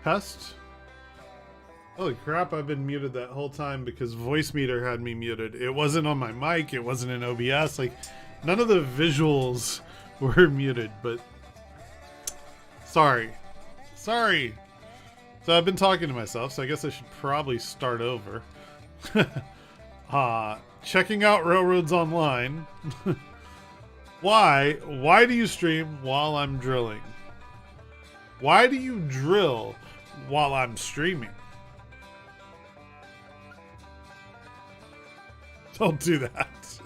Pest? Holy crap, I've been muted that whole time because Voicemeeter had me muted. It wasn't on my mic, it wasn't in OBS, like none of the visuals were muted, but sorry. Sorry. So I've been talking to myself, so I guess I should probably start over. Checking out Railroads Online. Why do you stream while I'm drilling? Why do you drill while I'm streaming? Don't do that.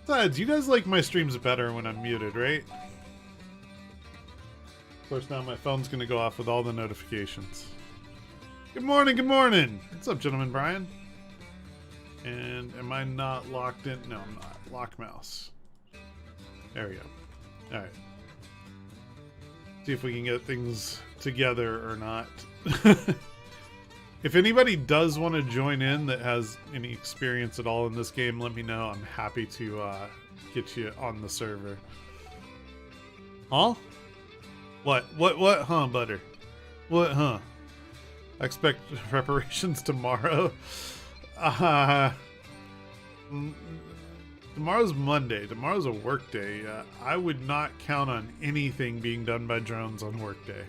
Besides, you guys like my streams better when I'm muted, right? Of course, now my phone's going to go off with all the notifications. Good morning, good morning. What's up, gentlemen? Brian? And am I not locked in? No, I'm not. Lock mouse. There we go. All right. See if we can get things together or not. If anybody does want to join in that has any experience at all in this game, let me know. I'm happy to get you on the server. Huh? What, huh, Butter? What, huh? I expect preparations tomorrow. Tomorrow's Monday. Tomorrow's a work day. I would not count on anything being done by drones on work day.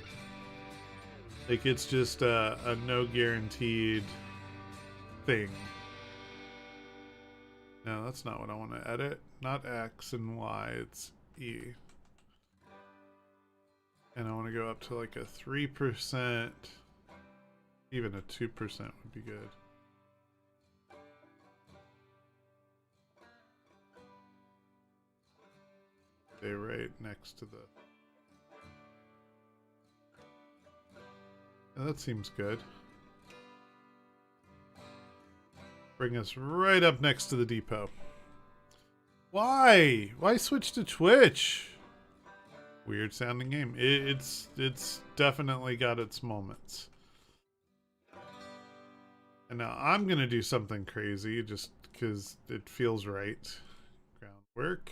Like, it's just a no guaranteed thing. No, that's not what I want to edit. Not X and Y, it's E. And I want to go up to like a 3%. Even a 2% would be good. Stay right next to the... Yeah, that seems good. Bring us right up next to the depot. Why? Why switch to Twitch? Weird sounding game. It's definitely got its moments. And now I'm gonna do something crazy just because it feels right. Groundwork.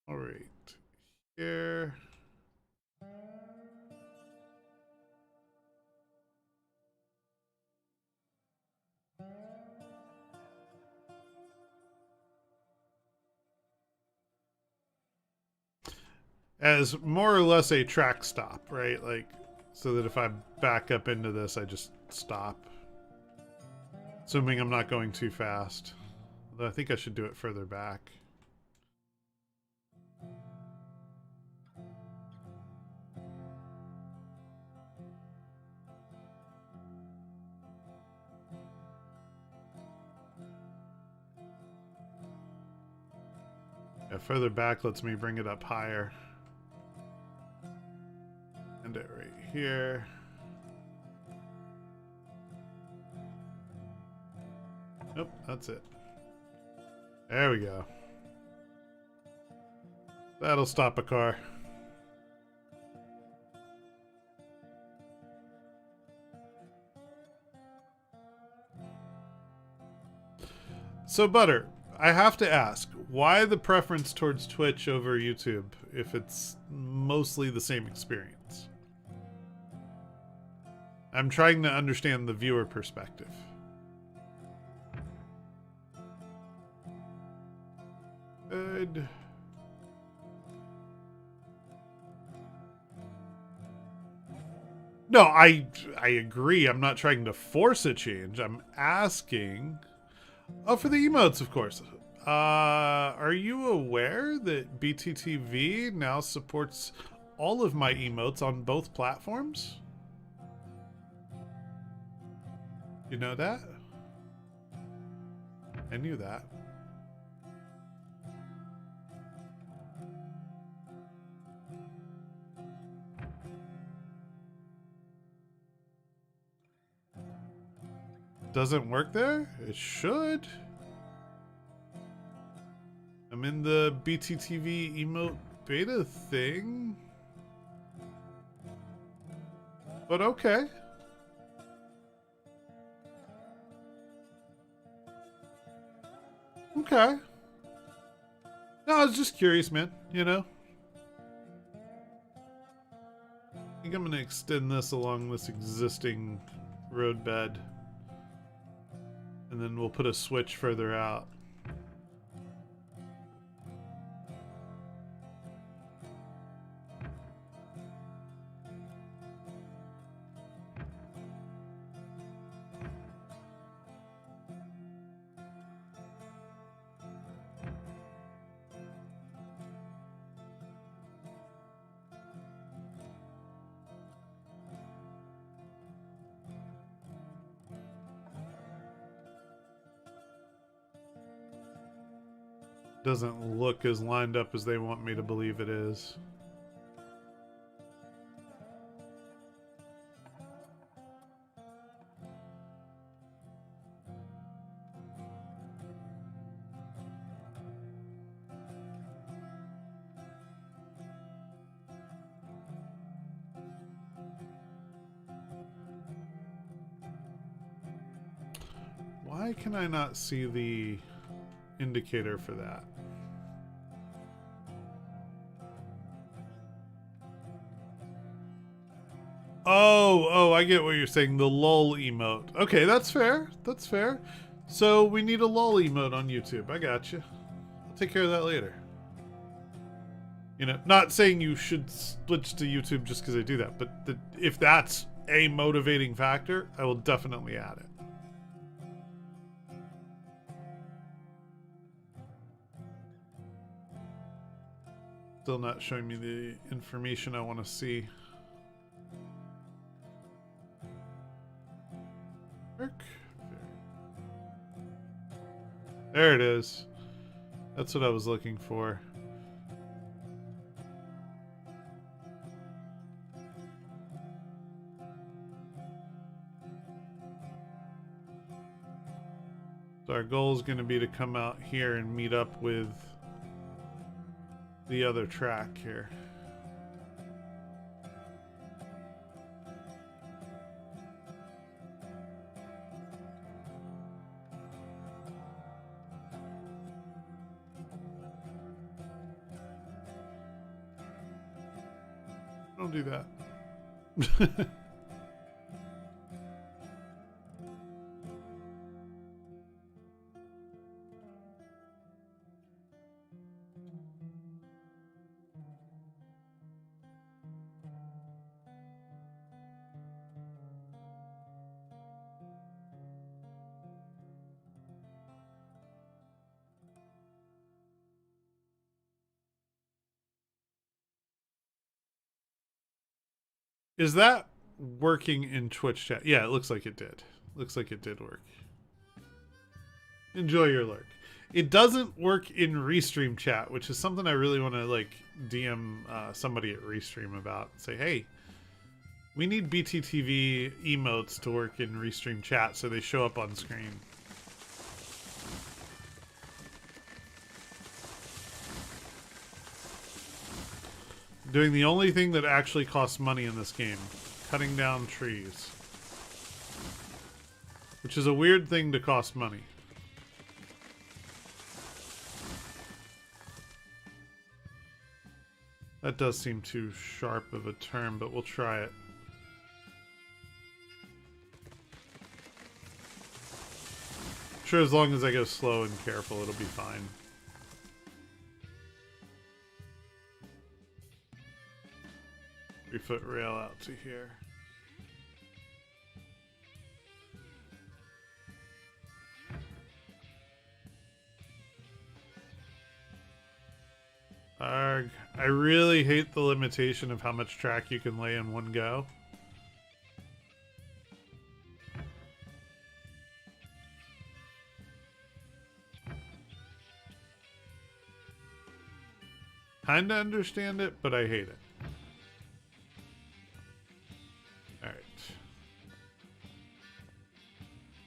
All right, here. As more or less a track stop, right? Like, so that if I back up into this, I just stop. Assuming I'm not going too fast. Although I think I should do it further back. Yeah, further back lets me bring it up higher. And it right here. Nope, that's it. There we go. That'll stop a car. So, Butter, I have to ask, why the preference towards Twitch over YouTube if it's mostly the same experience? I'm trying to understand the viewer perspective. Good. No, I agree. I'm not trying to force a change. I'm asking... Oh, for the emotes, of course. Are you aware that BTTV now supports all of my emotes on both platforms? You know that? I knew that. Doesn't work there? It should. I'm in the BTTV emote beta thing. But okay. Okay. No, I was just curious, man. You know? think I'm going to extend this along this existing road bed. And then we'll put a switch further out. Doesn't look as lined up as they want me to believe it is. Why can I not see the indicator for that? Oh, I get what you're saying. The lull emote. Okay, that's fair. That's fair. So we need a lull emote on YouTube. I got you. I'll take care of that later. You know, not saying you should switch to YouTube just because I do that, but if that's a motivating factor, I will definitely add it. Still not showing me the information I want to see. There it is. That's what I was looking for. So our goal is going to be to come out here and meet up with the other track here. Don't do that. Is that working in Twitch chat? Yeah, it looks like it did. Looks like it did work. Enjoy your lurk. It doesn't work in Restream chat, which is something I really want to like DM somebody at Restream about. Say, hey, we need BTTV emotes to work in Restream chat so they show up on screen. Doing the only thing that actually costs money in this game. Cutting down trees. Which is a weird thing to cost money. That does seem too sharp of a term, but we'll try it. I'm sure as long as I go slow and careful, it'll be fine. 3-foot rail out to here. Arg. I really hate the limitation of how much track you can lay in one go. Kinda understand it, but I hate it. Alright.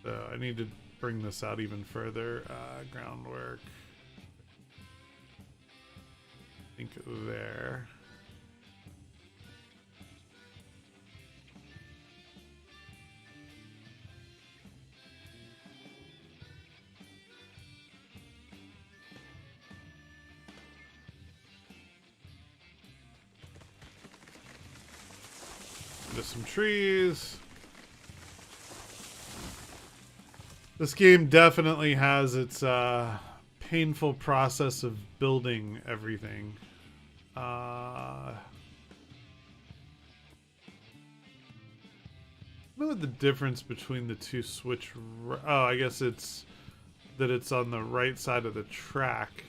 So I need to bring this out even further. Groundwork. I think there. some trees. This game definitely has its painful process of building everything. I don't know what the difference between the two switch. Oh, I guess it's that it's on the right side of the track.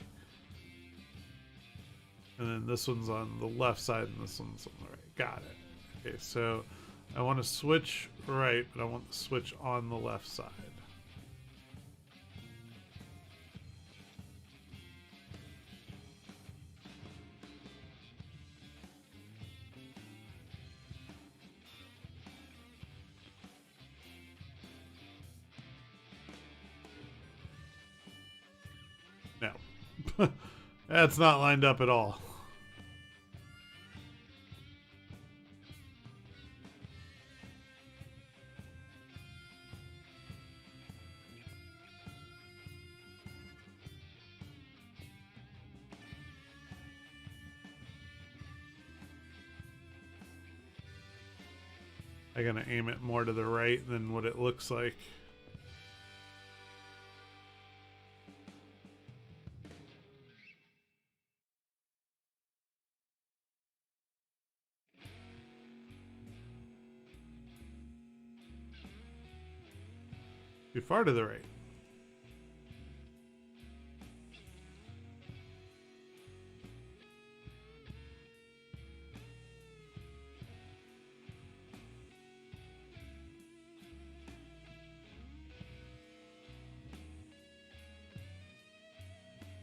And then this one's on the left side and this one's on the right. Got it. Okay, so I want to switch right, but I want the switch on the left side. No. That's not lined up at all. I'm gonna aim it more to the right than what it looks like. Too far to the right.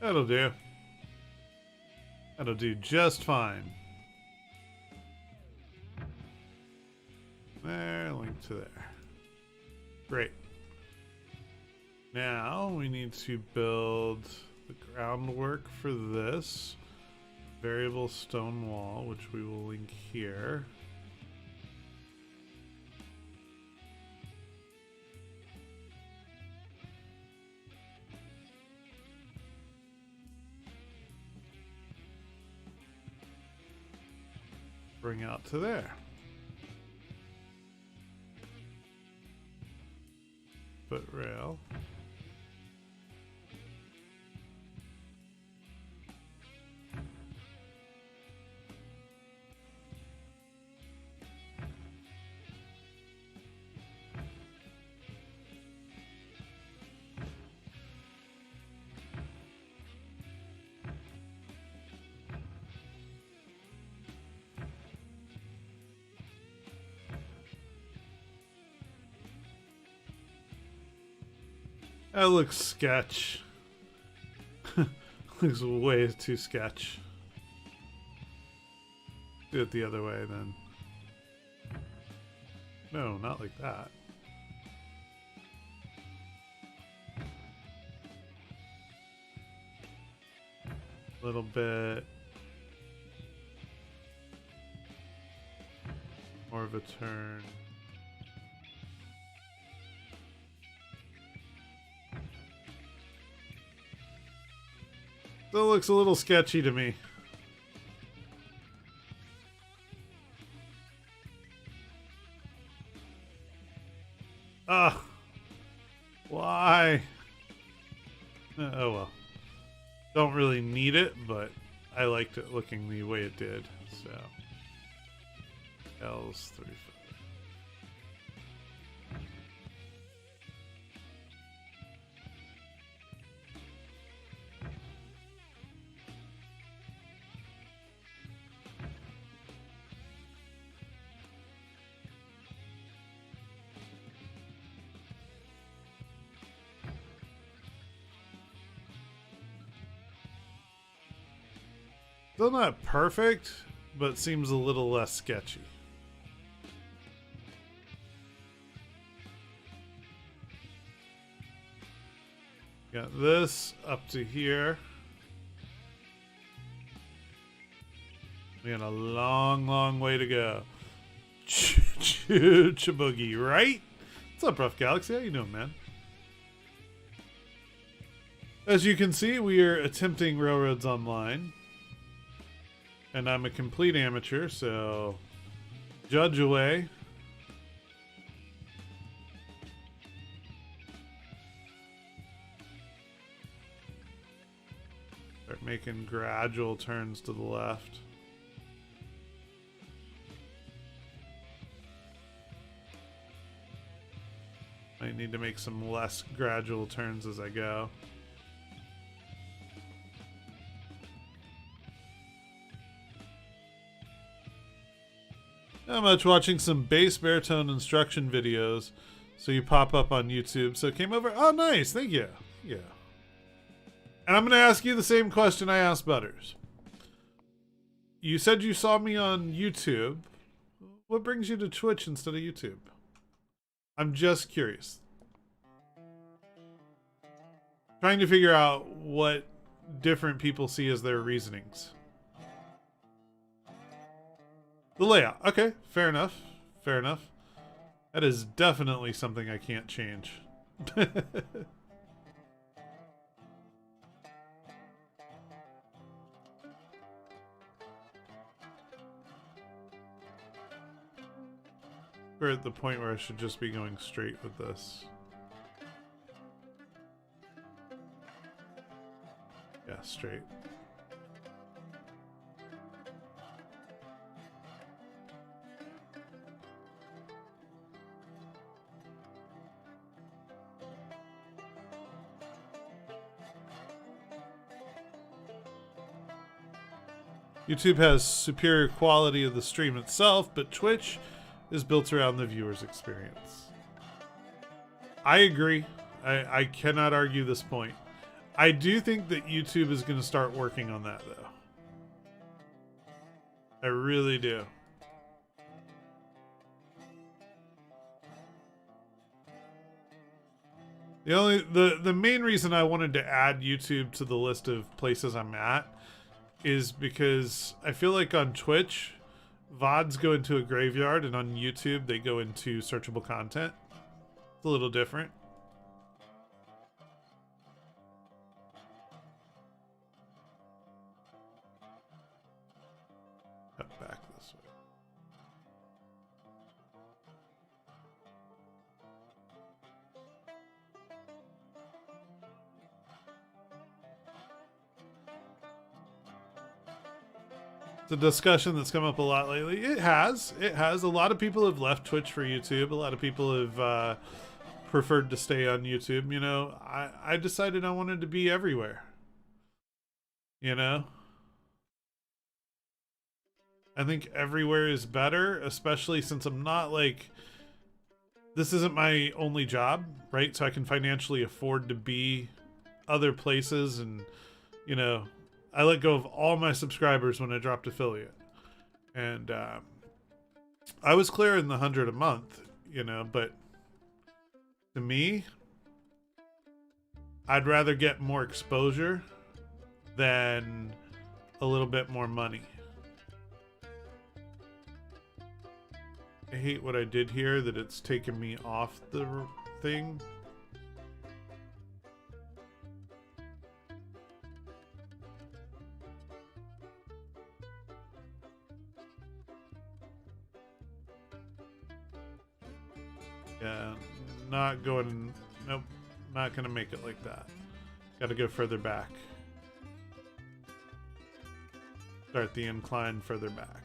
That'll do. That'll do just fine. There, link to there. Great. Now we need to build the groundwork for this variable stone wall, which we will link here. Bring out to there. Foot rail. That looks sketch. Looks way too sketch. Do it the other way then. No, not like that. A little bit more of a turn. Still looks a little sketchy to me. Ugh. Why? Oh well. Don't really need it, but I liked it looking the way it did, so. L's 35. Still not perfect, but seems a little less sketchy. Got this up to here. We got a long, long way to go. Chiboogie, right? What's up, Rough Galaxy? How you doing, man? As you can see, we are attempting Railroads Online. And I'm a complete amateur, so judge away. Start making gradual turns to the left. Might need to make some less gradual turns as I go. Not much, watching some bass baritone instruction videos. So you pop up on YouTube. So it came over. Oh, nice. Thank you. Yeah. And I'm going to ask you the same question I asked Butters. You said you saw me on YouTube. What brings you to Twitch instead of YouTube? I'm just curious. Trying to figure out what different people see as their reasonings. The layout. Okay, fair enough. Fair enough. That is definitely something I can't change. We're at the point where I should just be going straight with this. Yeah, straight. YouTube has superior quality of the stream itself, but Twitch is built around the viewer's experience. I agree. I cannot argue this point. I do think that YouTube is going to start working on that, though. I really do. The main reason I wanted to add YouTube to the list of places I'm at is because I feel like on Twitch, VODs go into a graveyard, and on YouTube, they go into searchable content. It's a little different. Cut back this way. It's a discussion that's come up a lot lately. It has. It has. A lot of people have left Twitch for YouTube. A lot of people have preferred to stay on YouTube. You know, I decided I wanted to be everywhere. You know? I think everywhere is better, especially since I'm not like... This isn't my only job, right? So I can financially afford to be other places and, you know... I let go of all my subscribers when I dropped affiliate. And I was clearing the 100 a month, you know, but to me, I'd rather get more exposure than a little bit more money. I hate what I did here, that it's taken me off the thing. Yeah, not going, nope, not gonna make it like that. Gotta go further back. Start the incline further back.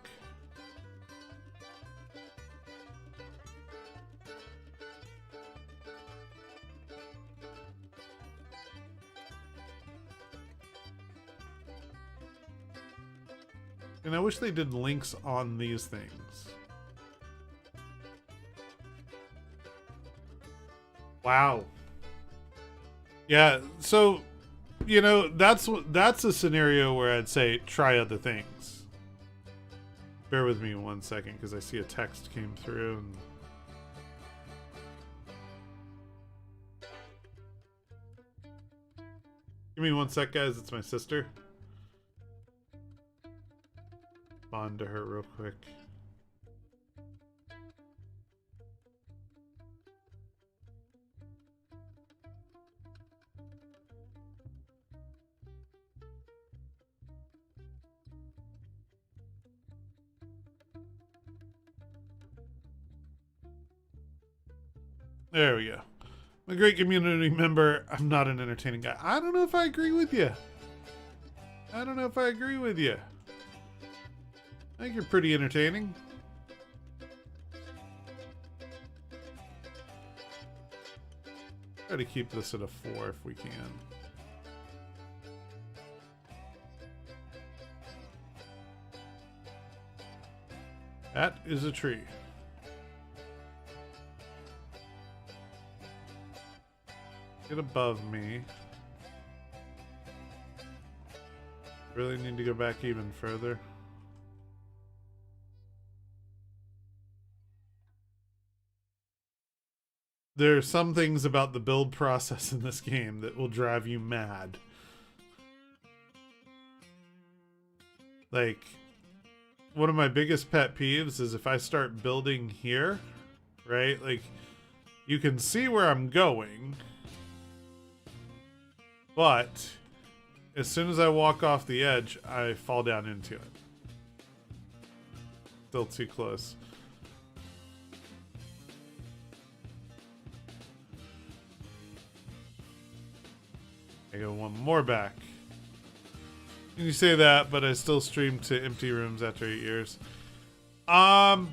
And I wish they did links on these things. Wow. Yeah, so, you know, that's a scenario where I'd say try other things. Bear with me 1 second, because I see a text came through. And... Give me 1 sec, guys. It's my sister. Bond to her real quick. There we go. I'm a great community member. I'm not an entertaining guy. I don't know if I agree with you. I don't know if I agree with you. I think you're pretty entertaining. Try to keep this at a 4 if we can. That is a tree. Get above me. Really need to go back even further. There are some things about the build process in this game that will drive you mad. Like, one of my biggest pet peeves is if I start building here, right? Like, you can see where I'm going, but as soon as I walk off the edge, I fall down into it. Still too close. I go one more back. And you say that, but I still stream to empty rooms after 8 years. That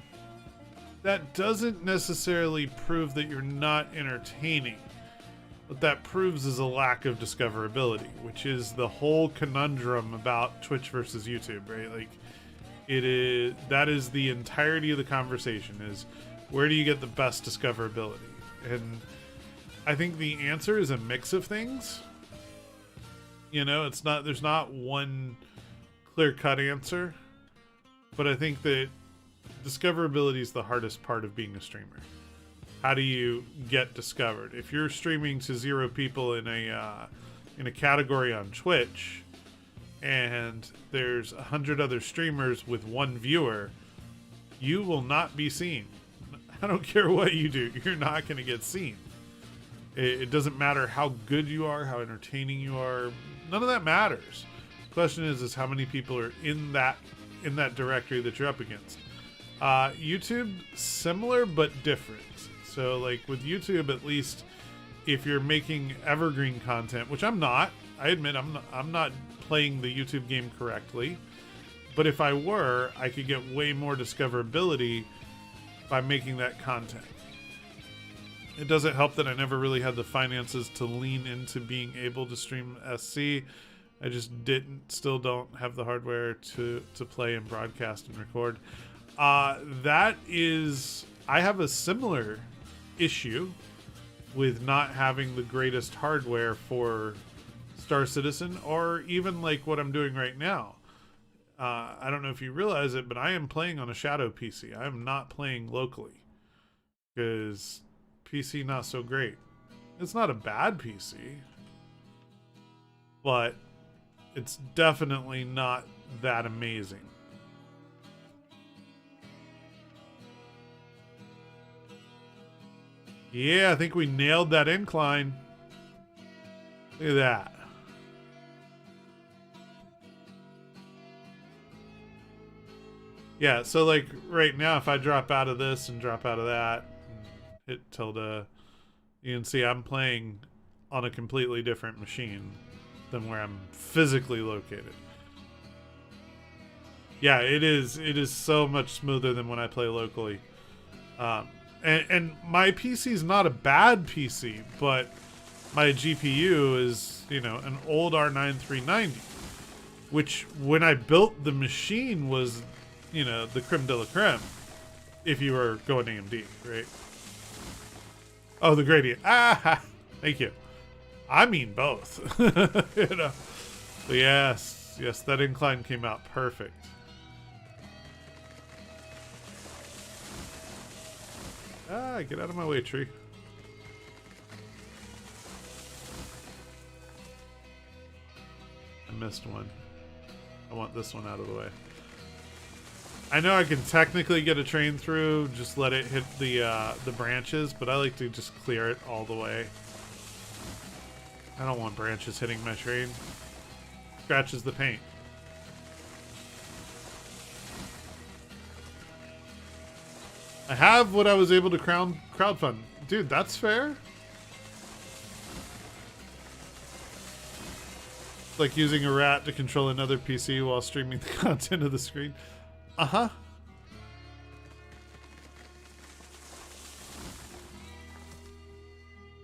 doesn't necessarily prove that you're not entertaining. What that proves is a lack of discoverability, which is the whole conundrum about Twitch versus YouTube, right? Like, that is the entirety of the conversation, is where do you get the best discoverability? And I think the answer is a mix of things. You know, there's not one clear-cut answer, but I think that discoverability is the hardest part of being a streamer. How do you get discovered? If you're streaming to 0 people in a category on Twitch, and there's 100 other streamers with 1 viewer, you will not be seen. I don't care what you do, you're not going to get seen. It doesn't matter how good you are, how entertaining you are. None of that matters. The question is how many people are in that directory that you're up against. YouTube, similar but different. So, like with YouTube, at least, if you're making evergreen content, which I'm not, I admit I'm not playing the YouTube game correctly. But if I were, I could get way more discoverability by making that content. It doesn't help that I never really had the finances to lean into being able to stream SC. I just still don't have the hardware to play and broadcast and record. I have a similar issue with not having the greatest hardware for Star Citizen, or even like what I'm doing right now. I don't know if you realize it, but I am playing on a Shadow PC. I am not playing locally because PC not so great. It's not a bad PC, but it's definitely not that amazing. Yeah, I think we nailed that incline. Look at that. Yeah, so like right now, if I drop out of this and drop out of that, and hit tilde, you can see I'm playing on a completely different machine than where I'm physically located. Yeah, it is so much smoother than when I play locally. And my PC is not a bad PC, but my GPU is, you know, an old R9 390, which when I built the machine was, you know, the creme de la creme, if you were going AMD, right? Oh, the gradient. Ah, thank you. I mean both. You know. But yes, that incline came out perfect. Ah, get out of my way, tree. I missed one. I want this one out of the way. I know I can technically get a train through, just let it hit the branches, but I like to just clear it all the way. I don't want branches hitting my train. Scratches the paint. I have what I was able to crowdfund. Dude, that's fair. Like using a rat to control another PC while streaming the content of the screen. Uh-huh.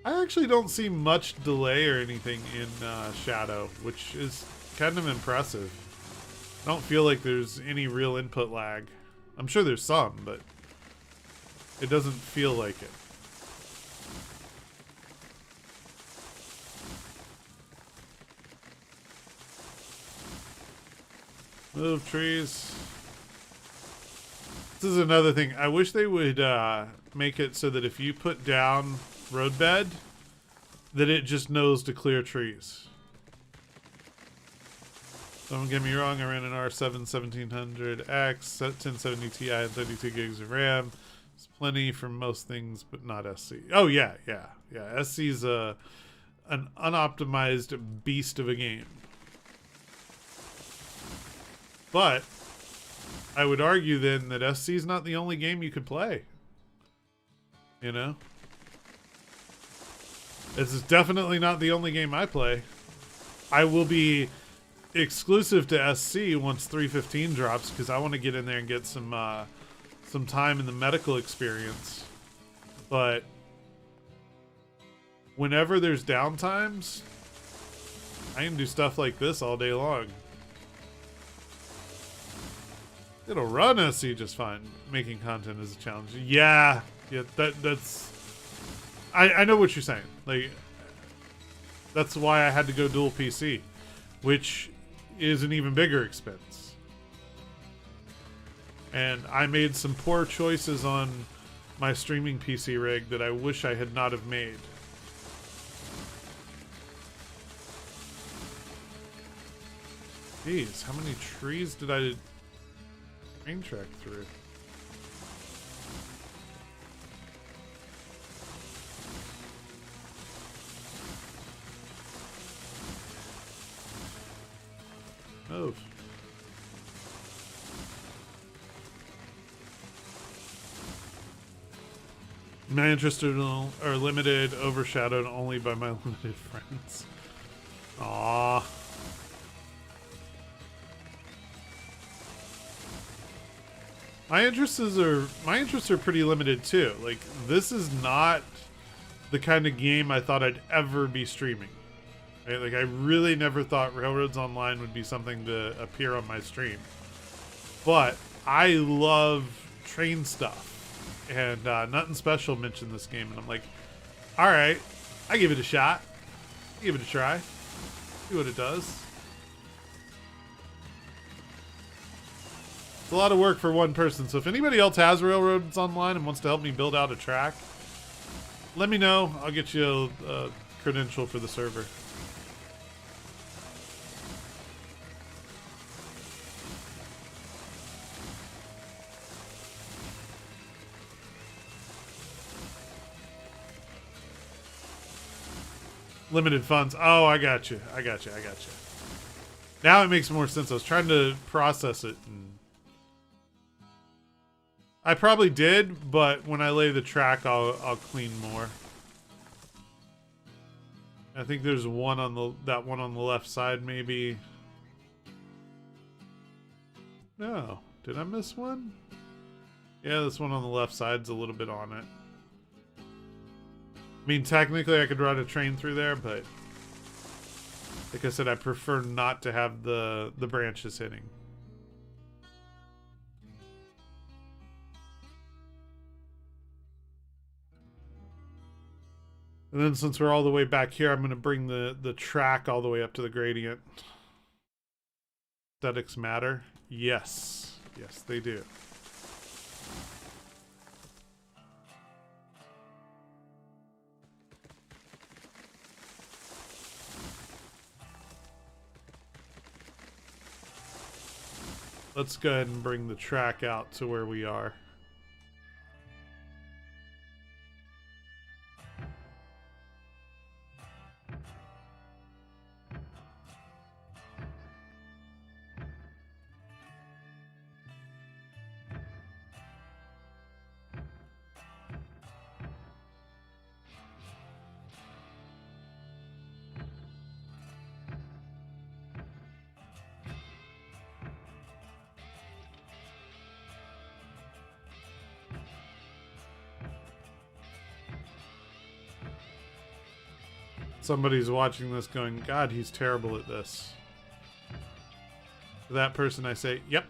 I actually don't see much delay or anything in Shadow, which is kind of impressive. I don't feel like there's any real input lag. I'm sure there's some, but it doesn't feel like it. Move trees. This is another thing. I wish they would make it so that if you put down roadbed, that it just knows to clear trees. Don't get me wrong, I ran an R7 1700X, 1070 Ti and 32 gigs of RAM. It's plenty for most things, but not SC. Oh yeah. SC's an unoptimized beast of a game. But I would argue then that SC is not the only game you could play. You know? This is definitely not the only game I play. I will be exclusive to SC once 3.15 drops because I want to get in there and get some time in the medical experience. But whenever there's downtimes, I can do stuff like this all day long. It'll run SC just fine. Making content is a challenge. Yeah, that's. I know what you're saying. Like, that's why I had to go dual PC, which is an even bigger expense. And I made some poor choices on my streaming PC rig that I wish I had not have made. Jeez, how many trees did I train track through? Move. My interests are limited, overshadowed only by my limited friends. Aww. My interests are pretty limited too. Like, this is not the kind of game I thought I'd ever be streaming. Right? Like, I really never thought Railroads Online would be something to appear on my stream. But I love train stuff. And Nothing Special mentioned this game, and I'm like, alright, I give it a shot. Give it a try. See what it does. It's a lot of work for one person, so if anybody else has Railroads Online and wants to help me build out a track, let me know. I'll get you a credential for the server. Limited funds. Oh, I got you. Now it makes more sense. I was trying to process it. And I probably did, but when I lay the track, I'll clean more. I think there's one on that one on the left side, maybe. No, did I miss one? Yeah, this one on the left side's a little bit on it. I mean, technically I could ride a train through there, but like I said, I prefer not to have the branches hitting. And then since we're all the way back here, I'm going to bring the track all the way up to the gradient. Aesthetics matter? Yes. Yes, they do. Let's go ahead and bring the track out to where we are. Somebody's watching this going, God, he's terrible at this. To that person I say, yep.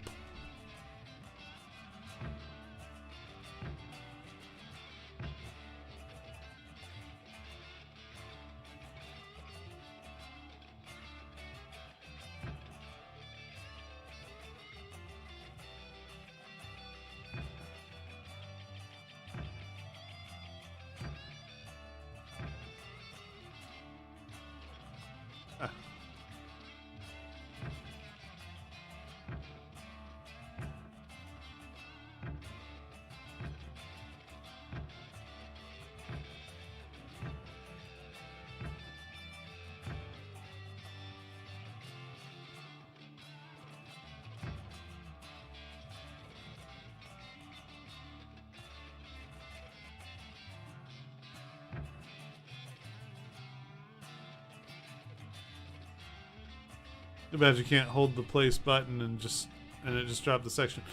Too bad you can't hold the place button and it just dropped the section.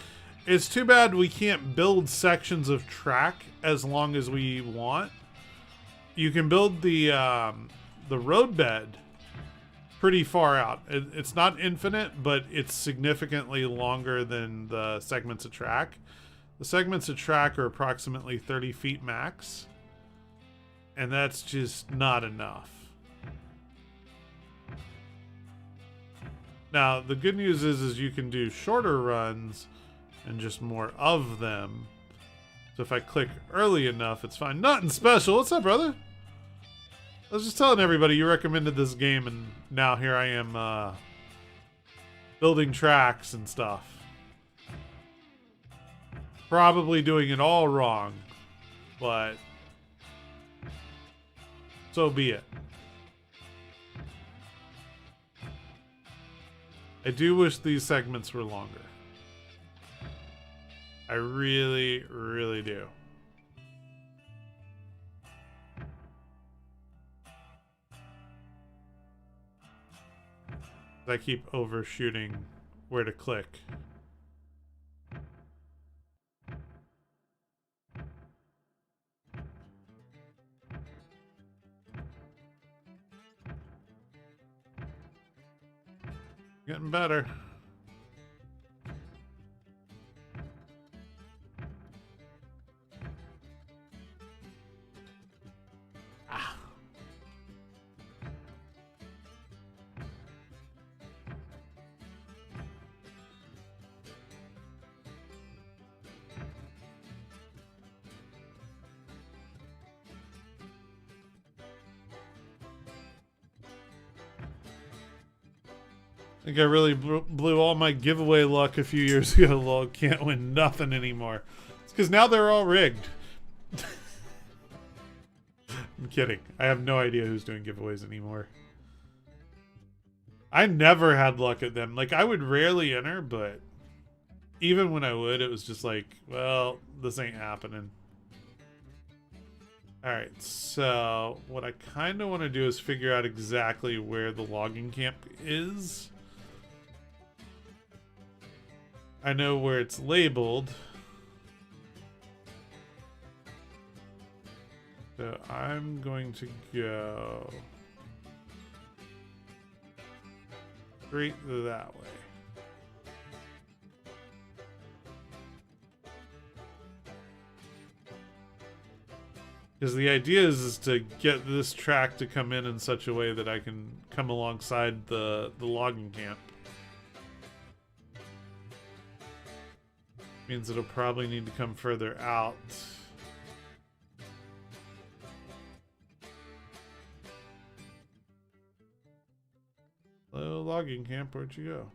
It's too bad we can't build sections of track as long as we want. You can build the roadbed pretty far out. It's not infinite, but it's significantly longer than the segments of track. The segments of track are approximately 30 feet max, and that's just not enough. Now, the good news is you can do shorter runs and just more of them. So if I click early enough, it's fine. Nothing special. What's up, brother? I was just telling everybody you recommended this game, and now here I am building tracks and stuff. Probably doing it all wrong, but so be it. I do wish these segments were longer. I really, really do. I keep overshooting where to click. Getting better. I think I really blew all my giveaway luck a few years ago. Lol, can't win nothing anymore. It's because now they're all rigged. I'm kidding. I have no idea who's doing giveaways anymore. I never had luck at them. Like, I would rarely enter, but even when I would, it was just like, well, this ain't happening. Alright, so what I kind of want to do is figure out exactly where the logging camp is. I know where it's labeled. So I'm going to go straight that way. Because the idea is to get this track to come in such a way that I can come alongside the logging camp. Means it'll probably need to come further out. Hello, logging camp, where'd you go?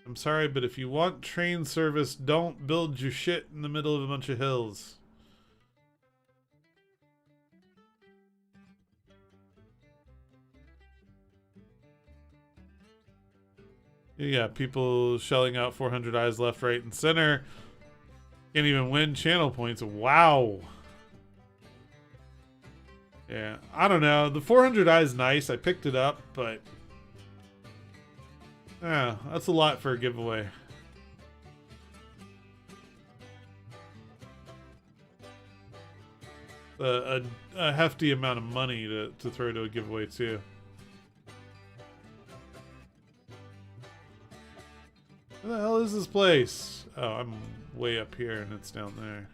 I'm sorry, but if you want train service, don't build your shit in the middle of a bunch of hills. Yeah, people shelling out 400 eyes left, right, and center. Can't even win channel points. Wow. Yeah, I don't know. The 400 eyes nice. I picked it up, but yeah, that's a lot for a giveaway. a hefty amount of money to throw to a giveaway too. Where the hell is this place? Oh, I'm way up here and it's down there.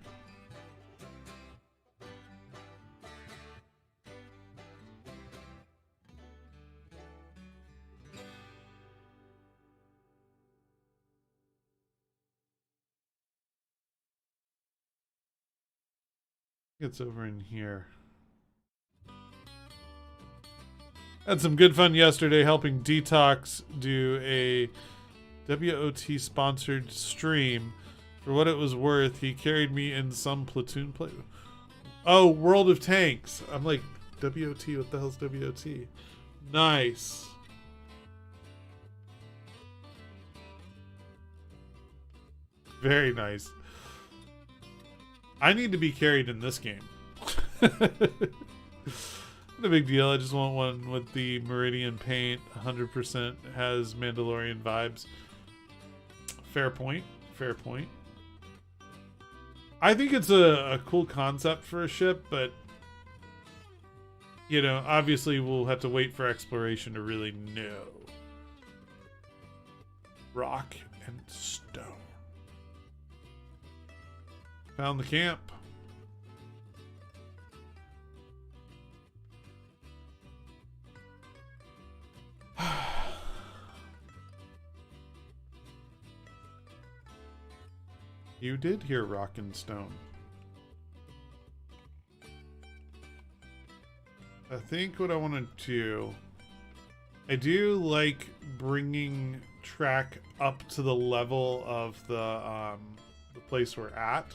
It's over in here. Had some good fun yesterday helping Detox do a WOT sponsored stream. For what it was worth, he carried me in some platoon play. Oh, World of Tanks. I'm like, WOT, what the hell's WOT? Nice. Very nice. I need to be carried in this game. Not a big deal. I just want one with the Meridian paint. 100% has Mandalorian vibes. Fair point. Fair point. I think it's a cool concept for a ship, but you know, obviously we'll have to wait for exploration to really know. Rock and stone. Found the camp. You did hear rock and stone. I think what I want to do... I do like bringing track up to the level of the place we're at.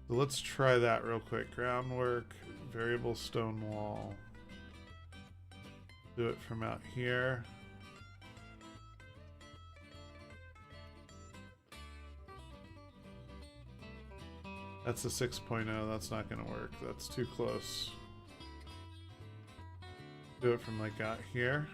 So let's try that real quick. Groundwork, variable stone wall. Do it from out here. That's a 6.0. That's not going to work. That's too close. Do it from like out here.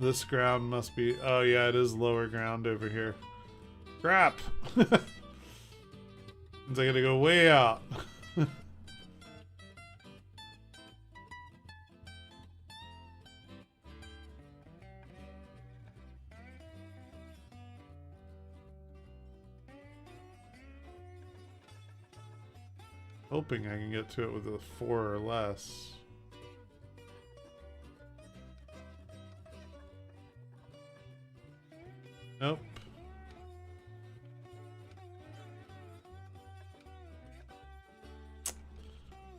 This ground must be... Oh, yeah, it is lower ground over here. Crap! Means I gotta go way out. Hoping I can get to it with a 4 or less. Nope.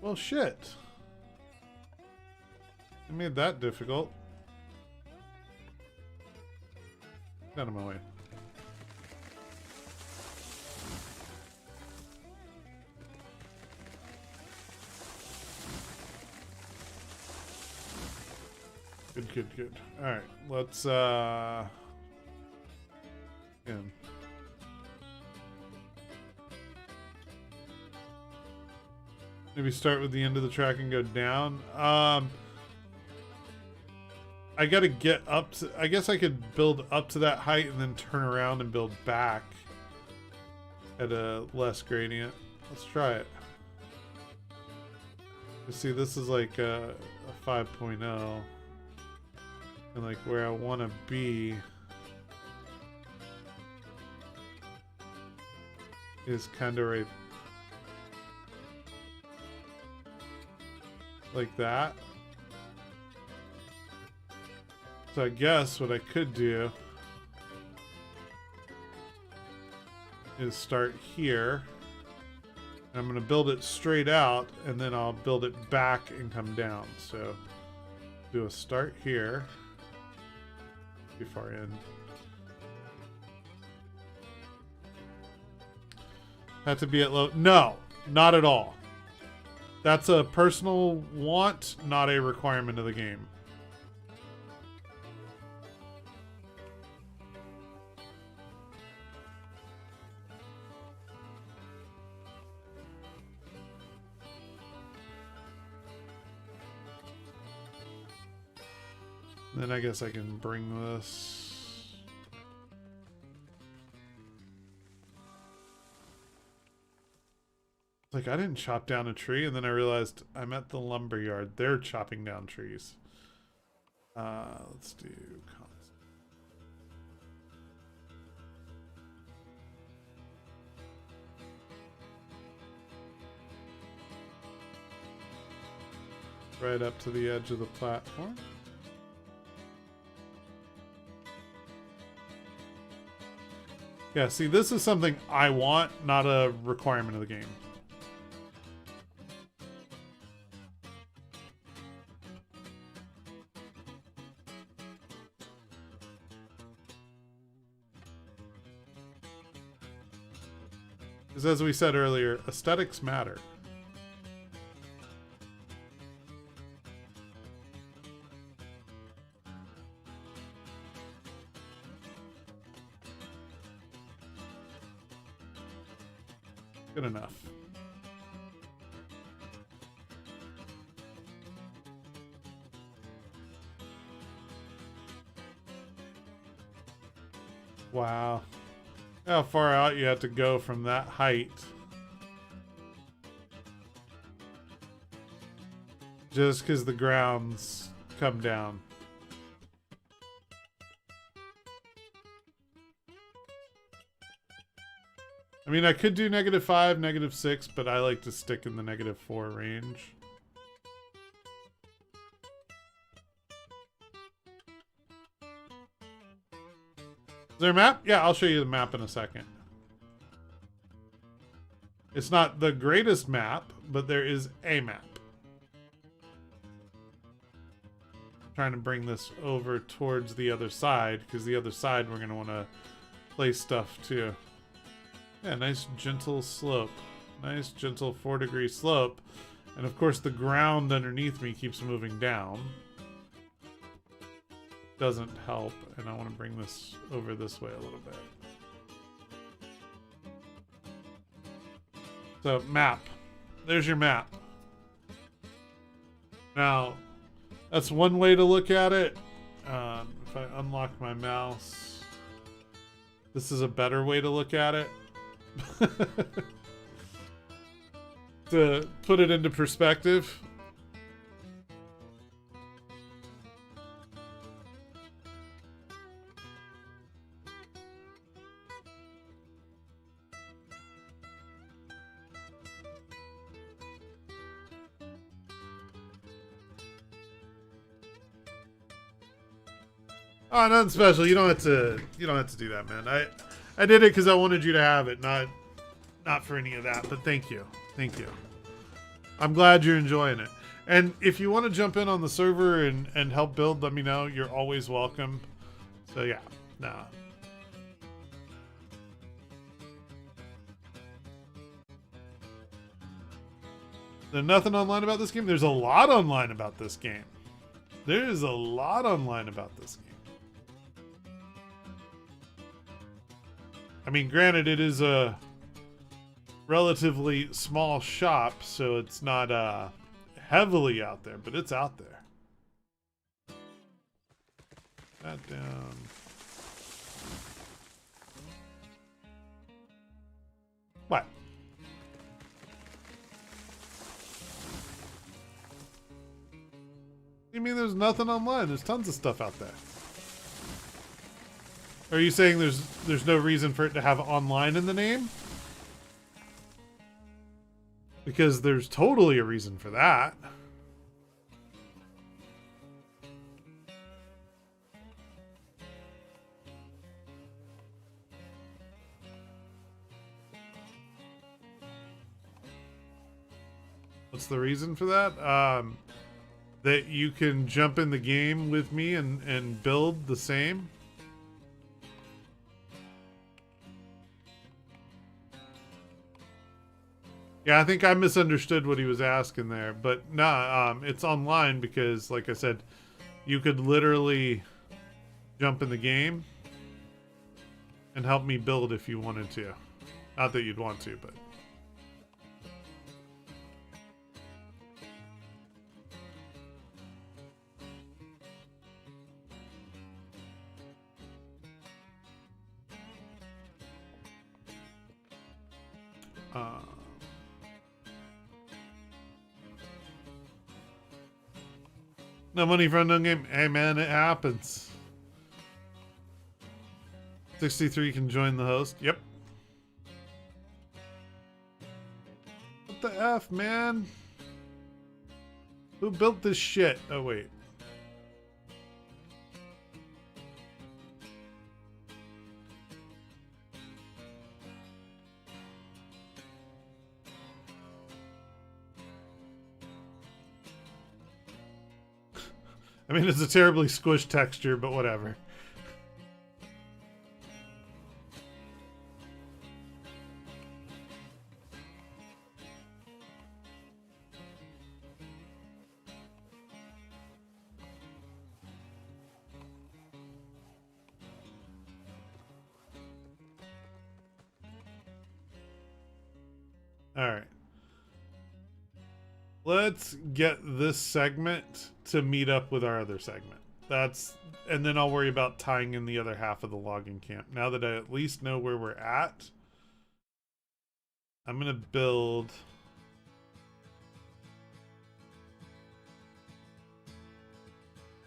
Well, shit. I made that difficult. Get out of my way. Good, good, good. Alright, let's, in. Maybe start with the end of the track and go down. I gotta get up to... I guess I could build up to that height and then turn around and build back at a less gradient. Let's try it. You see, this is like a 5.0. And like where I want to be is kind of right like that. So I guess what I could do is start here. I'm going to build it straight out and then I'll build it back and come down. So do a start here. Too far in. Have to be at low. No, not at all. That's a personal want, not a requirement of the game. Then I guess I can bring this. Like, I didn't chop down a tree, and then I realized I'm at the lumber yard. They're chopping down trees. Let's do constant. Right up to the edge of the platform. Yeah, see, this is something I want, not a requirement of the game. Because as we said earlier, aesthetics matter. Good enough. Wow. How far out you have to go from that height. Just because the grounds come down. I mean, I could do -5, -6, but I like to stick in the -4 range. Is there a map? Yeah, I'll show you the map in a second. It's not the greatest map, but there is a map. I'm trying to bring this over towards the other side, because the other side we're going to want to place stuff too. Yeah, nice gentle slope. Nice gentle 4-degree slope. And of course the ground underneath me keeps moving down. Doesn't help, and I want to bring this over this way a little bit. So, map. There's your map. Now, that's one way to look at it. If I unlock my mouse, this is a better way to look at it. To put it into perspective. Oh, nothing special. You don't have to. You don't have to do that, man. I did it because I wanted you to have it, not for any of that. But thank you, thank you. I'm glad you're enjoying it. And if you want to jump in on the server and help build, let me know. You're always welcome. So yeah, nah. There's nothing online about this game. There's a lot online about this game. There's a lot online about this game. I mean, granted, it is a relatively small shop, so it's not heavily out there, but it's out there. That down. What? You mean there's nothing online? There's tons of stuff out there. Are you saying there's no reason for it to have online in the name? Because there's totally a reason for that. What's the reason for that? That you can jump in the game with me and build the same. Yeah, I think I misunderstood what he was asking there, but nah, it's online because, like I said, you could literally jump in the game and help me build if you wanted to. Not that you'd want to, but... Uh, no money for unknown game. Hey man, it happens. 63 can join the host. Yep. What the F, man? Who built this shit? Oh, wait. I mean, it's a terribly squished texture, but whatever. Alright. Let's get this segment to meet up with our other segment. And then I'll worry about tying in the other half of the logging camp. Now that I at least know where we're at, I'm gonna build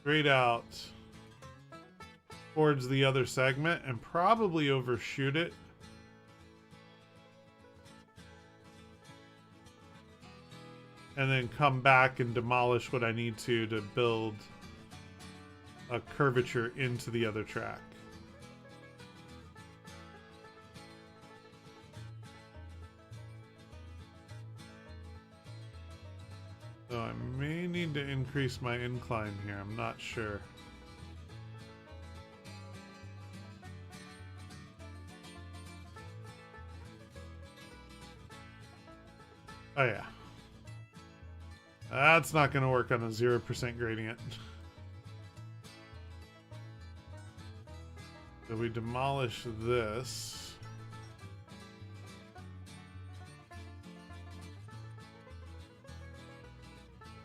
straight out towards the other segment and probably overshoot it. And then come back and demolish what I need to build a curvature into the other track. So I may need to increase my incline here. I'm not sure. Oh yeah. That's not going to work on a 0% gradient. So we demolish this.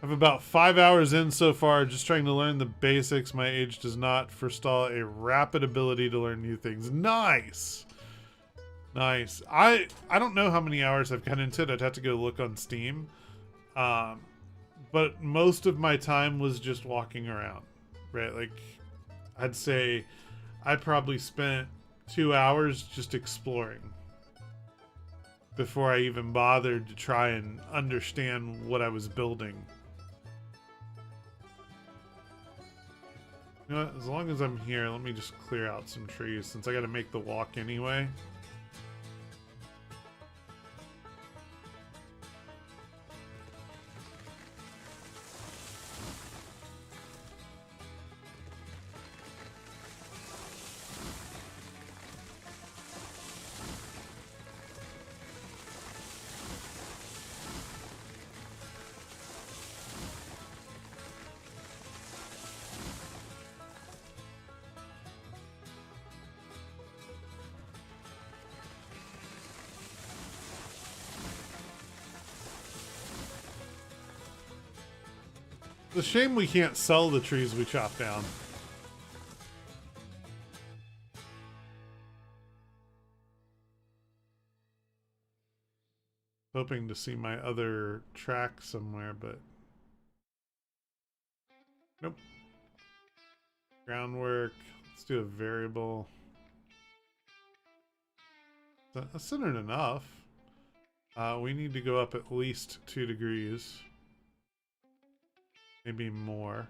I'm about 5 hours in so far, just trying to learn the basics. My age does not forestall a rapid ability to learn new things. Nice! Nice. I don't know how many hours I've got into it. I'd have to go look on Steam. But most of my time was just walking around, right? Like, I'd say I probably spent 2 hours just exploring before I even bothered to try and understand what I was building. You know what? As long as I'm here, let me just clear out some trees since I got to make the walk anyway. It's a shame we can't sell the trees we chop down. Hoping to see my other track somewhere, but nope. Groundwork. Let's do a variable. That's centered enough. We need to go up at least 2 degrees. Maybe more.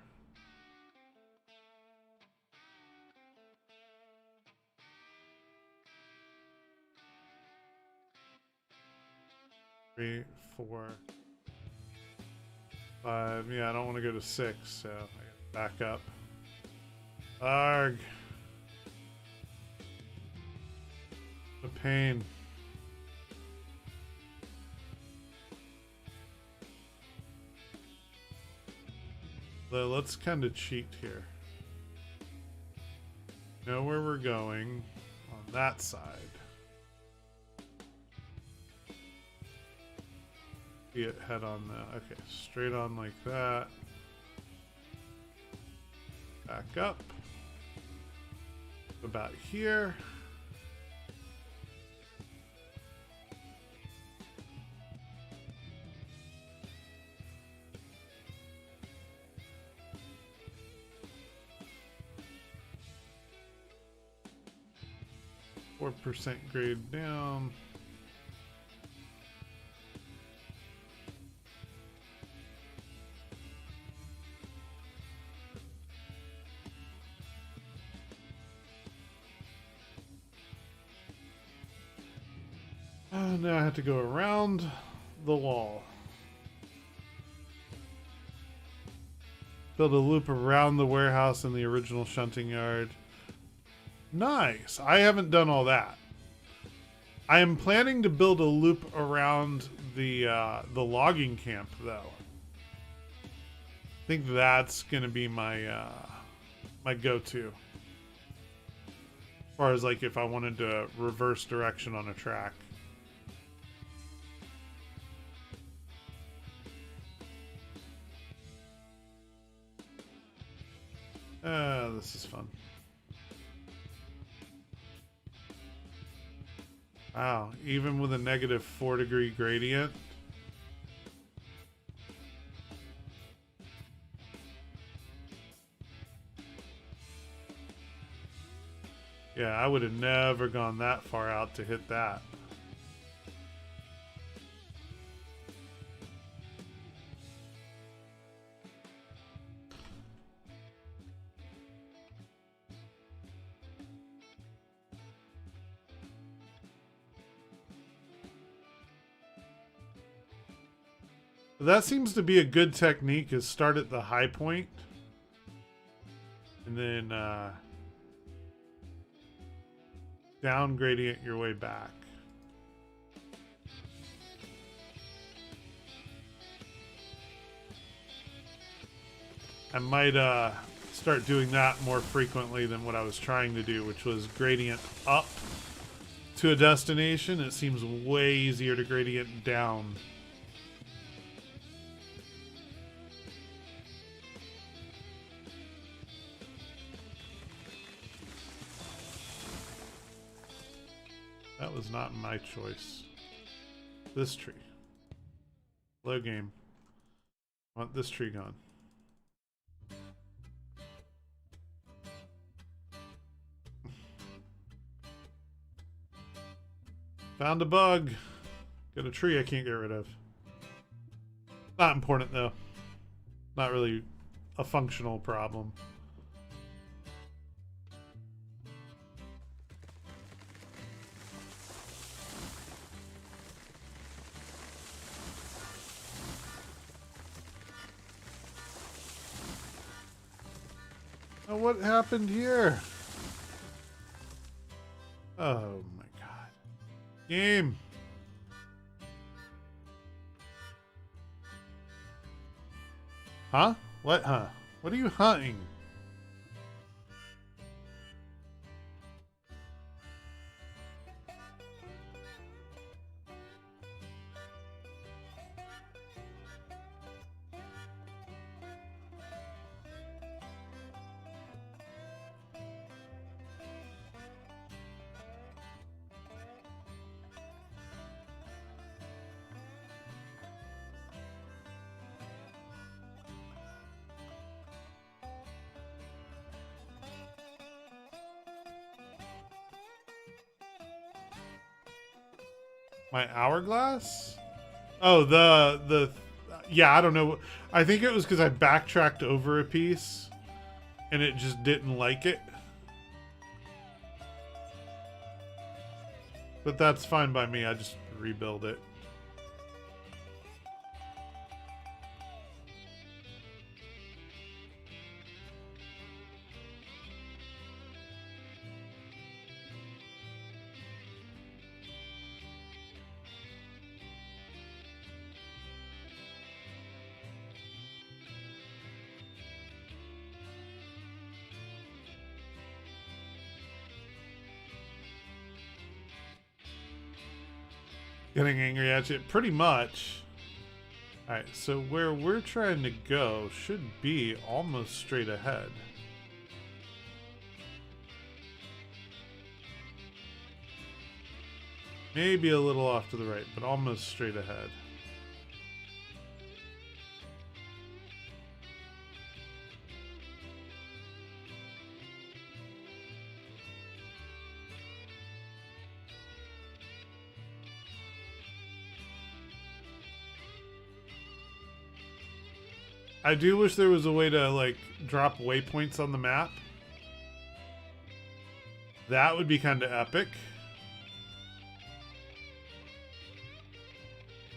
Three, 4, 5. Yeah, I don't want to go to 6, so I gotta back up. Arg. The pain. Let's kind of cheat here. Know where we're going on that side. See it head on the, okay, straight on like that. Back up. About here. 4% grade down. Now I have to go around the wall. Build a loop around the warehouse and the original shunting yard. Nice. I haven't done all that. I am planning to build a loop around the logging camp, though. I think that's gonna be my my go-to. As far as like if I wanted to reverse direction on a track. This is fun. Wow, even with a negative 4-degree gradient. Yeah, I would have never gone that far out to hit that. That seems to be a good technique, is start at the high point and then down gradient your way back. I might start doing that more frequently than what I was trying to do, which was gradient up to a destination. It seems way easier to gradient down. That was not my choice. This tree. Low game. I want this tree gone. Found a bug. Got a tree I can't get rid of. Not important though. Not really a functional problem. Oh, what happened here? Oh my god. Game. Huh? What, huh? What are you hunting? My hourglass? Oh, yeah, I don't know. I think it was because I backtracked over a piece and it just didn't like it. But that's fine by me. I just rebuild it. Getting angry at you? Pretty much. Alright, so where we're trying to go should be almost straight ahead. Maybe a little off to the right, but almost straight ahead. I do wish there was a way to like drop waypoints on the map. That would be kind of epic.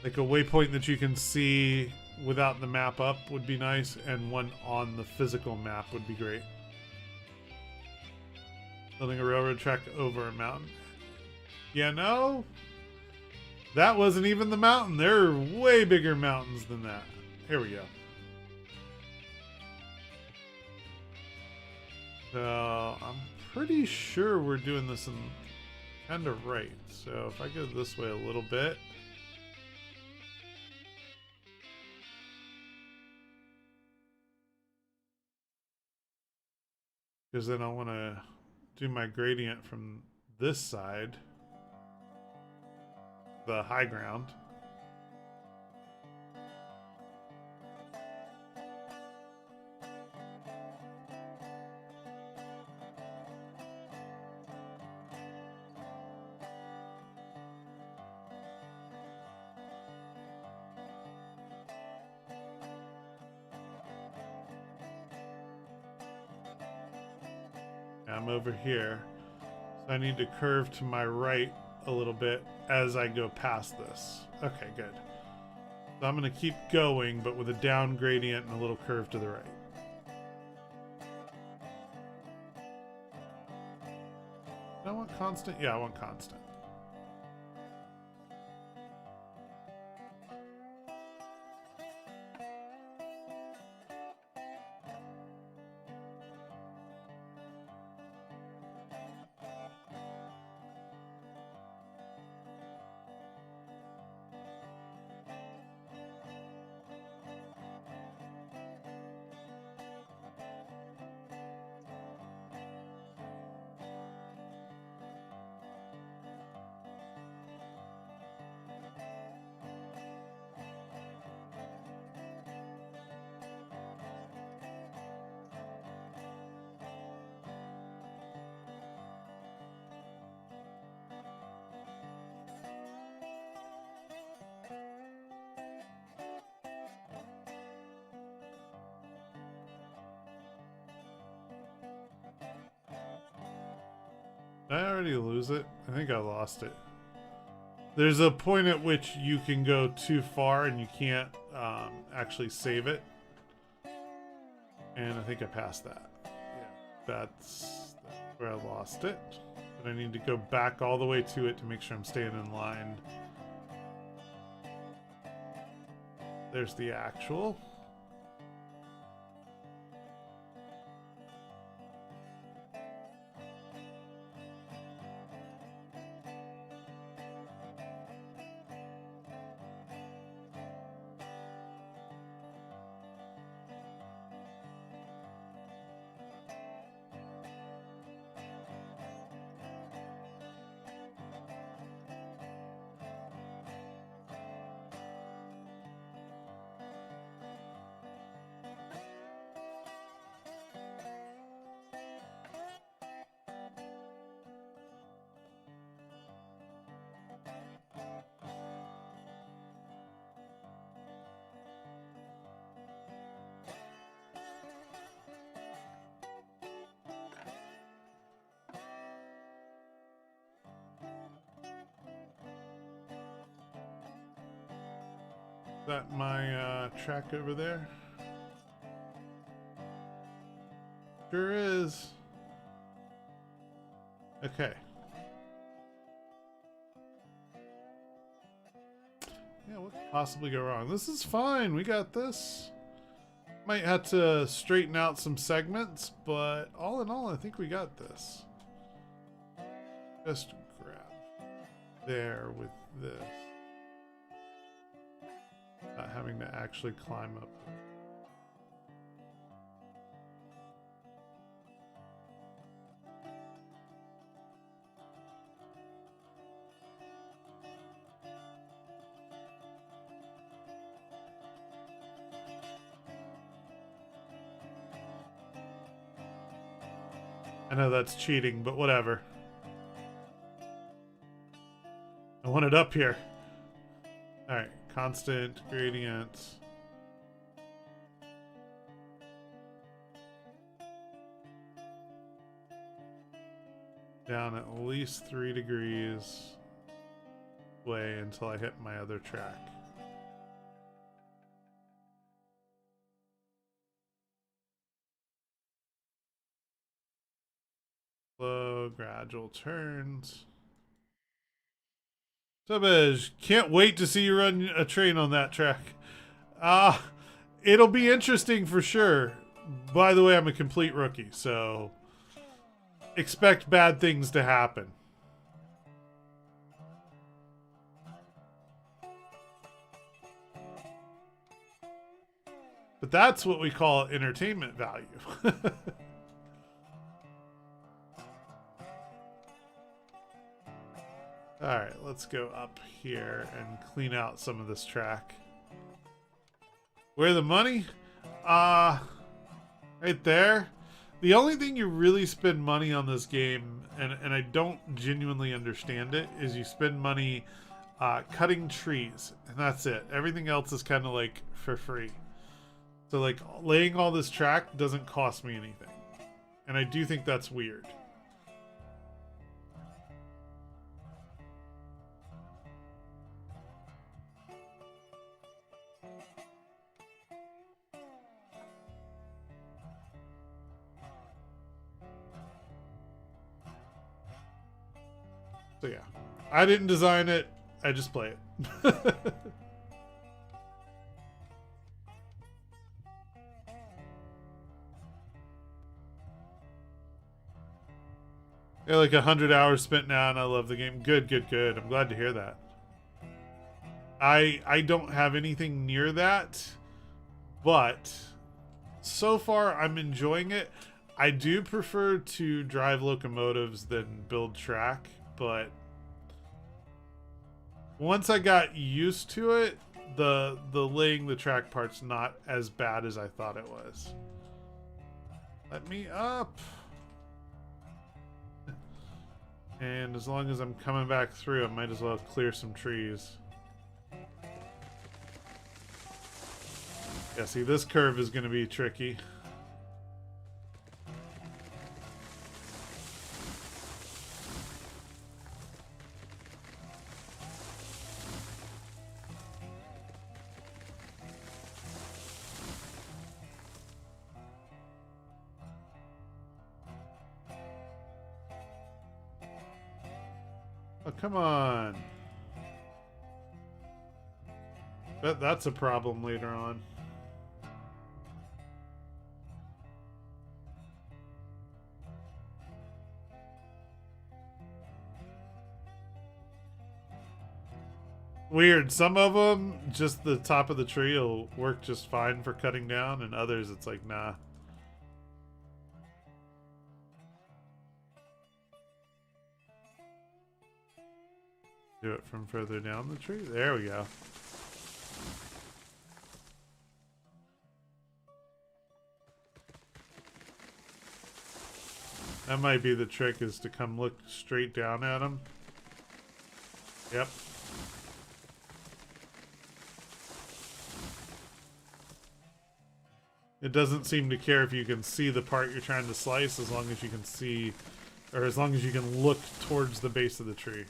Like a waypoint that you can see without the map up would be nice, and one on the physical map would be great. Building a railroad track over a mountain. Yeah, no. That wasn't even the mountain. There are way bigger mountains than that. Here we go. So I'm pretty sure we're doing this in kind of right. So if I go this way a little bit. Because then I want to do my gradient from this side. The high ground. I'm over here, so I need to curve to my right a little bit as I go past this. Okay, good. So I'm going to keep going, but with a down gradient and a little curve to the right. Do I want constant? Yeah, I want constant. Did I already lose it? I think I lost it. There's a point at which you can go too far and you can't actually save it. And I think I passed that. Yeah, that's where I lost it. But I need to go back all the way to it to make sure I'm staying in line. There's the actual. Is that my track over there? Sure is. Okay. Yeah, what could possibly go wrong? This is fine. We got this. Might have to straighten out some segments, but all in all, I think we got this. Just grab there with this. Not having to actually climb up. I know that's cheating, but whatever. I want it up here. Alright, constant gradient. down at least 3 degrees way until I hit my other track. Slow, gradual turns. Subej, can't wait to see you run a train on that track. It'll be interesting for sure. By the way, I'm a complete rookie, so expect bad things to happen. But that's what we call entertainment value. Alright, let's go up here and clean out some of this track. Where the money? Right there. The only thing you really spend money on this game, and I don't genuinely understand it, is you spend money cutting trees, and that's it. Everything else is kind of like for free. So like laying all this track doesn't cost me anything. And I do think that's weird. So yeah, I didn't design it. I just play it. Yeah, like 100 hours spent now, and I love the game. Good, good, good. I'm glad to hear that. I don't have anything near that, but so far I'm enjoying it. I do prefer to drive locomotives than build track, but once I got used to it, the laying the track part's not as bad as I thought it was. Let me up. And as long as I'm coming back through, I might as well clear some trees. Yeah, see, this curve is going to be tricky. Oh, come on. Bet that's a problem later on. Weird. Some of them, just the top of the tree will work just fine for cutting down, and others it's like, nah. Do it from further down the tree. There we go. That might be the trick, is to come look straight down at them. Yep. It doesn't seem to care if you can see the part you're trying to slice, as long as you can see, or as long as you can look towards the base of the tree.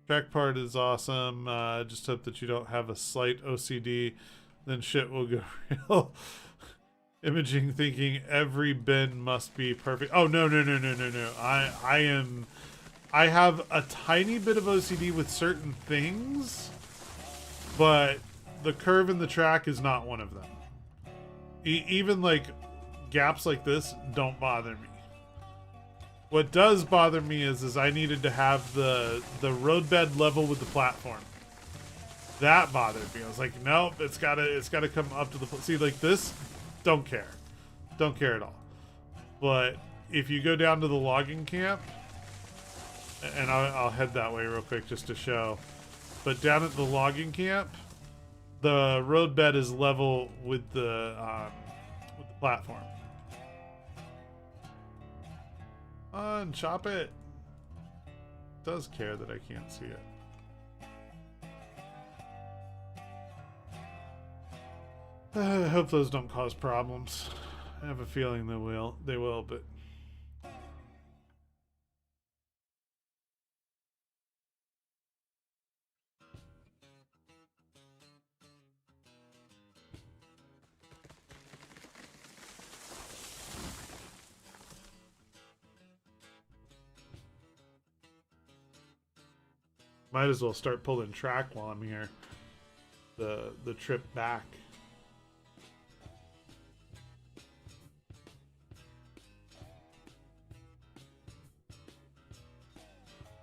Track part is awesome. Just hope that you don't have a slight OCD. Then shit will go real. Imaging thinking every bin must be perfect. Oh, no. I have a tiny bit of OCD with certain things, but the curve in the track is not one of them. Even like gaps like this don't bother me. What does bother me is I needed to have the roadbed level with the platform. That bothered me. I was like, nope, it's gotta come up to the, see, like this, don't care at all. But if you go down to the logging camp, and I'll head that way real quick just to show, but down at the logging camp, the roadbed is level with the platform. Chop it. Does care that I can't see it. I hope those don't cause problems. I have a feeling they will. They will, but might as well start pulling track while I'm here. The trip back.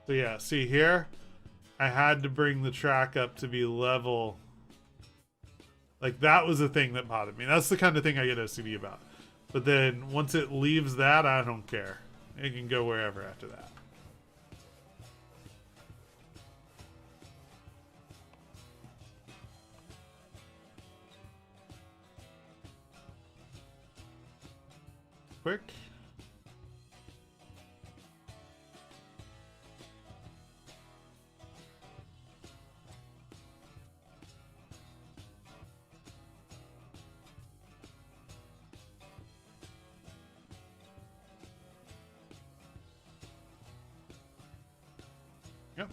So yeah, see here, I had to bring the track up to be level. Like that was the thing that bothered me. That's the kind of thing I get OCD about. But then once it leaves that, I don't care. It can go wherever after that. Quick. Yep.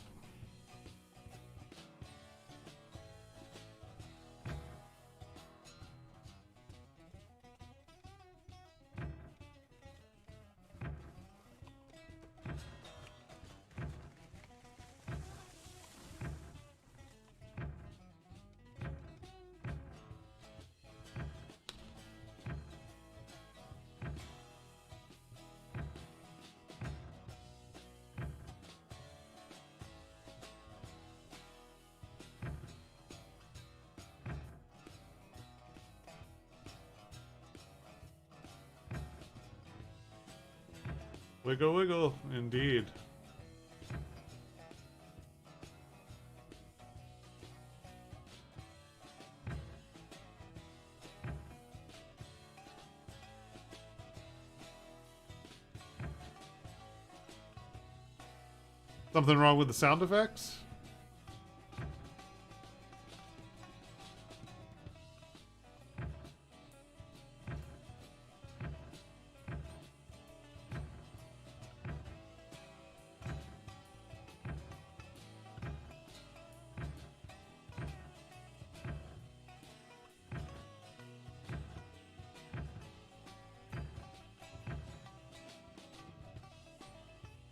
Wiggle, wiggle, indeed. Something wrong with the sound effects?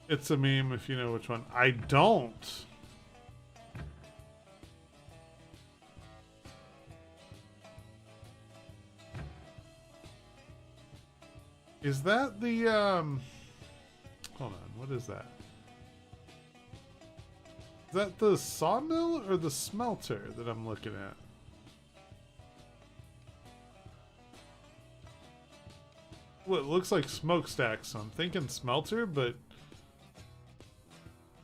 It's a meme if you know which one. I don't. Is that the hold on, what is that? Is that the sawmill or the smelter that I'm looking at? Well, it looks like smokestacks, so I'm thinking smelter, but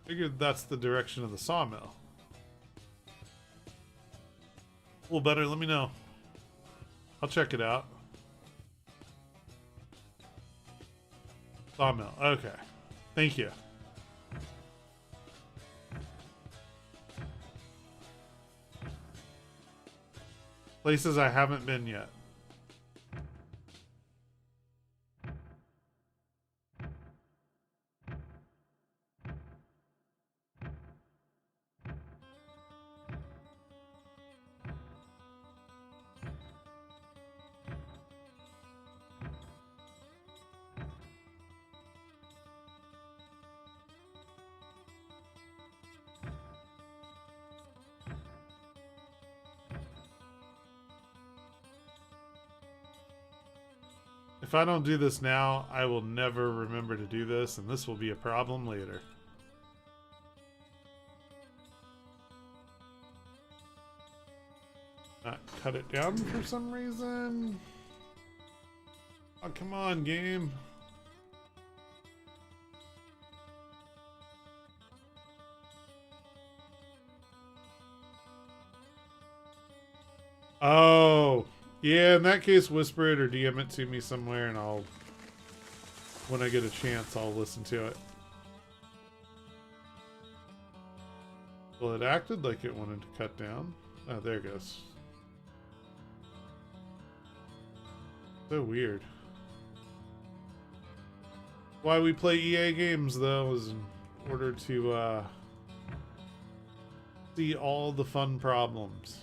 I figured that's the direction of the sawmill. A little better, let me know. I'll check it out. Sawmill, okay. Thank you. Places I haven't been yet. If I don't do this now, I will never remember to do this, and this will be a problem later. Not cut it down for some reason. Oh, come on, game. Oh, yeah, in that case, whisper it or DM it to me somewhere, and I'll, when I get a chance, I'll listen to it. Well, it acted like it wanted to cut down. Oh, there it goes. So weird. Why we play EA games, though, is in order to see all the fun problems.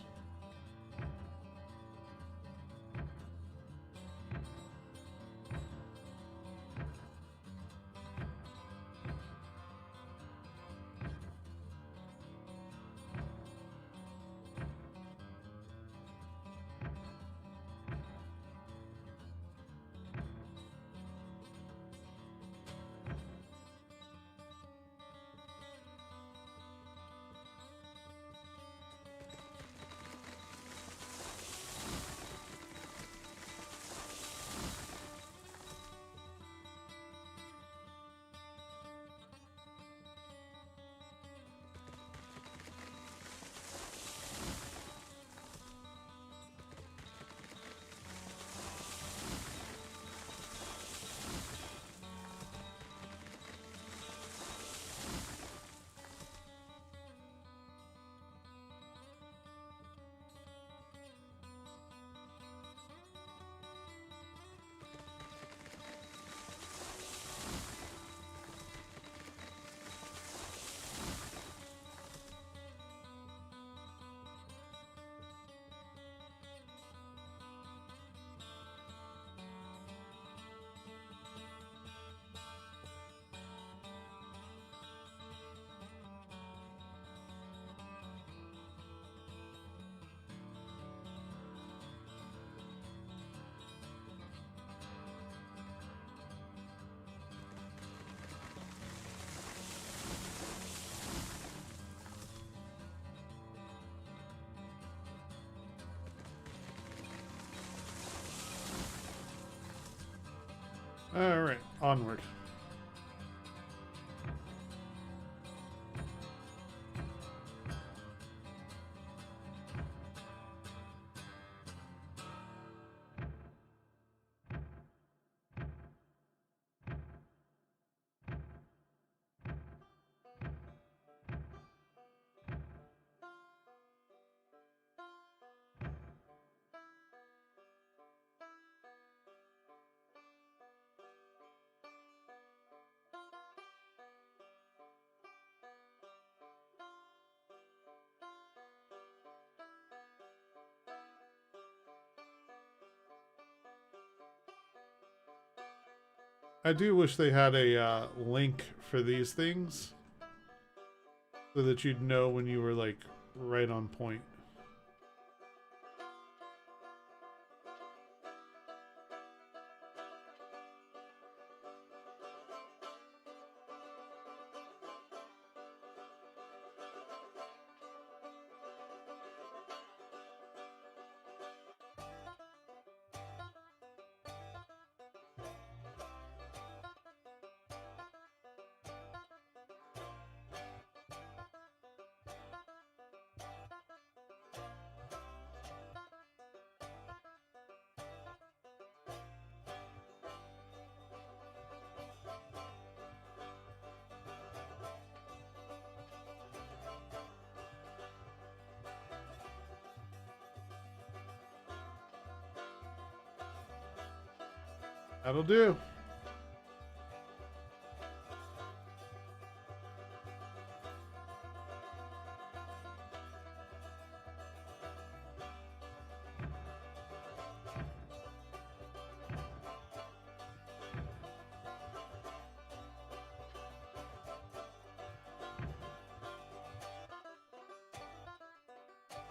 Alright, onward. I do wish they had a link for these things so that you'd know when you were like right on point. That'll do.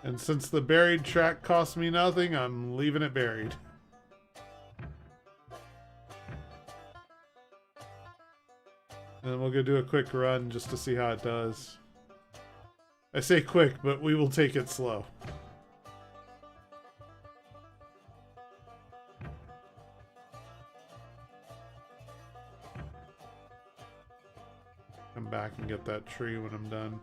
And since the buried track cost me nothing, I'm leaving it buried. And then we'll go do a quick run just to see how it does. I say quick, but we will take it slow. Come back and get that tree when I'm done.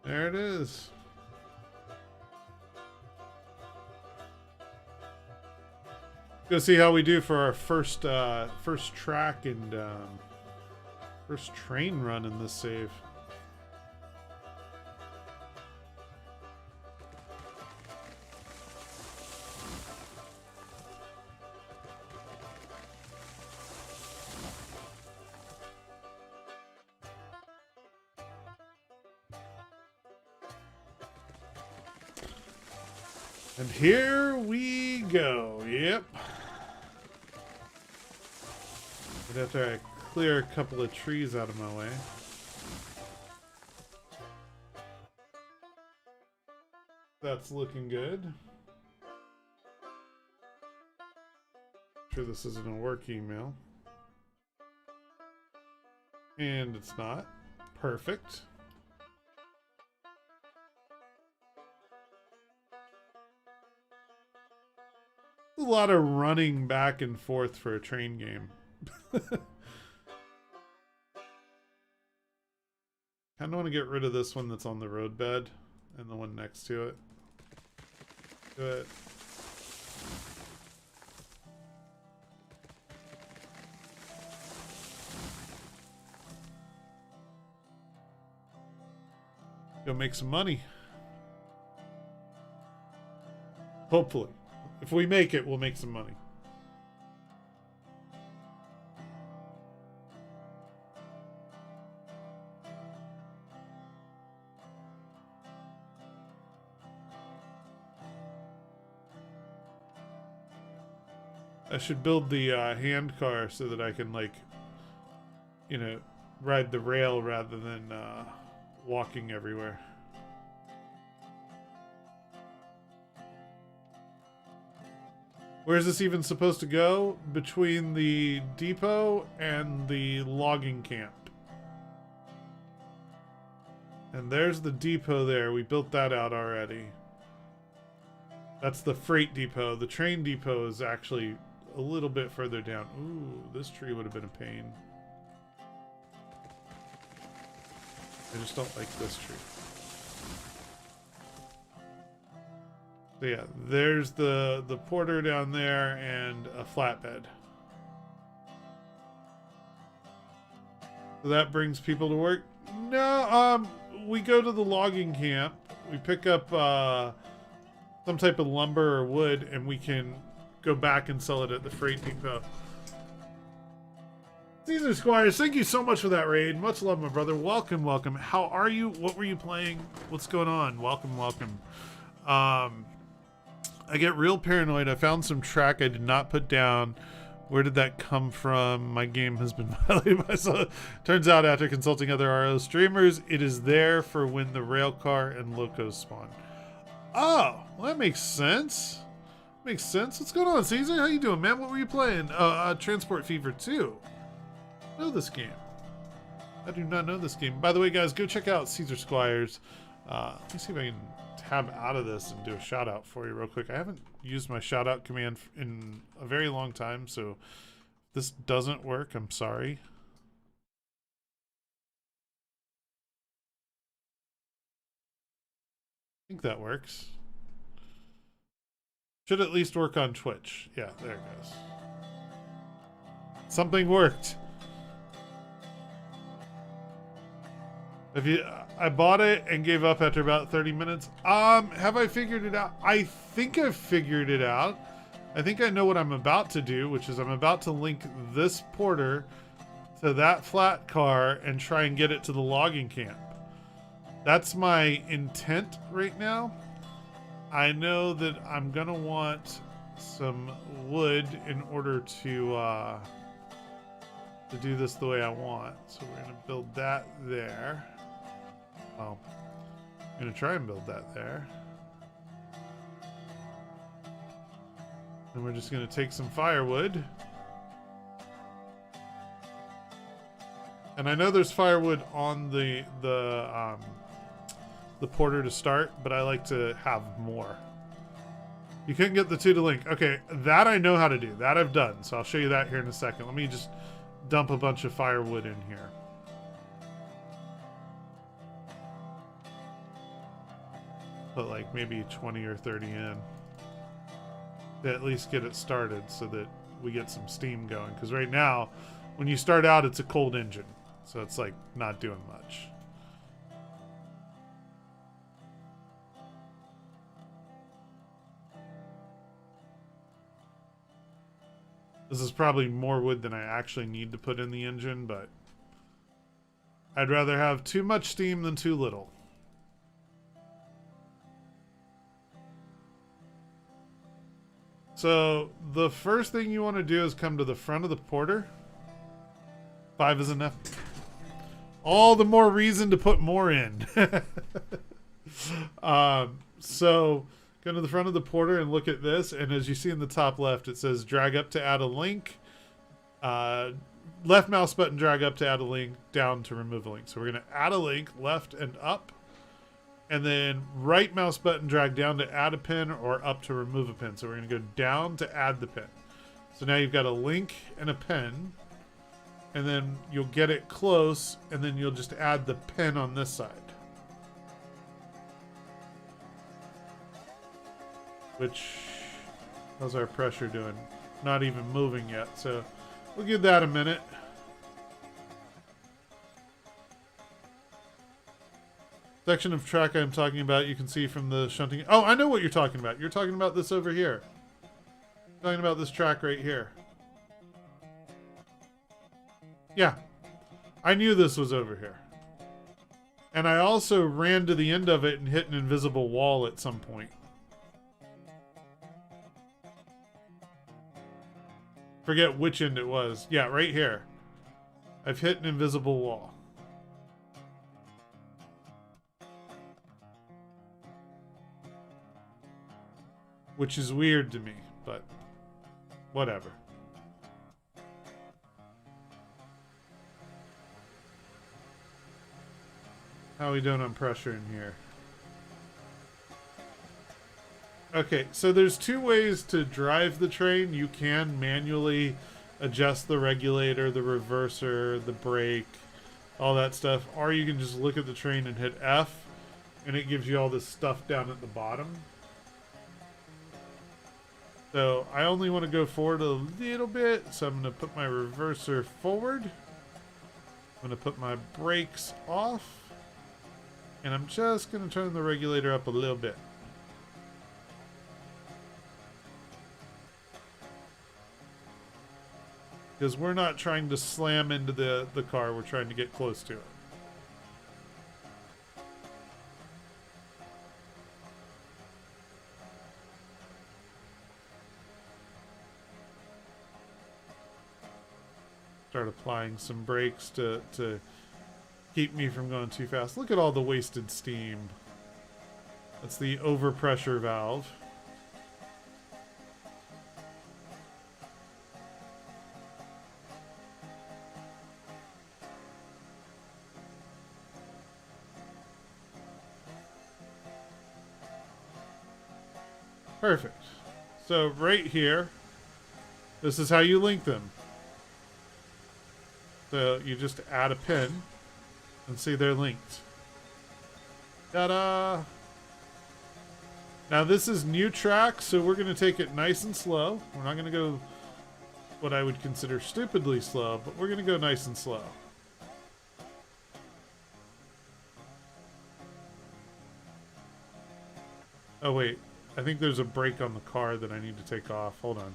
There it is. Go see how we do for our first track and first train run in this save. And here we go. Yep. But after I clear a couple of trees out of my way. That's looking good. Sure this isn't a work email. And it's not. Perfect. A lot of running back and forth for a train game. Kind of want to get rid of this one that's on the roadbed and the one next to it. Do it. Go make some money. Hopefully. If we make it, we'll make some money. I should build the hand car so that I can, like, you know, ride the rail rather than walking everywhere. Where's this even supposed to go? Between the depot and the logging camp. And there's the depot there. We built that out already. That's the freight depot. The train depot is actually a little bit further down. Ooh, this tree would have been a pain. I just don't like this tree. So yeah, there's the porter down there and a flatbed. So that brings people to work. No, we go to the logging camp. We pick up some type of lumber or wood, and we can go back and sell it at the freight depot. Caesar Squires, thank you so much for that raid. Much love, my brother. Welcome, welcome. How are you? What were you playing? What's going on? Welcome, welcome. I get real paranoid. I found some track I did not put down. Where did that come from? My game has been violated by so. Turns out after consulting other RO streamers, it is there for when the rail car and locos spawn. Oh, well, that makes sense. Makes sense. What's going on, Caesar? How you doing, man? What were you playing? Transport Fever 2. I know this game. I do not know this game. By the way, guys, go check out Caesar Squires. Let me see if I can tab out of this and do a shout out for you real quick. I haven't used my shout out command in a very long time, so if this doesn't work, I'm sorry. I think that works. Should at least work on Twitch. Yeah, there it goes. Something worked. If you, I bought it and gave up after about 30 minutes. Have I figured it out? I think I've figured it out. I think I know what I'm about to do, which is I'm about to link this porter to that flat car and try and get it to the logging camp. That's my intent right now. I know that I'm gonna want some wood in order to do this the way I want. So we're gonna build that there. Well, I'm gonna try and build that there. And we're just gonna take some firewood. And I know there's firewood on the porter to start, but I like to have more. You couldn't get the two to link. Okay, that I know how to do. That I've done. So I'll show you that here in a second. Let me just dump a bunch of firewood in here. Put like maybe 20 or 30 in. to at least get it started so that we get some steam going. Because right now, when you start out, it's a cold engine. So it's like not doing much. This is probably more wood than I actually need to put in the engine, but I'd rather have too much steam than too little. So the first thing you want to do is come to the front of the porter. 5 is enough. All the more reason to put more in. So go to the front of the porter and look at this. And as you see in the top left, it says drag up to add a link. Left mouse button, drag up to add a link, down to remove a link. So we're going to add a link, left and up. And then right mouse button, drag down to add a pin or up to remove a pin. So we're going to go down to add the pin. So now you've got a link and a pin. And then you'll get it close, and then you'll just add the pin on this side. Which, how's our pressure doing? Not even moving yet, so we'll give that a minute. Section of track I'm talking about, you can see from the shunting. Oh, I know what you're talking about. You're talking about this over here. You're talking about this track right here. Yeah, I knew this was over here. And I also ran to the end of it and hit an invisible wall at some point. Forget which end it was. Yeah, right here. I've hit an invisible wall. Which is weird to me, but whatever. How are we doing on pressure in here? Okay, so there's 2 ways to drive the train. You can manually adjust the regulator, the reverser, the brake, all that stuff. Or you can just look at the train and hit F, and it gives you all this stuff down at the bottom. So I only want to go forward a little bit, so I'm going to put my reverser forward. I'm going to put my brakes off. And I'm just going to turn the regulator up a little bit. Because we're not trying to slam into the car, we're trying to get close to it. Start applying some brakes to keep me from going too fast. Look at all the wasted steam. That's the overpressure valve. Perfect. So right here, this is how you link them. So you just add a pin. And see, they're linked. Ta-da! Now this is new track, so we're going to take it nice and slow. We're not going to go what I would consider stupidly slow, but we're going to go nice and slow. Oh wait, I think there's a brake on the car that I need to take off. Hold on.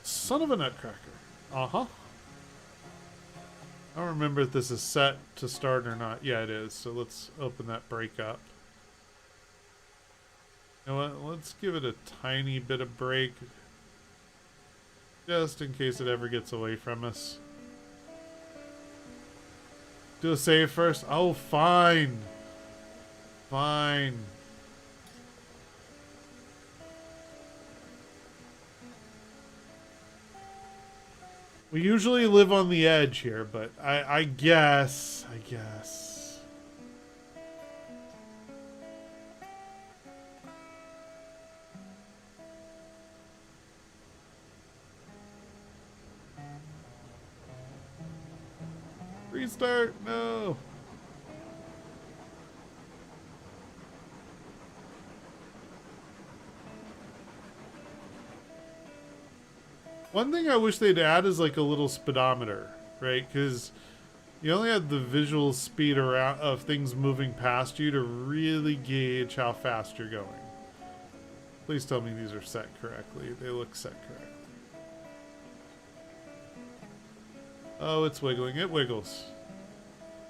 Son of a nutcracker. Uh-huh. I don't remember if this is set to start or not. Yeah, it is. So let's open that brake up. You know what? Let's give it a tiny bit of brake. Just in case it ever gets away from us. Do a save first. Oh, fine. Fine. We usually live on the edge here, but I guess. Restart, no. One thing I wish they'd add is like a little speedometer, right? Because you only have the visual speed around of things moving past you to really gauge how fast you're going. Please tell me these are set correctly. They look set correctly. Oh, it's wiggling. It wiggles.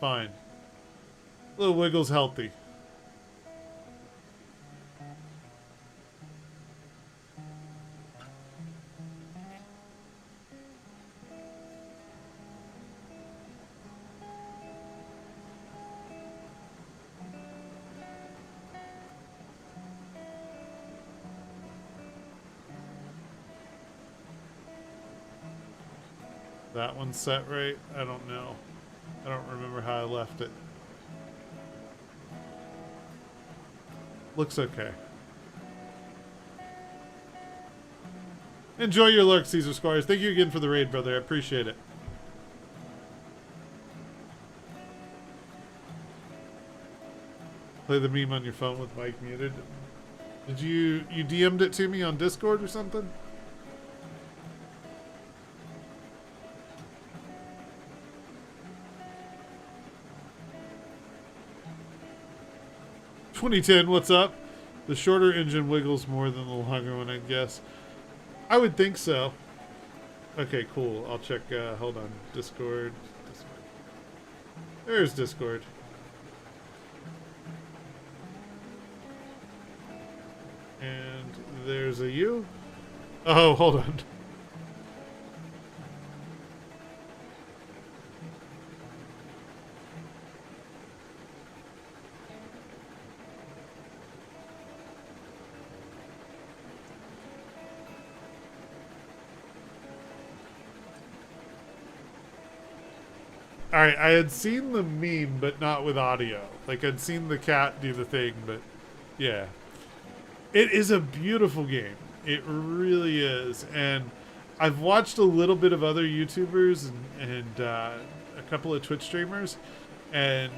Fine. Little wiggle's healthy. That one's set right? I don't know. I don't remember how I left it. Looks okay. Enjoy your lurk, Caesar Squires. Thank you again for the raid, brother. I appreciate it. Play the meme on your phone with mic muted. Did you DM'd it to me on Discord or something? "2010, what's up? The shorter engine wiggles more than the longer one, I guess." I would think so. Okay, cool. I'll check. Hold on. Discord. There's Discord. And there's a you. Oh, hold on. Alright, I had seen the meme, but not with audio. Like, I'd seen the cat do the thing, but yeah. It is a beautiful game. It really is. And I've watched a little bit of other YouTubers and a couple of Twitch streamers, and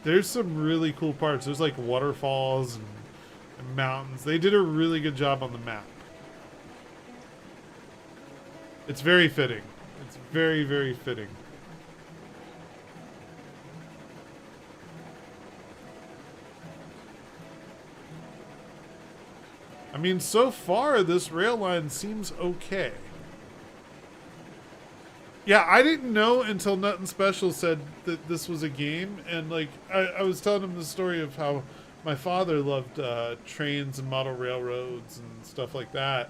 there's some really cool parts. There's like waterfalls and mountains. They did a really good job on the map. It's very fitting. It's very, very fitting. I mean, so far, this rail line seems okay. Yeah, I didn't know until Nut Special said that this was a game, and like, I was telling him the story of how my father loved trains and model railroads and stuff like that,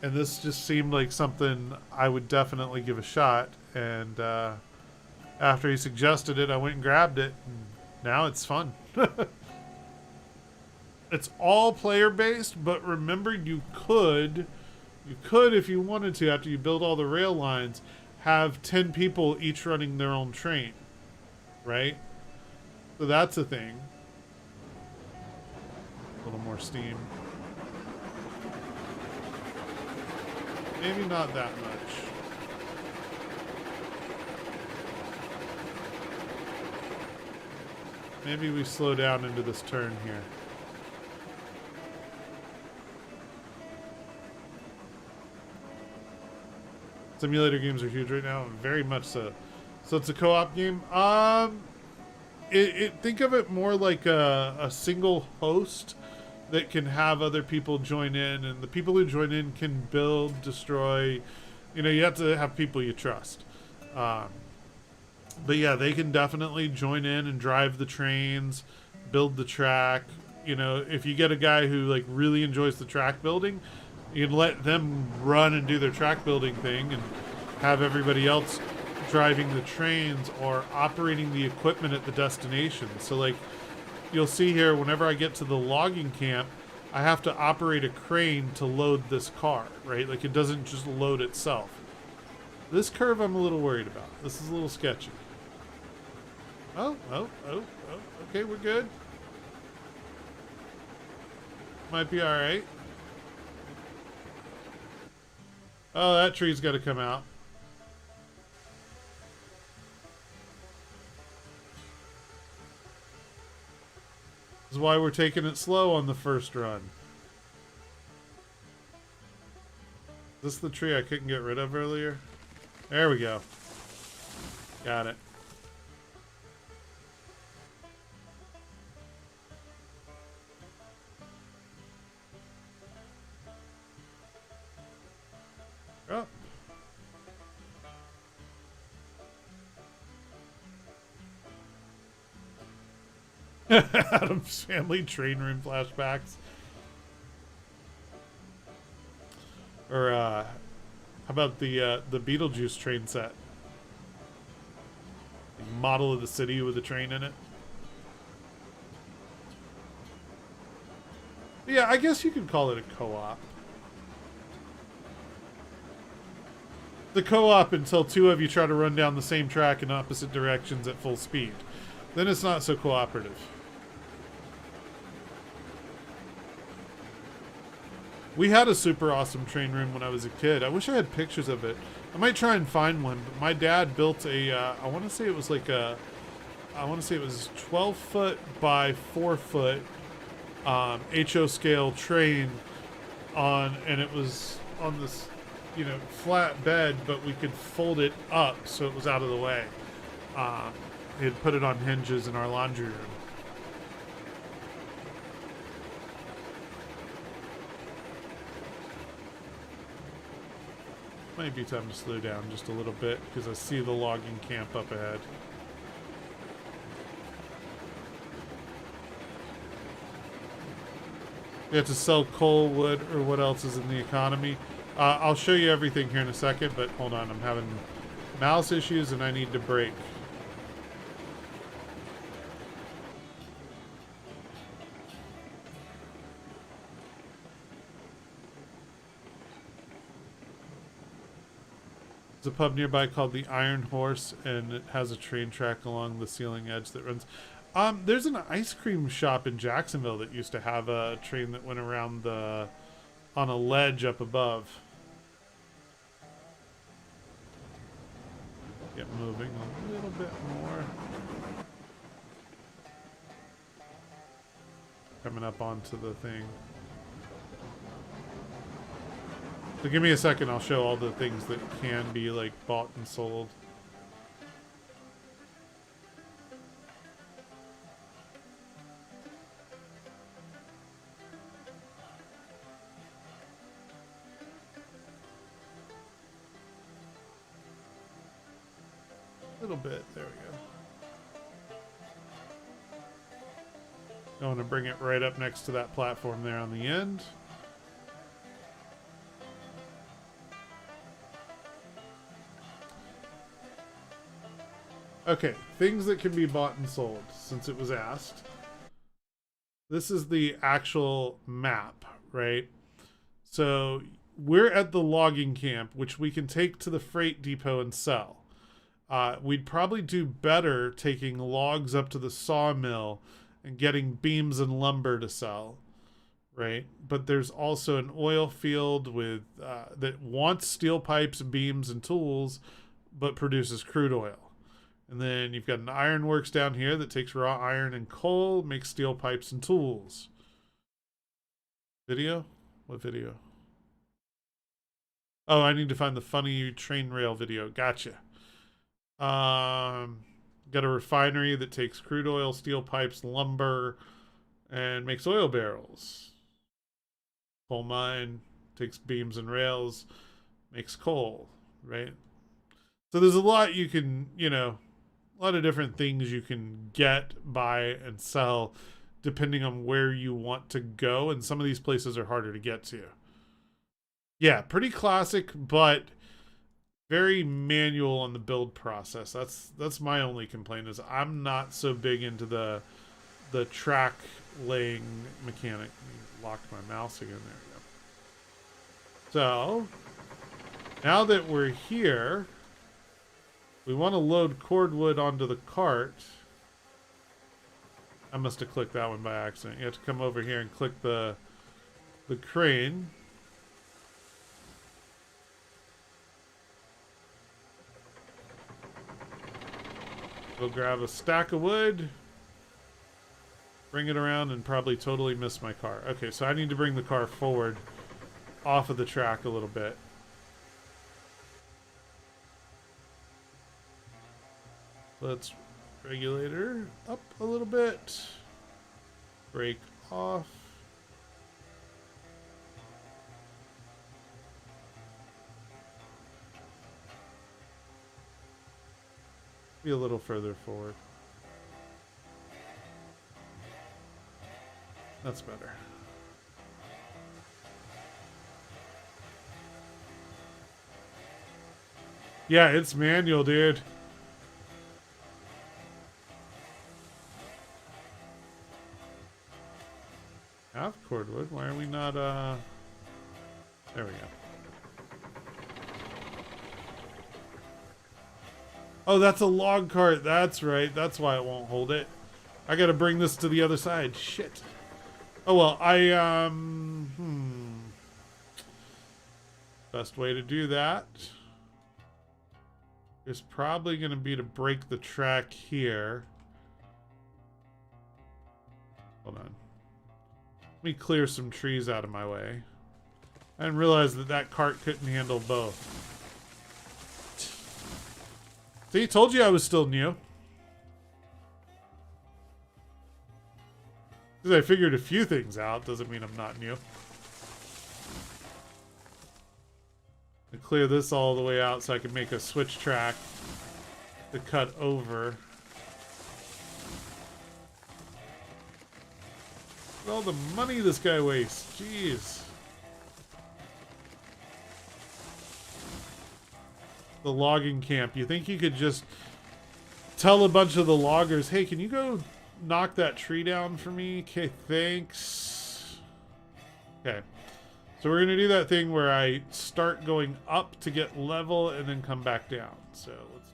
and this just seemed like something I would definitely give a shot, and after he suggested it, I went and grabbed it, and now it's fun. It's all player-based, but remember, you could, if you wanted to, after you build all the rail lines, have 10 people each running their own train, right? So that's a thing. A little more steam. Maybe not that much. Maybe we slow down into this turn here. Simulator games are huge right now, very much so. So it's a co-op game. Think of it more like a single host that can have other people join in, and the people who join in can build, destroy. You know, you have to have people you trust. But yeah, they can definitely join in and drive the trains, build the track. You know, if you get a guy who like really enjoys the track building, you can let them run and do their track building thing and have everybody else driving the trains or operating the equipment at the destination. So like you'll see here, whenever I get to the logging camp, I have to operate a crane to load this car, right? Like it doesn't just load itself. This curve I'm a little worried about. This is a little sketchy. Oh, okay, we're good. Might be all right. Oh, that tree's got to come out. This is why we're taking it slow on the first run. Is this the tree I couldn't get rid of earlier? There we go. Got it. Oh. Adam's Family train room flashbacks. Or how about the Beetlejuice train set? The model of the city with a train in it. Yeah, I guess you could call it a co-op. The co-op until two of you try to run down the same track in opposite directions at full speed. Then it's not so cooperative. We had a super awesome train room when I was a kid. I wish I had pictures of it. I might try and find one. But my dad built a, I want to say it was like a, I want to say it was 12 foot by 4 foot HO scale train on, and it was on this, you know, flat bed, but we could fold it up so it was out of the way. He had put it on hinges in our laundry room. Might be time to slow down just a little bit because I see the logging camp up ahead. We have to sell coal, wood, or what else is in the economy. I'll show you everything here in a second, but hold on. I'm having mouse issues and I need to break. There's a pub nearby called the Iron Horse, and it has a train track along the ceiling edge that runs. There's an ice cream shop in Jacksonville that used to have a train that went around the on a ledge up above. Get moving a little bit more. Coming up onto the thing. So give me a second, I'll show all the things that can be like bought and sold. A little bit, there we go. I want to bring it right up next to that platform there on the end. Okay, things that can be bought and sold, since it was asked. This is the actual map, right? So we're at the logging camp, which we can take to the freight depot and sell. We'd probably do better taking logs up to the sawmill and getting beams and lumber to sell, right? But there's also an oil field with that wants steel pipes, beams, and tools, but produces crude oil. And then you've got an ironworks down here that takes raw iron and coal, makes steel pipes and tools. Video? What video? Oh, I need to find the funny train rail video. Gotcha. Got a refinery that takes crude oil, steel pipes, lumber, and makes oil barrels. Coal mine takes beams and rails, makes coal, right? So there's a lot you can, you know, a lot of different things you can get, buy, and sell depending on where you want to go, and some of these places are harder to get to. Yeah, pretty classic, but very manual on the build process. That's my only complaint, is I'm not so big into the track laying mechanic. Let me lock my mouse again. There we go. So now that we're here, we want to load cordwood onto the cart. I must have clicked that one by accident. You have to come over here and click the crane. Go grab a stack of wood, bring it around, and probably totally miss my car. Okay, so I need to bring the car forward off of the track a little bit. Let's regulator up a little bit. Brake off. Be a little further forward. That's better. Yeah, it's manual, dude. Half cordwood. Why are we not, there we go. Oh, that's a log cart. That's right. That's why it won't hold it. I gotta bring this to the other side. Shit. Oh, well, Best way to do that is probably gonna be to break the track here. Hold on. Let me clear some trees out of my way. I didn't realize that that cart couldn't handle both. See, told you I was still new. Because I figured a few things out doesn't mean I'm not new. I clear this all the way out so I can make a switch track to cut over. Look at all the money this guy wastes. Jeez. The logging camp. You think you could just tell a bunch of the loggers, hey, can you go knock that tree down for me? Okay, thanks. Okay. So we're going to do that thing where I start going up to get level and then come back down. So let's...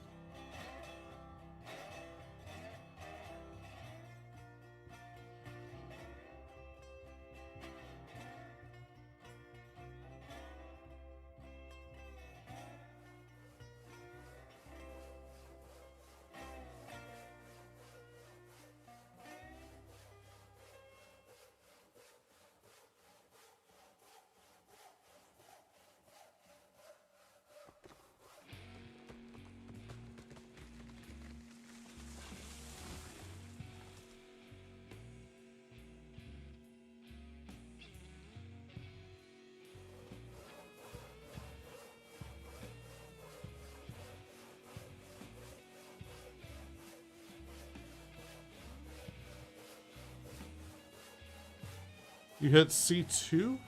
You hit C2?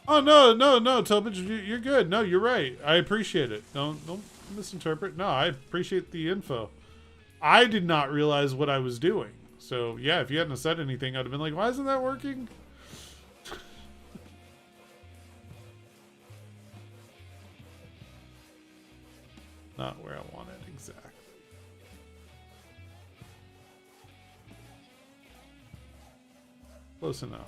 Oh, no, Topage, you're good. No, you're right. I appreciate it. Don't misinterpret. No, I appreciate the info. I did not realize what I was doing. So, yeah, if you hadn't said anything, I'd have been like, why isn't that working? Not where I want it exactly. Close enough.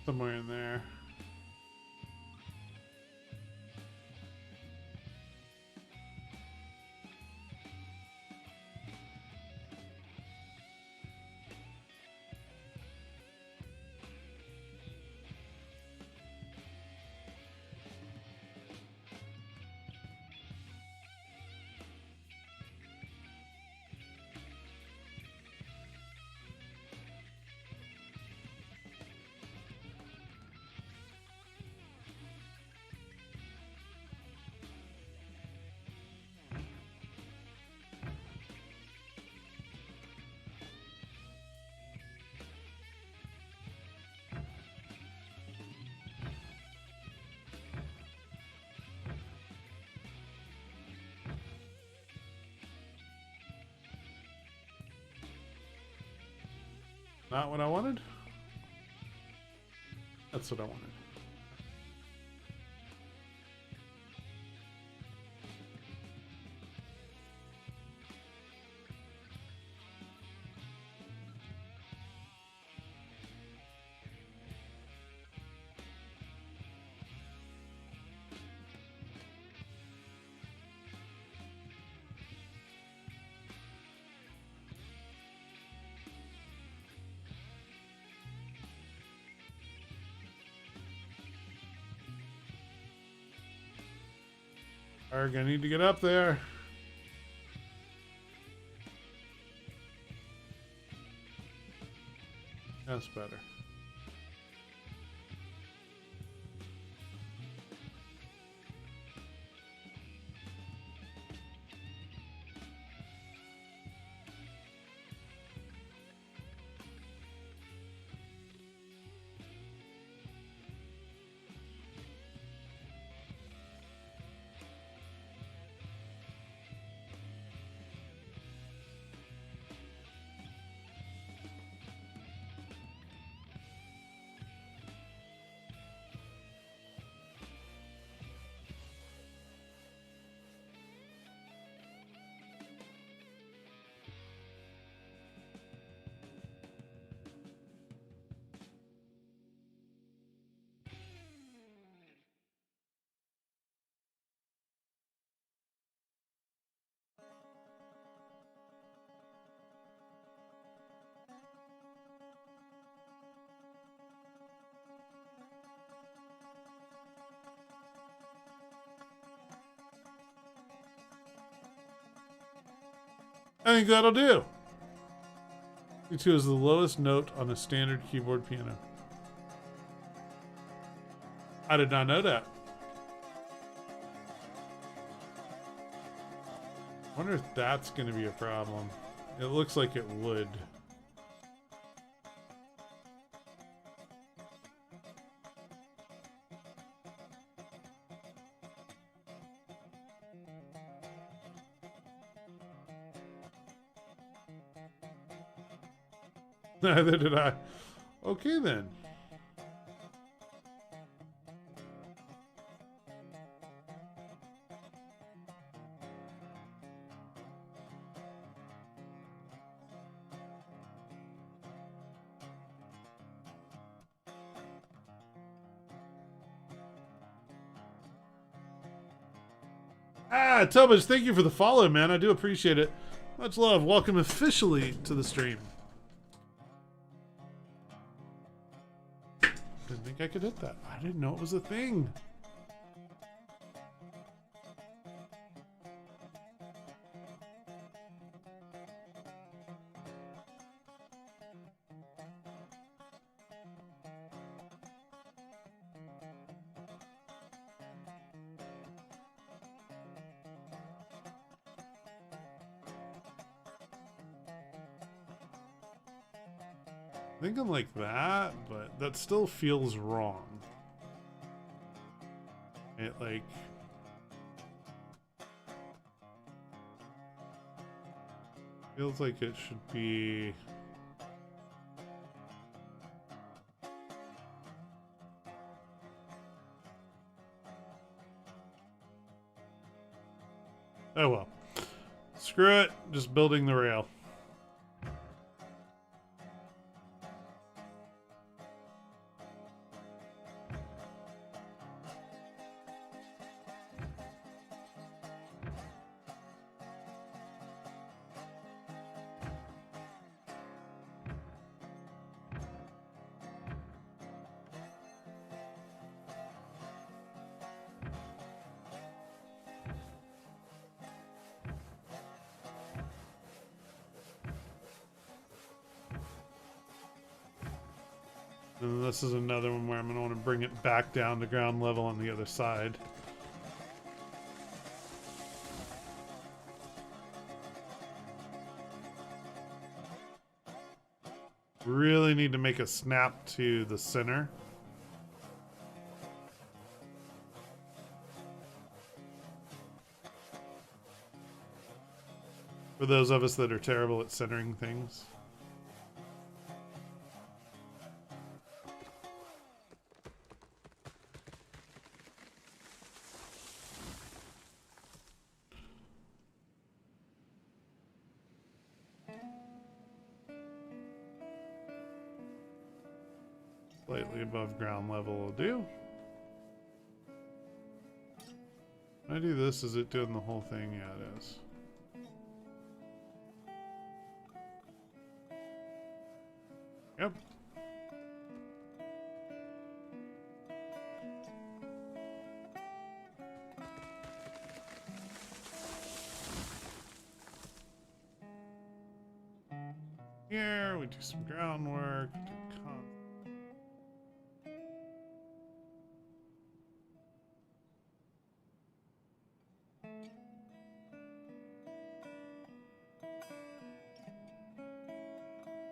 Somewhere in there. Not what I wanted? That's what I wanted. Arg, I need to get up there. That's better. I think that'll do. C2 is the lowest note on a standard keyboard piano. I did not know that. I wonder if that's going to be a problem. It looks like it would. Neither did I. Okay, then. Ah, Tobas, thank you for the follow, man. I do appreciate it. Much love. Welcome officially to the stream. Didn't think I could hit that. I didn't know it was a thing. Thinking like that, but that still feels wrong. It like feels like it should be oh well. Screw it, just building the rail. And this is another one where I'm going to want to bring it back down to ground level on the other side. Really need to make a snap to the center. For those of us that are terrible at centering things. Slightly above ground level will do. When I do this, is it doing the whole thing? Yeah, it is. Yep. Here, we do some groundwork.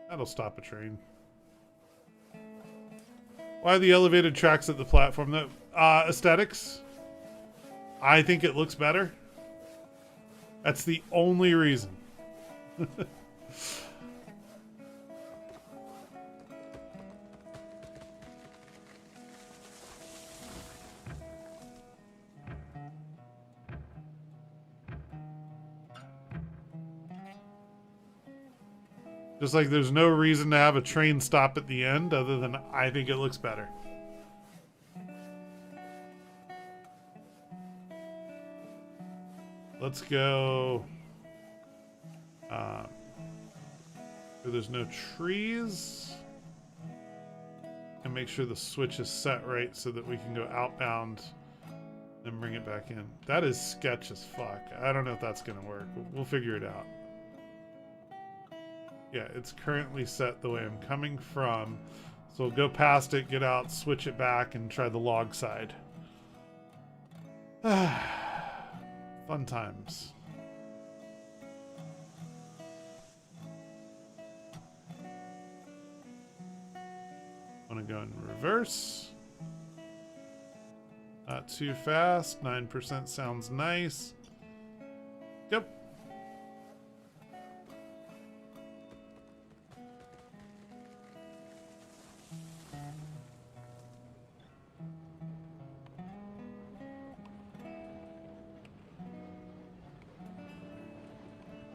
That'll stop a train. Why the elevated tracks at the platform? That aesthetics. I think it looks better. That's the only reason. Just like there's no reason to have a train stop at the end other than I think it looks better. Let's go where there's no trees and make sure the switch is set right so that we can go outbound and bring it back in. That is sketch as fuck. I don't know if that's gonna work. We'll figure it out. Yeah, it's currently set the way I'm coming from. So we'll go past it, get out, switch it back, and try the log side. Fun times. Want to go in reverse. Not too fast. 9% sounds nice. Yep.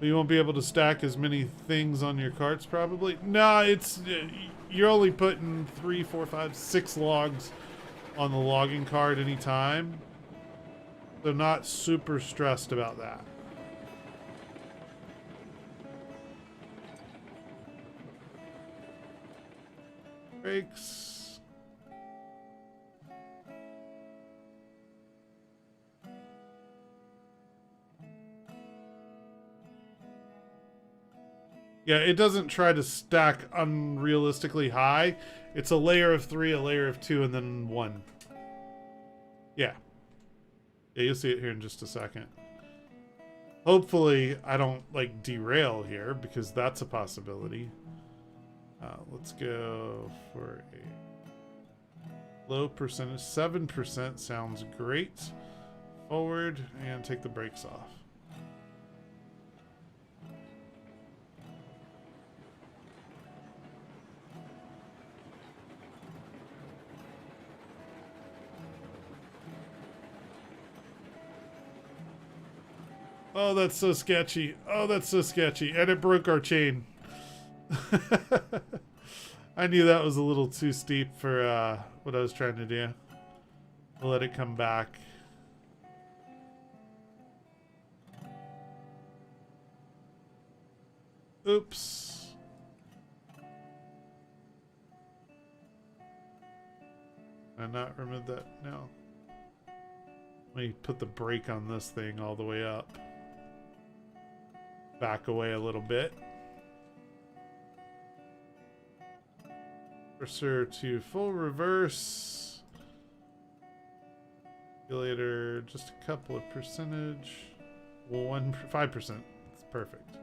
You won't be able to stack as many things on your carts, probably. No, it's you're only putting 3, 4, 5, 6 logs on the logging cart any time. So not super stressed about that. Brakes. Yeah, it doesn't try to stack unrealistically high. It's a layer of 3, a layer of 2, and then 1. Yeah. Yeah, you'll see it here in just a second. Hopefully, I don't, like, derail here, because that's a possibility. Let's go for a low percentage. 7% sounds great. Forward, and take the brakes off. Oh, that's so sketchy. Oh, that's so sketchy. And it broke our chain. I knew that was a little too steep for what I was trying to do. We'll let it come back. Oops. Did I not remove that? No. Let me put the brake on this thing all the way up. Back away a little bit. Cursor to full reverse. Regulator, just a couple of percentage. 5%. That's perfect.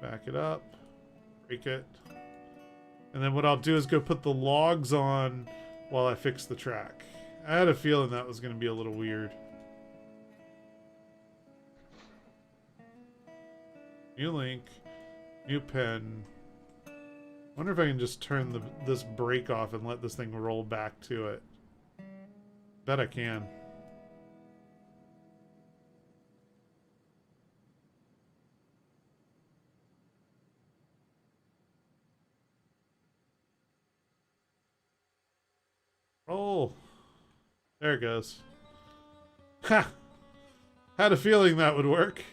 Back it up. Brake it. And then what I'll do is go put the logs on while I fix the track. I had a feeling that was going to be a little weird. New link, new pen. Wonder if I can just turn this brake off and let this thing roll back to it. Bet I can. Oh, there it goes. Ha! Had a feeling that would work.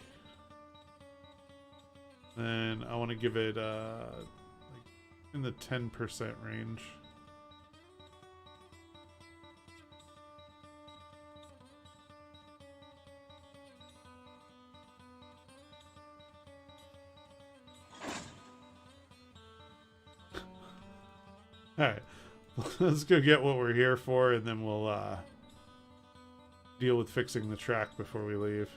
Then I want to give it like in the 10% range. Alright. Let's go get what we're here for, and then we'll deal with fixing the track before we leave.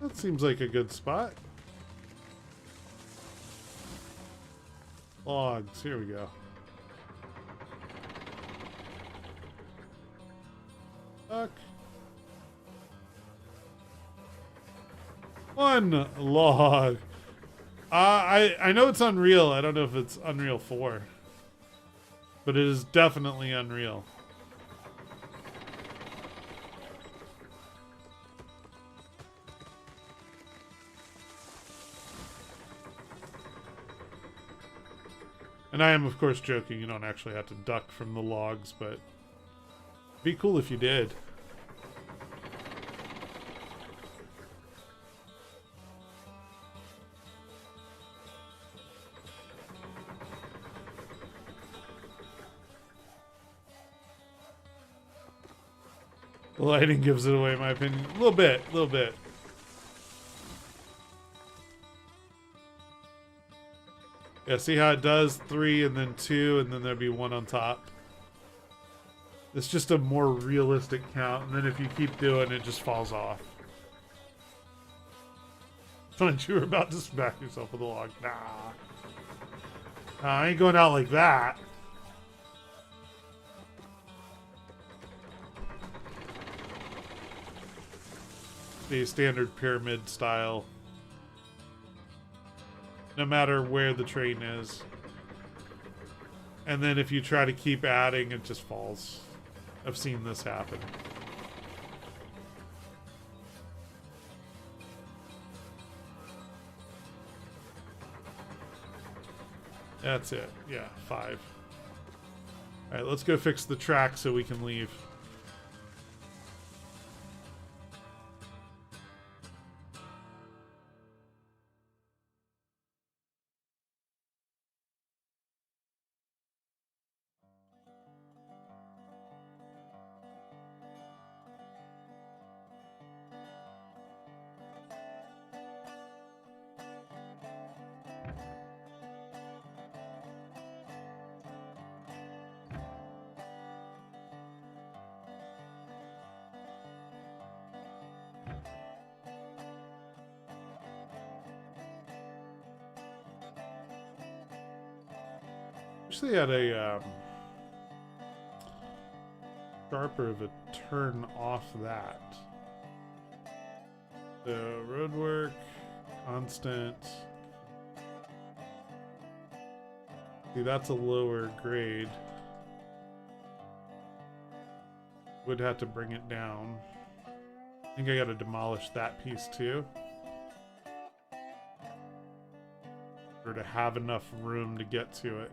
That seems like a good spot. Logs, here we go. Fuck. One log. I know it's Unreal. I don't know if it's Unreal 4. But it is definitely Unreal. And I am, of course, joking. You don't actually have to duck from the logs, but it'd be cool if you did. The lighting gives it away, in my opinion. A little bit, a little bit. Yeah, see how it does 3 and then 2 and then there'd be 1 on top. It's just a more realistic count, and then if you keep doing it, it just falls off. Thought you were about to smack yourself with a log. Nah. I ain't going out like that. The standard pyramid style. No matter where the train is. And then if you try to keep adding, it just falls. I've seen this happen. That's it. Yeah, 5. Alright, let's go fix the track so we can leave. Wish they had a sharper of a turn off that. The road work, constant. See, that's a lower grade. Would have to bring it down. I think I gotta demolish that piece too. Or to have enough room to get to it.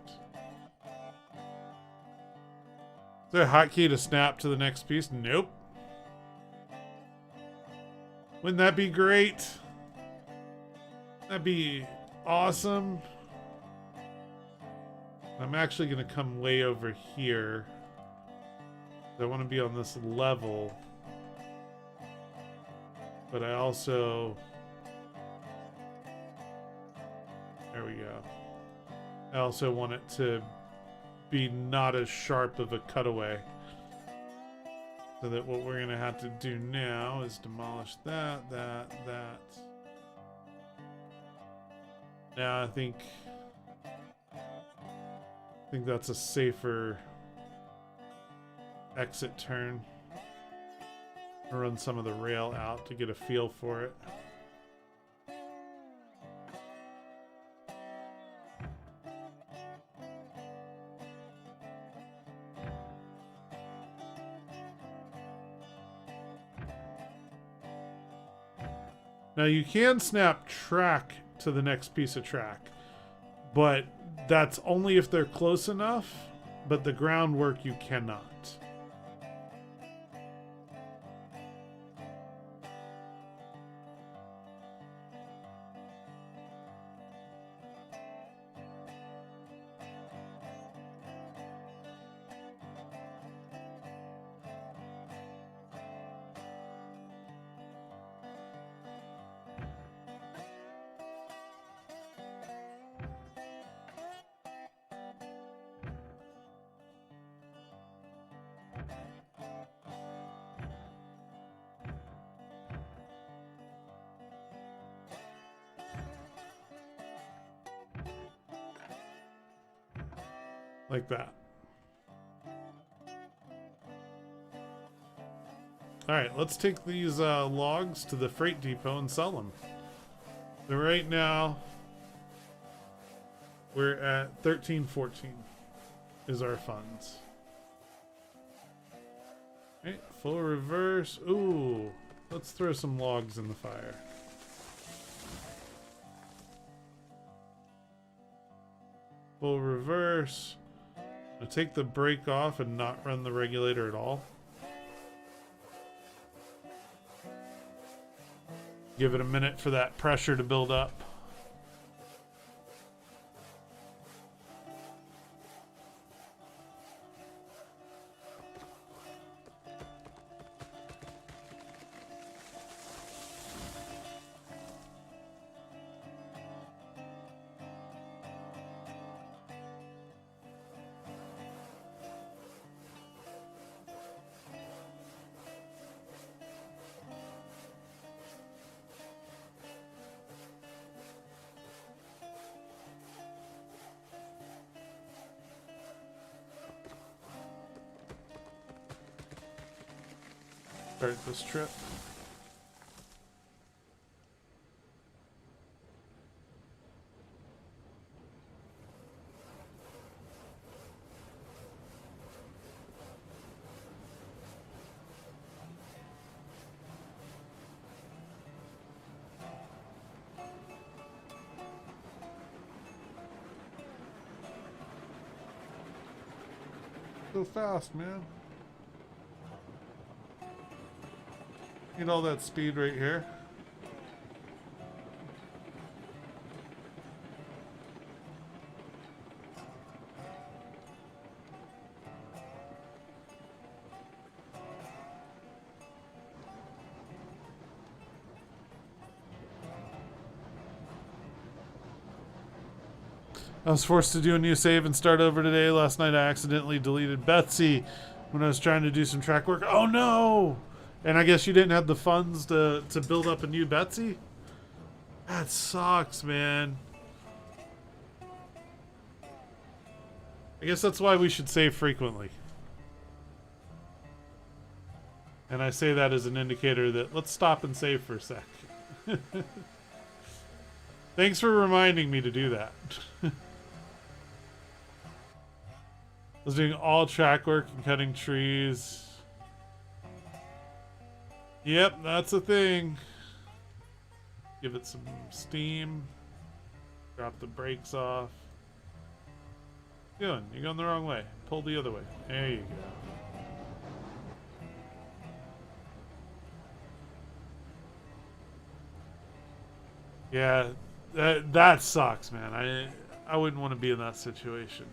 Is there a hotkey to snap to the next piece? Nope. Wouldn't that be great? That'd be awesome. I'm actually going to come way over here. I want to be on this level. But I also... There we go. I also want it to be not as sharp of a cutaway. So that what we're gonna have to do now is demolish that. Now I think that's a safer exit turn. I'll run some of the rail out to get a feel for it. Now you can snap track to the next piece of track, but that's only if they're close enough, but the groundwork you cannot. Like that. Alright, let's take these logs to the freight depot and sell them. So right now, we're at 1314 is our funds. Alright, full reverse. Ooh, let's throw some logs in the fire. Full reverse. I'll take the brake off and not run the regulator at all. Give it a minute for that pressure to build up. Start this trip. So fast, man. Need all that speed right here. I was forced to do a new save and start over today. Last night I accidentally deleted Betsy when I was trying to do some track work. Oh no! And I guess you didn't have the funds to build up a new Betsy? That sucks, man. I guess that's why we should save frequently. And I say that as an indicator that let's stop and save for a sec. Thanks for reminding me to do that. I was doing all track work and cutting trees. Yep, that's a thing. Give it some steam. Drop the brakes off. What are you doing? You're going the wrong way. Pull the other way. There you go. Yeah, that sucks, man. I wouldn't want to be in that situation.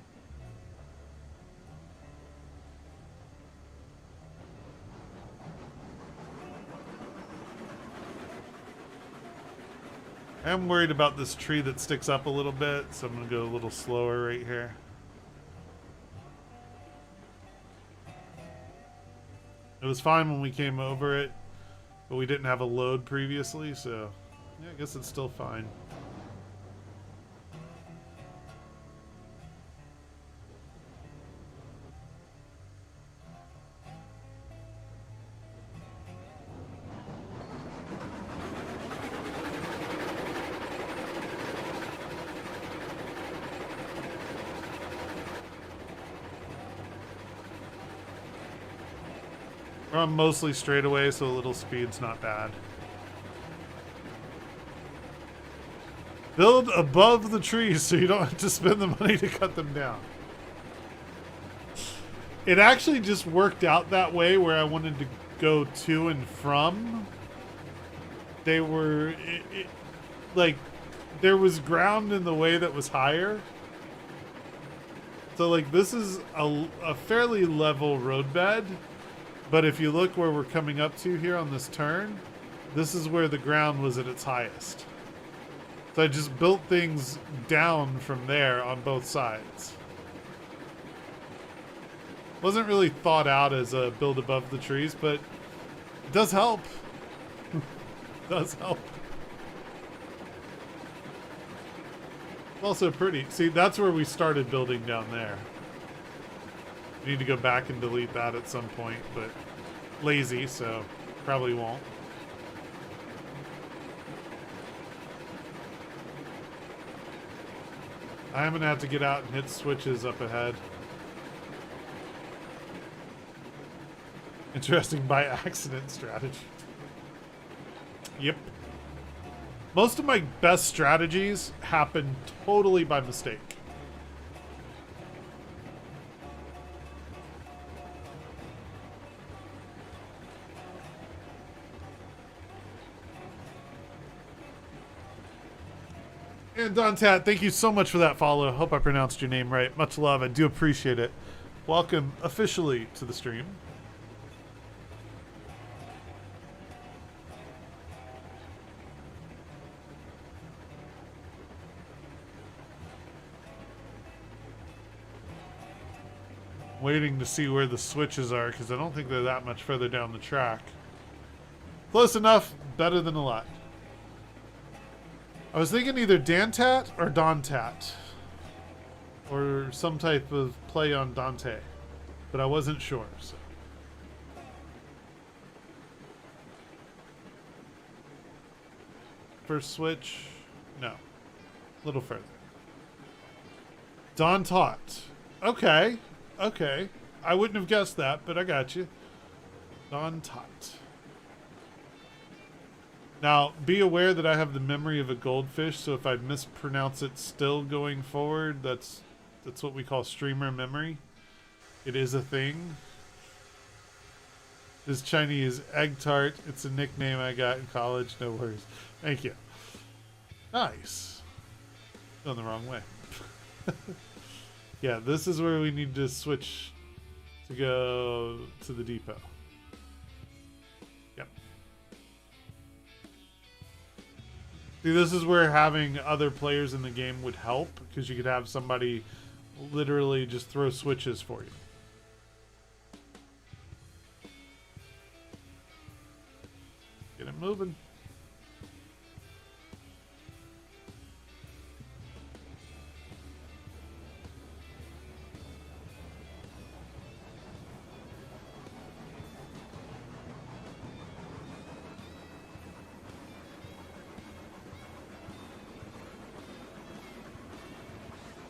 I'm worried about this tree that sticks up a little bit, so I'm going to go a little slower right here. It was fine when we came over it, but we didn't have a load previously, so yeah, I guess it's still fine. I'm mostly straight away, so a little speed's not bad. Build above the trees so you don't have to spend the money to cut them down. It actually just worked out that way where I wanted to go to and from. They were... like, there was ground in the way that was higher. So, like, this is a fairly level roadbed. But if you look where we're coming up to here on this turn, this is where the ground was at its highest. So I just built things down from there on both sides. Wasn't really thought out as a build above the trees, but it does help. Does help. Also pretty. See, that's where we started building down there. Need to go back and delete that at some point, but lazy, so probably won't. I'm gonna have to get out and hit switches up ahead. Interesting by accident strategy. Yep. Most of my best strategies happen totally by mistake. And Dontat, thank you so much for that follow. Hope I pronounced your name right. Much love. I do appreciate it. Welcome officially to the stream. Waiting to see where the switches are because I don't think they're that much further down the track. Close enough, better than a lot. I was thinking either Dantat or Dontat. Or some type of play on Dante. But I wasn't sure, so. First switch. No. A little further. Dontat. Okay. Okay. I wouldn't have guessed that, but I got you. Dontat. Now, be aware that I have the memory of a goldfish, so if I mispronounce it still going forward, that's what we call streamer memory. It is a thing. This Chinese egg tart, it's a nickname I got in college, no worries. Thank you. Nice. Going the wrong way. Yeah, this is where we need to switch to go to the depot. Yep. See, this is where having other players in the game would help, because you could have somebody literally just throw switches for you. Get it moving.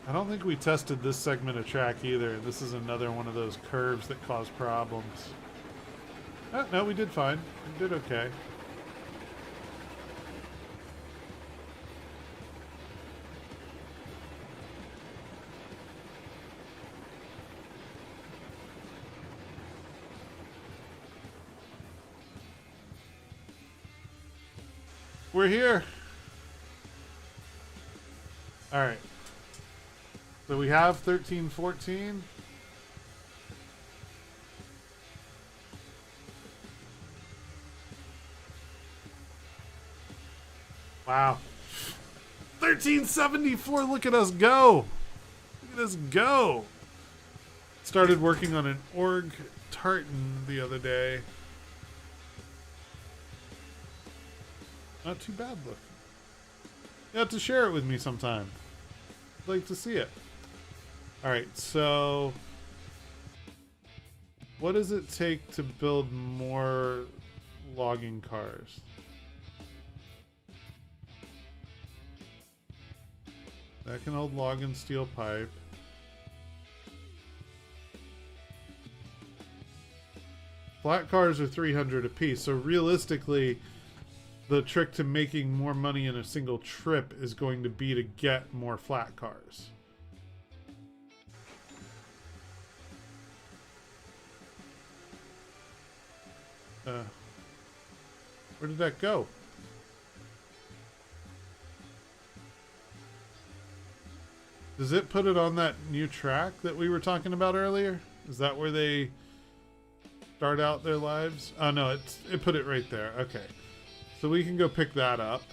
I don't think we tested this segment of track either. This is another one of those curves that cause problems. Oh, no, we did fine. We did okay. We're here. All right. So we have 13, 14. Wow. 1374, look at us go. Look at us go. started working on an org tartan the other day. Not too bad looking. You have to share it with me sometime. I'd like to see it. Alright, so what does it take to build more logging cars? That can hold log and steel pipe. Flat cars are 300 apiece, so realistically, the trick to making more money in a single trip is going to be to get more flat cars. Where did that go? Does it put it on that new track that we were talking about earlier? Is that where they start out their lives? Oh no, it put it right there. Okay. So we can go pick that up.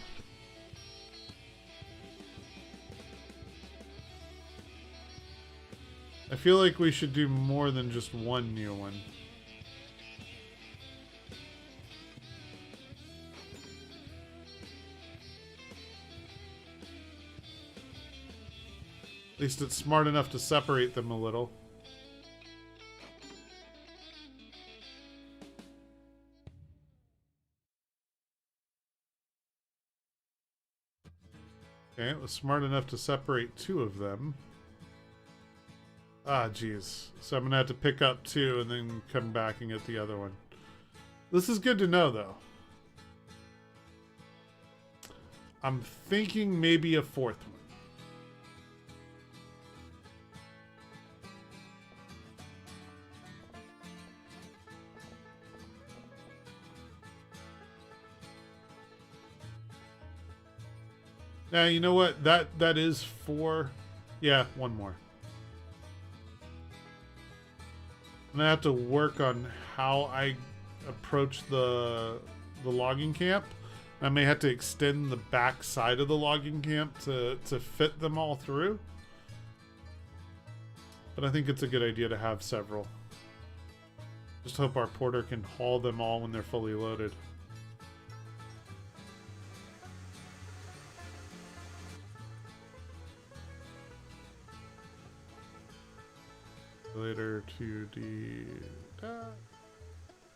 I feel like we should do more than just one new one. At least it's smart enough to separate them a little. Okay, it was smart enough to separate two of them. Ah, geez. So I'm going to have to pick up two and then come back and get the other one. This is good to know, though. I'm thinking maybe a fourth one. Now, you know what? That is four. Yeah, one more. I'm gonna have to work on how I approach the logging camp. I may have to extend the back side of the logging camp to fit them all through. But I think it's a good idea to have several. Just hope our porter can haul them all when they're fully loaded. Later to the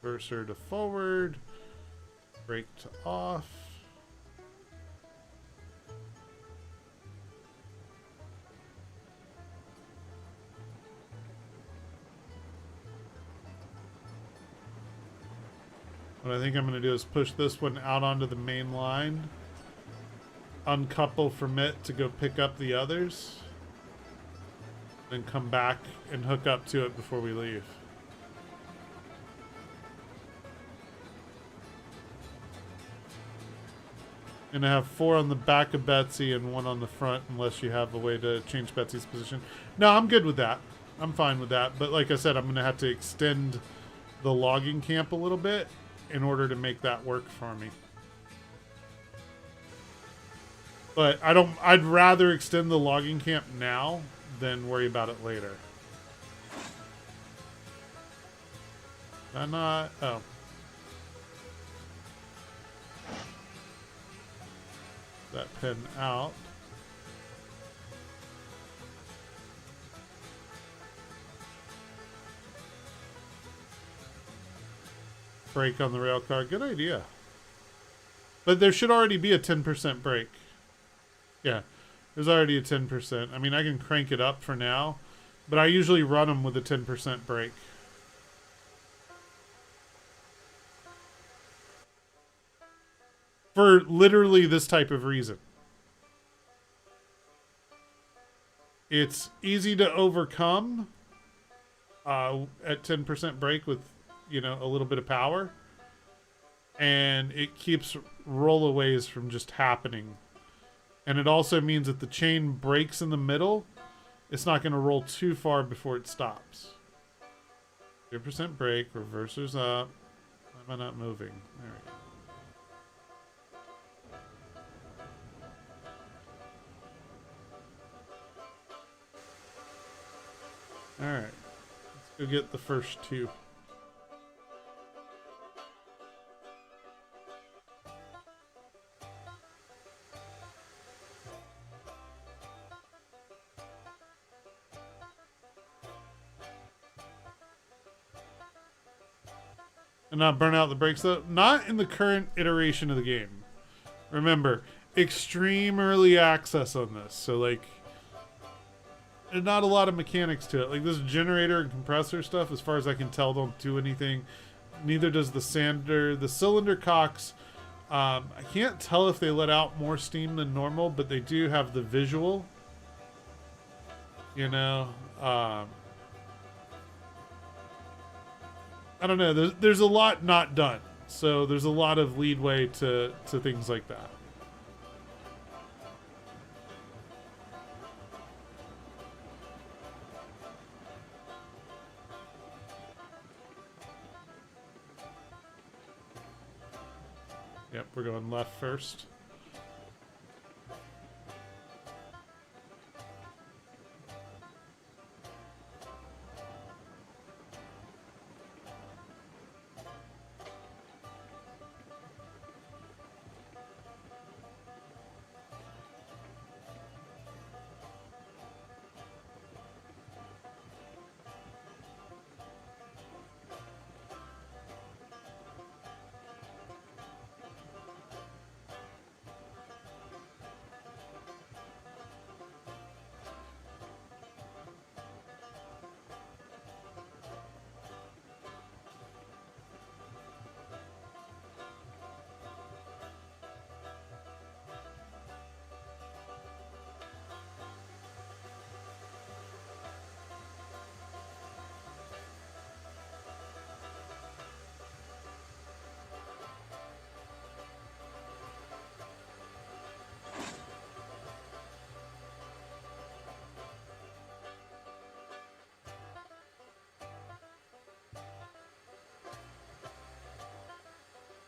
reverser to forward, brake to off. What I think I'm going to do is push this one out onto the main line, uncouple from it to go pick up the others, then come back and hook up to it before we leave. I'm gonna have 4 on the back of Betsy and 1 on the front, unless you have a way to change Betsy's position. No, I'm good with that. I'm fine with that. But like I said, I'm gonna have to extend the logging camp a little bit in order to make that work for me. But I'd rather extend the logging camp now than worry about it later. Did I not? Oh. That pin out. Brake on the rail car. Good idea. But there should already be a 10% brake. Yeah. There's already a 10%. I mean, I can crank it up for now, but I usually run them with a 10% brake. For literally this type of reason. It's easy to overcome at 10% brake with, you know, a little bit of power. And it keeps rollaways from just happening. And it also means that the chain breaks in the middle. It's not going to roll too far before it stops. 0% brake, reversers up. Why am I not moving? There we go. Alright. Go get the first two. And not burn out the brakes though. Not in the current iteration of the game. Remember, extreme early access on this. So like, and not a lot of mechanics to it. Like this generator and compressor stuff, as far as I can tell, don't do anything. Neither does the sander. The cylinder cocks, I can't tell if they let out more steam than normal, but they do have the visual. You know, I don't know. There's a lot not done, so there's a lot of leadway to things like that. Yep, we're going left first.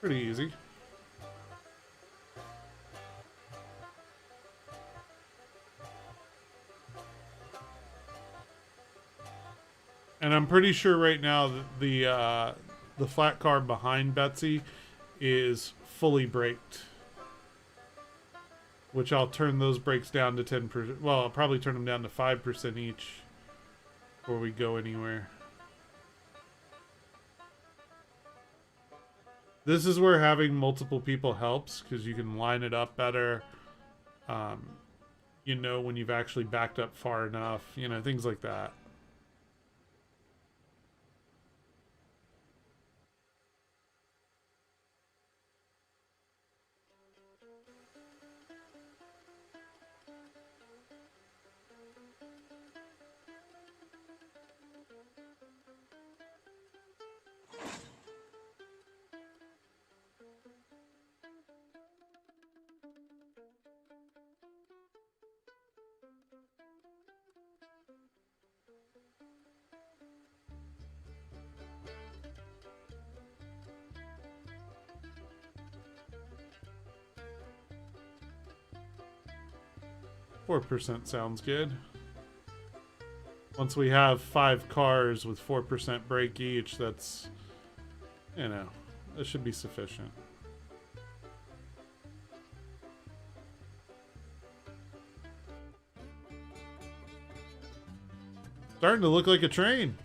Pretty easy. And I'm pretty sure right now that the flat car behind Betsy is fully braked. Which I'll turn those brakes down to 10%. Well, I'll probably turn them down to 5% each before we go anywhere. This is where having multiple people helps, because you can line it up better. You know when you've actually backed up far enough. You know, things like that. .4% sounds good. Once we have 5 cars with 4% brake each, that's, you know, that should be sufficient. Starting to look like a train.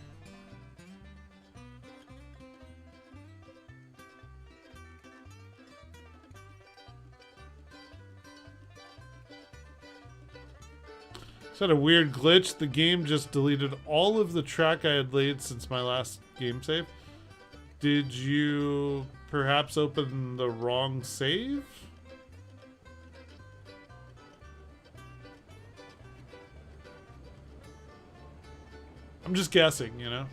Is that a weird glitch? The game just deleted all of the track I had laid since my last game save. Did you perhaps open the wrong save? I'm just guessing, you know?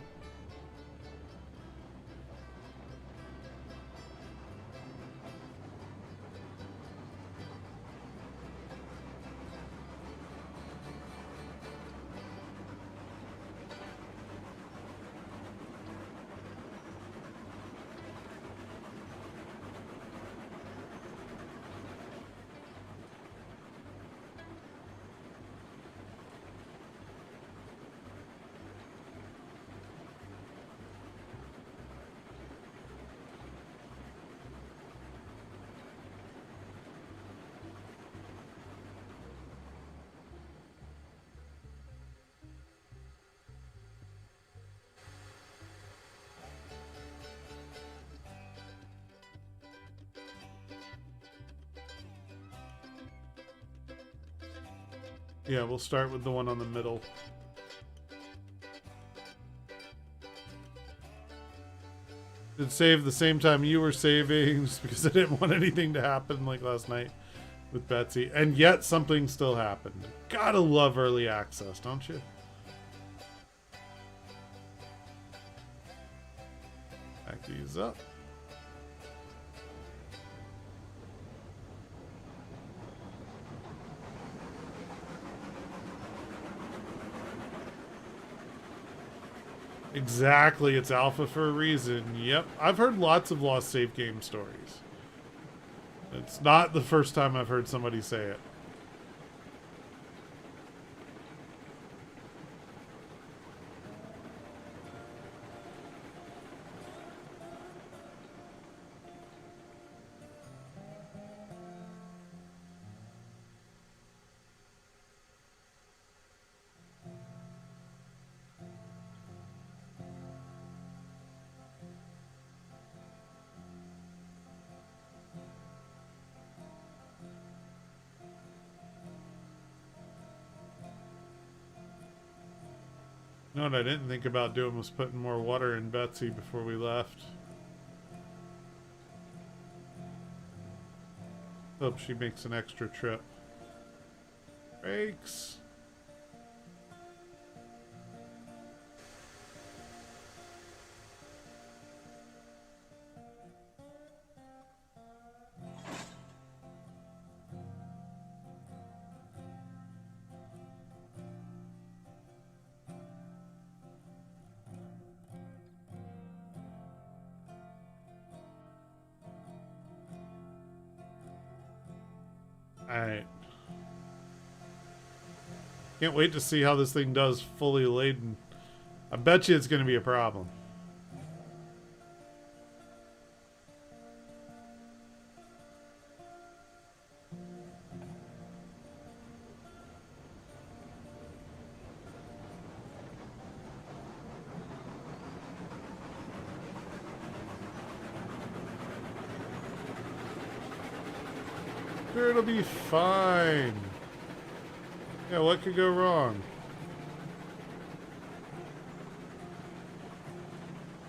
Yeah, we'll start with the one on the middle. Did save the same time you were saving just because I didn't want anything to happen like last night with Betsy. And yet something still happened. Gotta love early access, don't you? Back these up. Exactly, it's alpha for a reason. Yep, I've heard lots of lost save game stories. It's not the first time I've heard somebody say it. You know what I didn't think about doing was putting more water in Betsy before we left. Hope she makes an extra trip. Brakes. Alright. Can't wait to see how this thing does fully laden. I bet you it's going to be a problem. Sure, it'll be fine. Yeah, what could go wrong?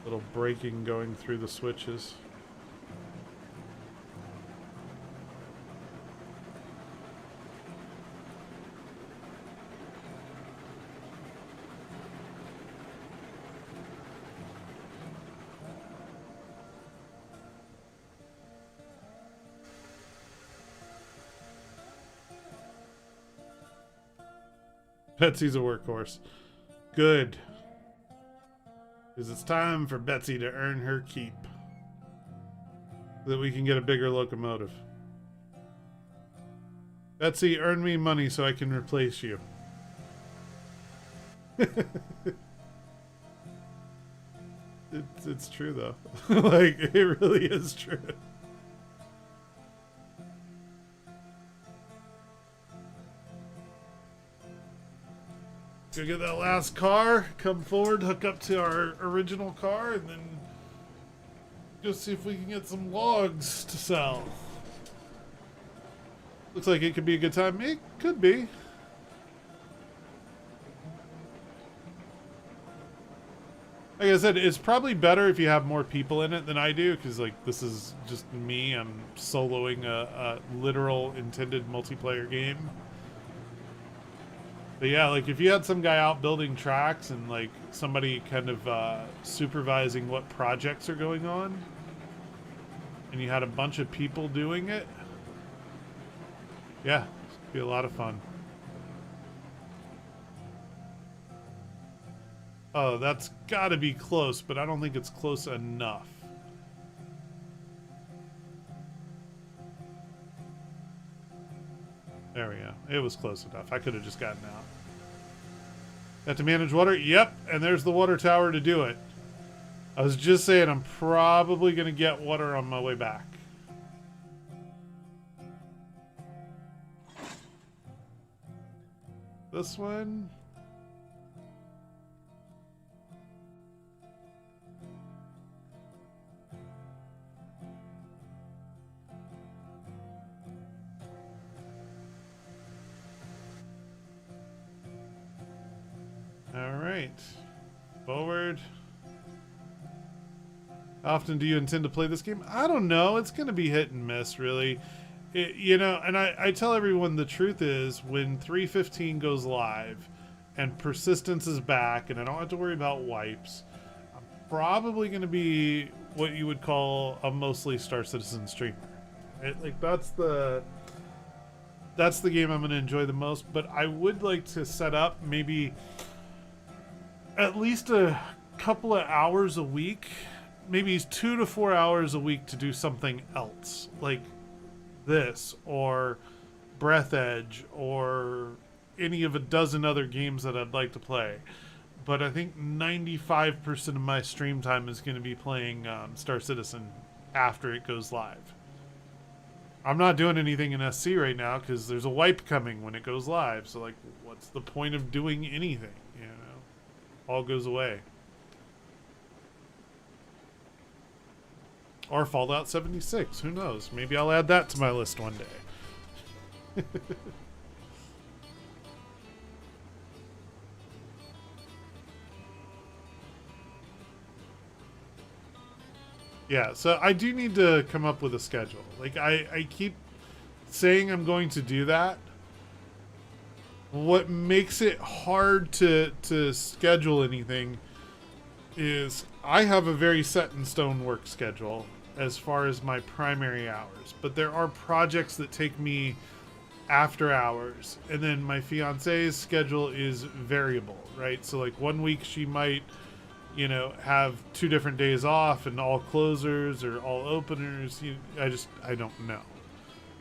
Little braking going through the switches. Betsy's a workhorse. Good. Because it's time for Betsy to earn her keep. So that we can get a bigger locomotive. Betsy, earn me money so I can replace you. It's true though. Like, it really is true. Go get that last car, come forward, hook up to our original car, and then go see if we can get some logs to sell. Looks like it could be a good time. It could be. Like I said, it's probably better if you have more people in it than I do, because like this is just me. I'm soloing a literal intended multiplayer game. But yeah, like if you had some guy out building tracks and like somebody kind of supervising what projects are going on, and you had a bunch of people doing it, yeah, it'd be a lot of fun. Oh, that's gotta be close, but I don't think it's close enough. There we go. It was close enough. I could have just gotten out. Have to manage water? Yep, and there's the water tower to do it. I was just saying I'm probably going to get water on my way back. This one... right. Forward. How often do you intend to play this game? I don't know. It's going to be hit and miss, really. You know, and I tell everyone the truth is when 3.15 goes live and persistence is back and I don't have to worry about wipes, I'm probably going to be what you would call a mostly Star Citizen streamer. Right? Like that's the game I'm going to enjoy the most, but I would like to set up maybe at least a couple of hours a week, maybe 2 to 4 hours a week to do something else, like this or Breath Edge or any of a dozen other games that I'd like to play. But I think 95% of my stream time is going to be playing Star Citizen after it goes live. I'm not doing anything in SC right now because there's a wipe coming when it goes live. So, like, what's the point of doing anything? You know, all goes away. Or Fallout 76. Who knows? Maybe I'll add that to my list one day. Yeah, so I do need to come up with a schedule. Like, I keep saying I'm going to do that. What makes it hard to schedule anything is I have a very set in stone work schedule as far as my primary hours, but there are projects that take me after hours, and then my fiance's schedule is variable, right? So like one week she might, you know, have 2 different days off and all closers or all openers. I don't know,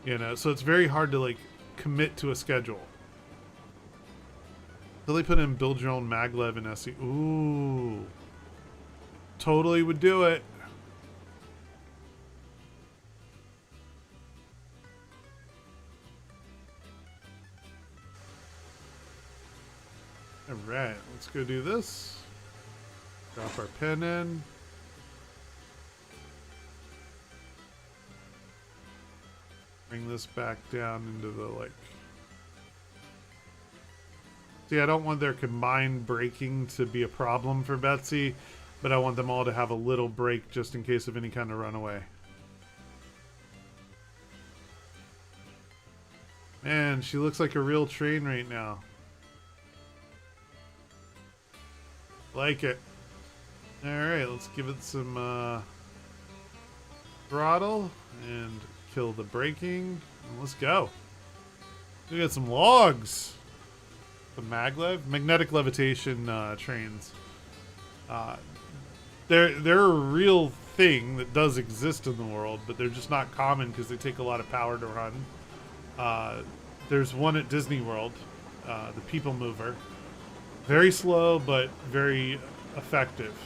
you know, so it's very hard to like commit to a schedule. So they put in build your own maglev in SE. Ooh, totally would do it. All right, let's go do this. Drop our pen in. Bring this back down into the like. See, I don't want their combined braking to be a problem for Betsy, but I want them all to have a little break just in case of any kind of runaway. Man, she looks like a real train right now. Like it. Alright, let's give it some throttle and kill the braking. And let's go. We got some logs. The magnetic levitation trains. They're a real thing that does exist in the world, but they're just not common because they take a lot of power to run. There's one at Disney World, the People Mover. Very slow, but very effective.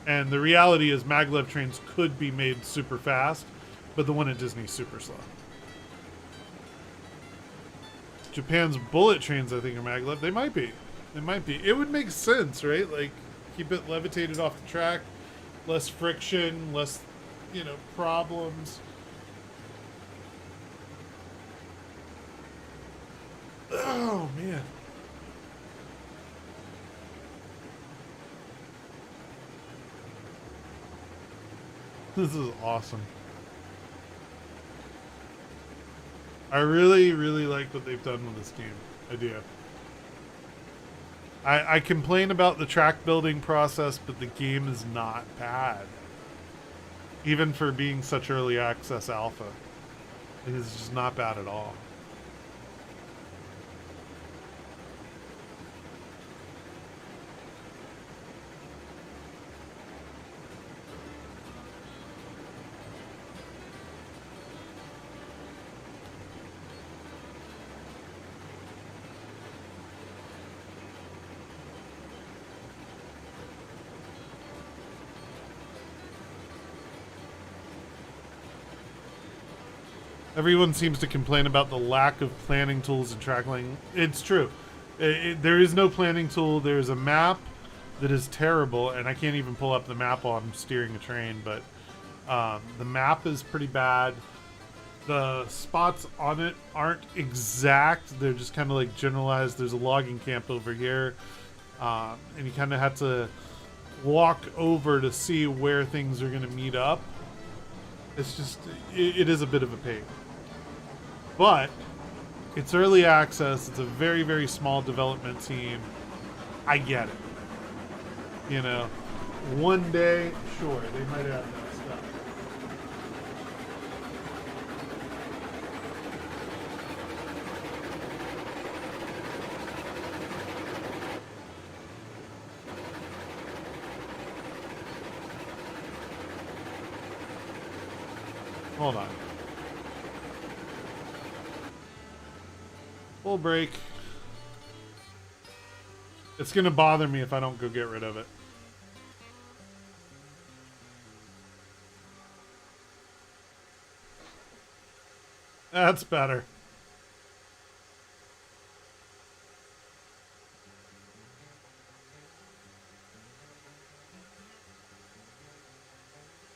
And the reality is maglev trains could be made super fast, but the one at Disney is super slow. Japan's bullet trains, I think, are maglev. They might be. They might be. It would make sense, right? Like, keep it levitated off the track, less friction, less, you know, problems. Oh, man. This is awesome. I really, really like what they've done with this game. I do. I complain about the track building process, but the game is not bad. Even for being such early access alpha. It is just not bad at all. Everyone seems to complain about the lack of planning tools and tracking. It's true. There is no planning tool. There's a map that is terrible, and I can't even pull up the map while I'm steering a train, but the map is pretty bad. The spots on it aren't exact. They're just kind of like generalized. There's a logging camp over here. And you kind of have to walk over to see where things are going to meet up. It's just, it is a bit of a pain. But it's early access. It's a very, very small development team. I get it. You know, one day, sure, they might have that stuff. Hold on. Full break. It's gonna bother me if I don't go get rid of it. That's better.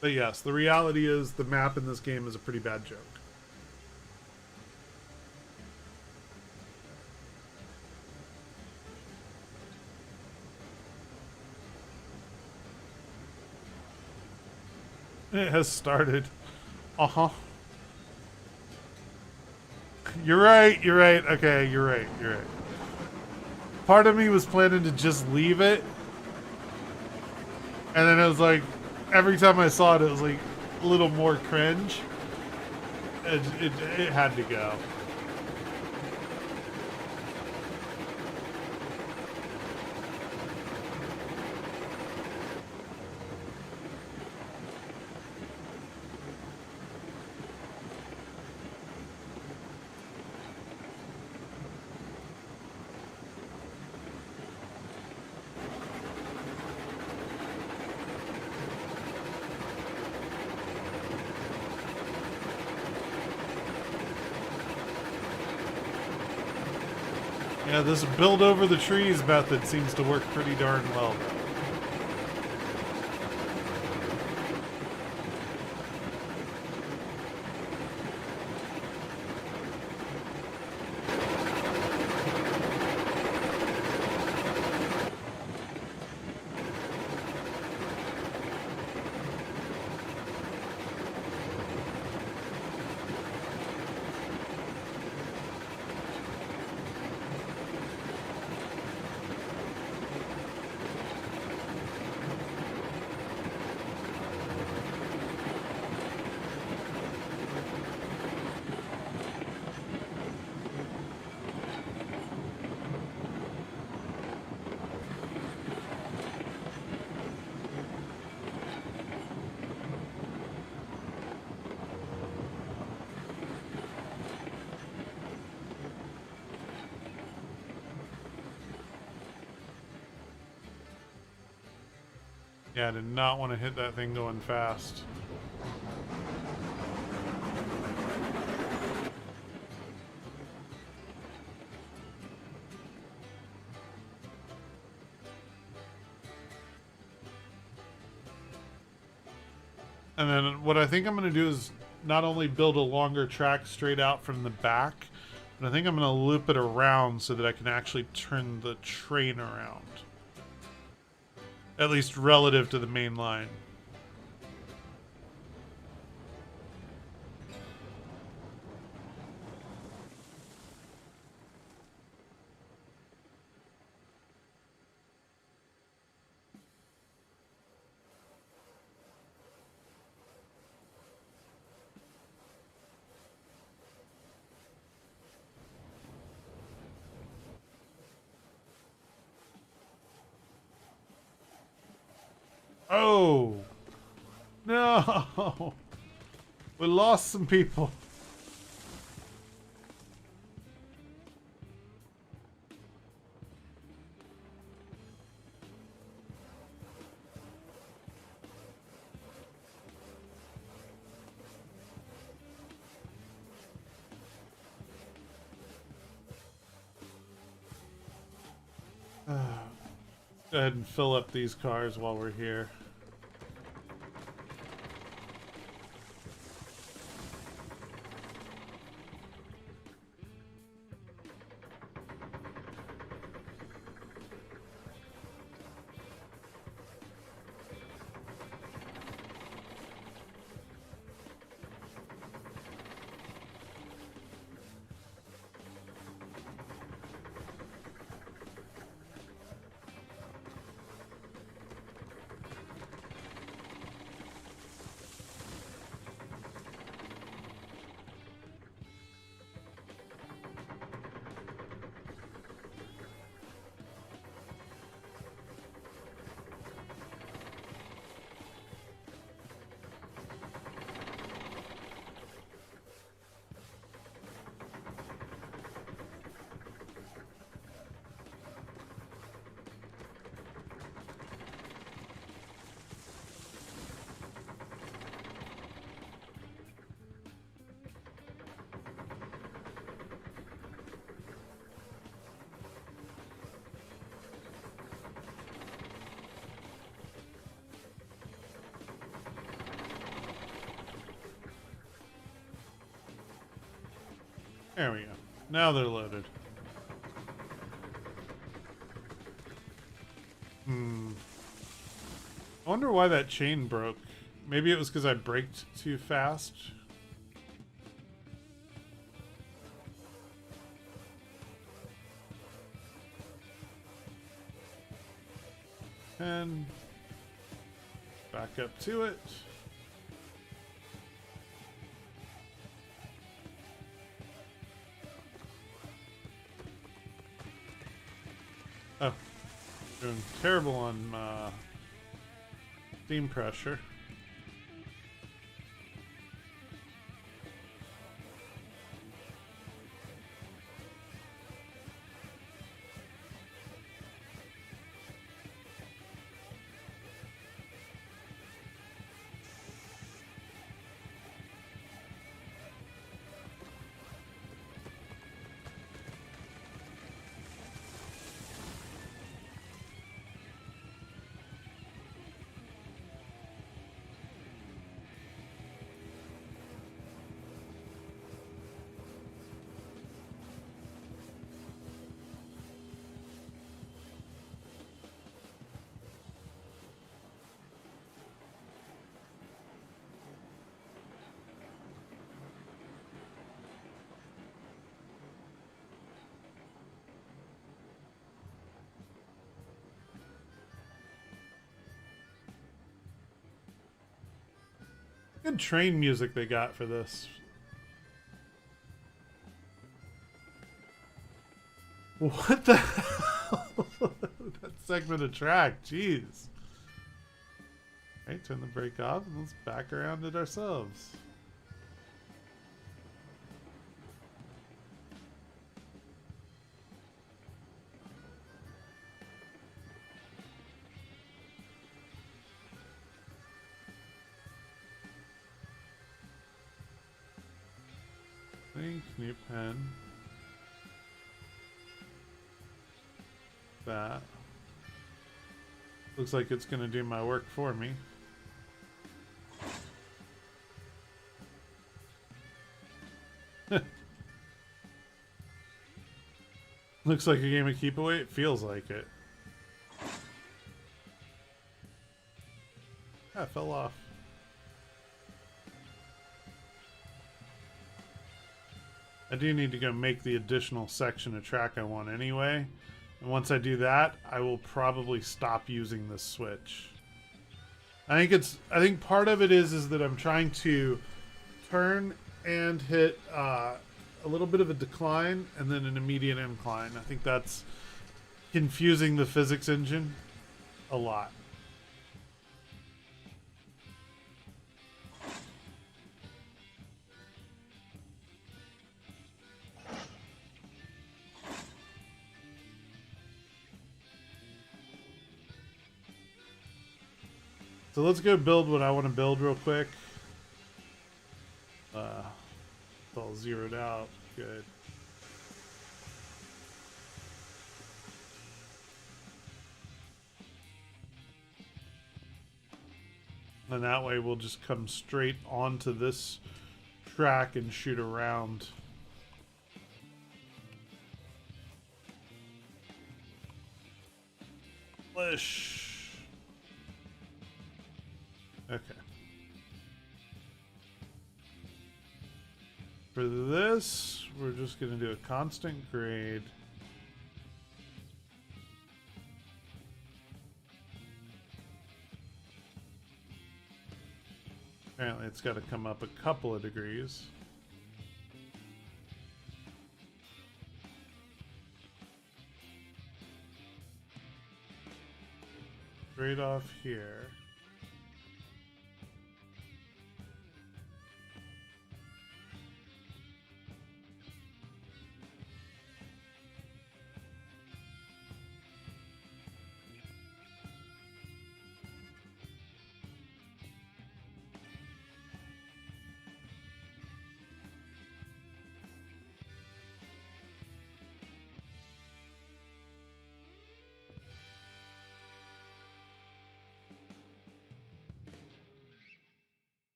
But yes, the reality is the map in this game is a pretty bad joke. It has started. Uh-huh. You're right, you're right. Okay, you're right, you're right. Part of me was planning to just leave it. And then it was like, every time I saw it, it was like a little more cringe. It had to go. Yeah, this build over the trees method seems to work pretty darn well. Yeah, I did not want to hit that thing going fast. And then what I think I'm going to do is not only build a longer track straight out from the back, but I think I'm going to loop it around so that I can actually turn the train around. At least relative to the main line. Oh! No! We lost some people. Go ahead and fill up these cars while we're here. There we go. Now they're loaded. I wonder why that chain broke. Maybe it was because I braked too fast. And back up to it. Oh, doing terrible on steam pressure. Good train music they got for this. What the hell? That segment of track, jeez. Okay, turn the brake off and let's back around it ourselves. New pen. That. Looks like it's gonna do my work for me. Looks like a game of keep away. It feels like it. Ah, it fell off. I do need to go make the additional section of track I want anyway. And once I do that, I will probably stop using this switch. I think part of it is that I'm trying to turn and hit a little bit of a decline and then an immediate incline. I think that's confusing the physics engine a lot. So let's go build what I want to build real quick. It's all zeroed out. Good. And that way we'll just come straight onto this track and shoot around. Flish. Okay. For this, we're just going to do a constant grade. Apparently it's got to come up a couple of degrees. Straight off here.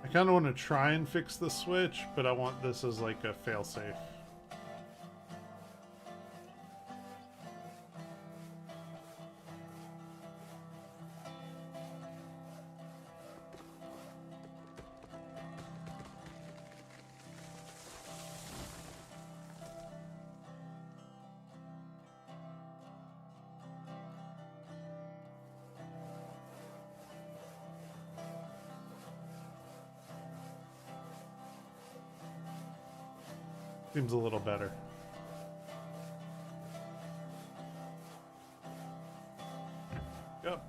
I kind of want to try and fix the switch, but I want this as like a failsafe. Seems a little better. Yep.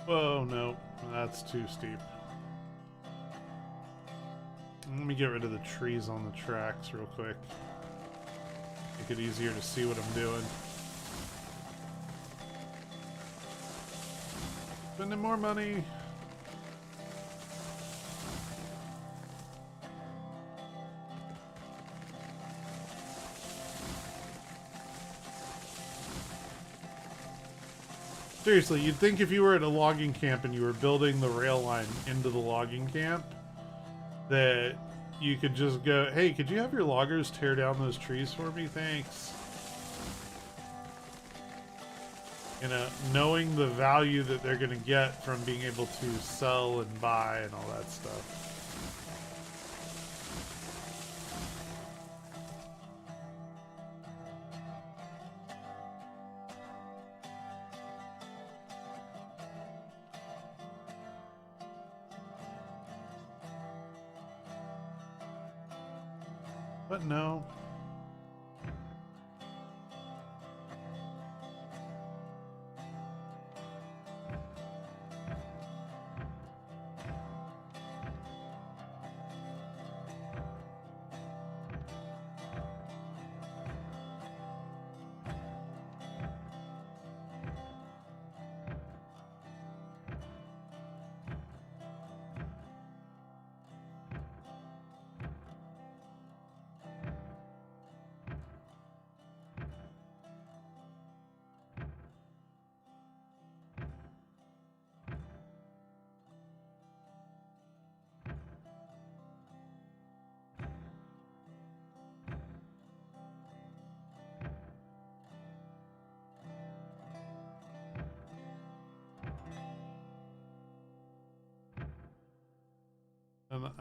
Whoa, no, that's too steep. Let me get rid of the trees on the tracks real quick. Make it easier to see what I'm doing. Spending more money. Seriously, you'd think if you were at a logging camp and you were building the rail line into the logging camp, that you could just go, hey, could you have your loggers tear down those trees for me? Thanks. You know, knowing the value that they're going to get from being able to sell and buy and all that stuff. But no.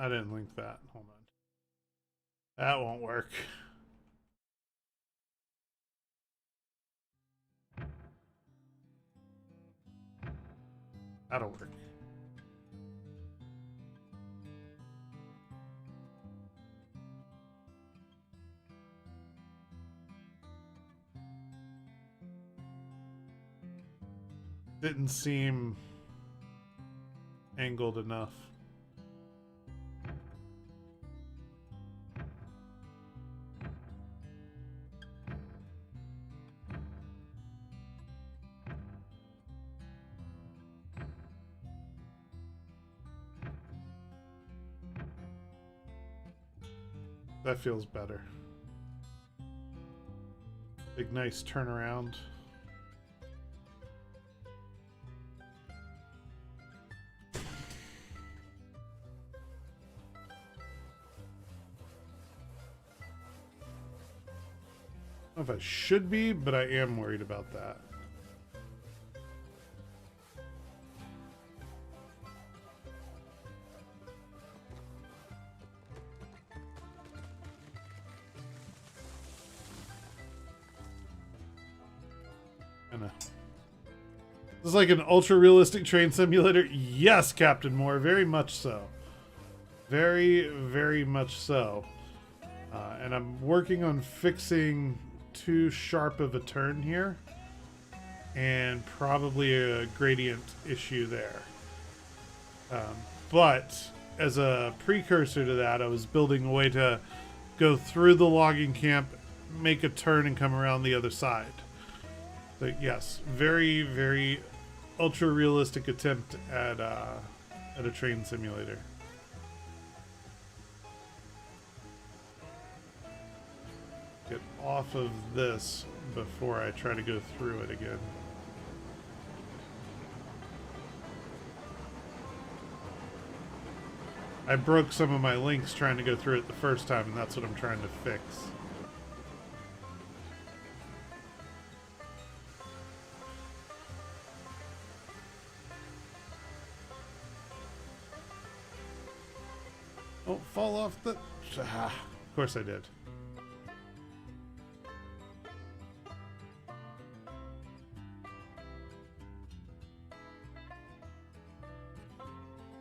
I didn't link that. Hold on. That won't work. That'll work. Didn't seem angled enough. That feels better. Big nice turnaround. I don't know if I should be, but I am worried about that. This is like an ultra-realistic train simulator. Yes, Captain Moore, very much so. Very, very much so. And I'm working on fixing too sharp of a turn here. And probably a gradient issue there. But as a precursor to that, I was building a way to go through the logging camp, make a turn, and come around the other side. But yes, very, very ultra realistic attempt at a train simulator. Get off of this before I try to go through it again. I broke some of my links trying to go through it the first time, and that's what I'm trying to fix. Don't fall off the... of course I did.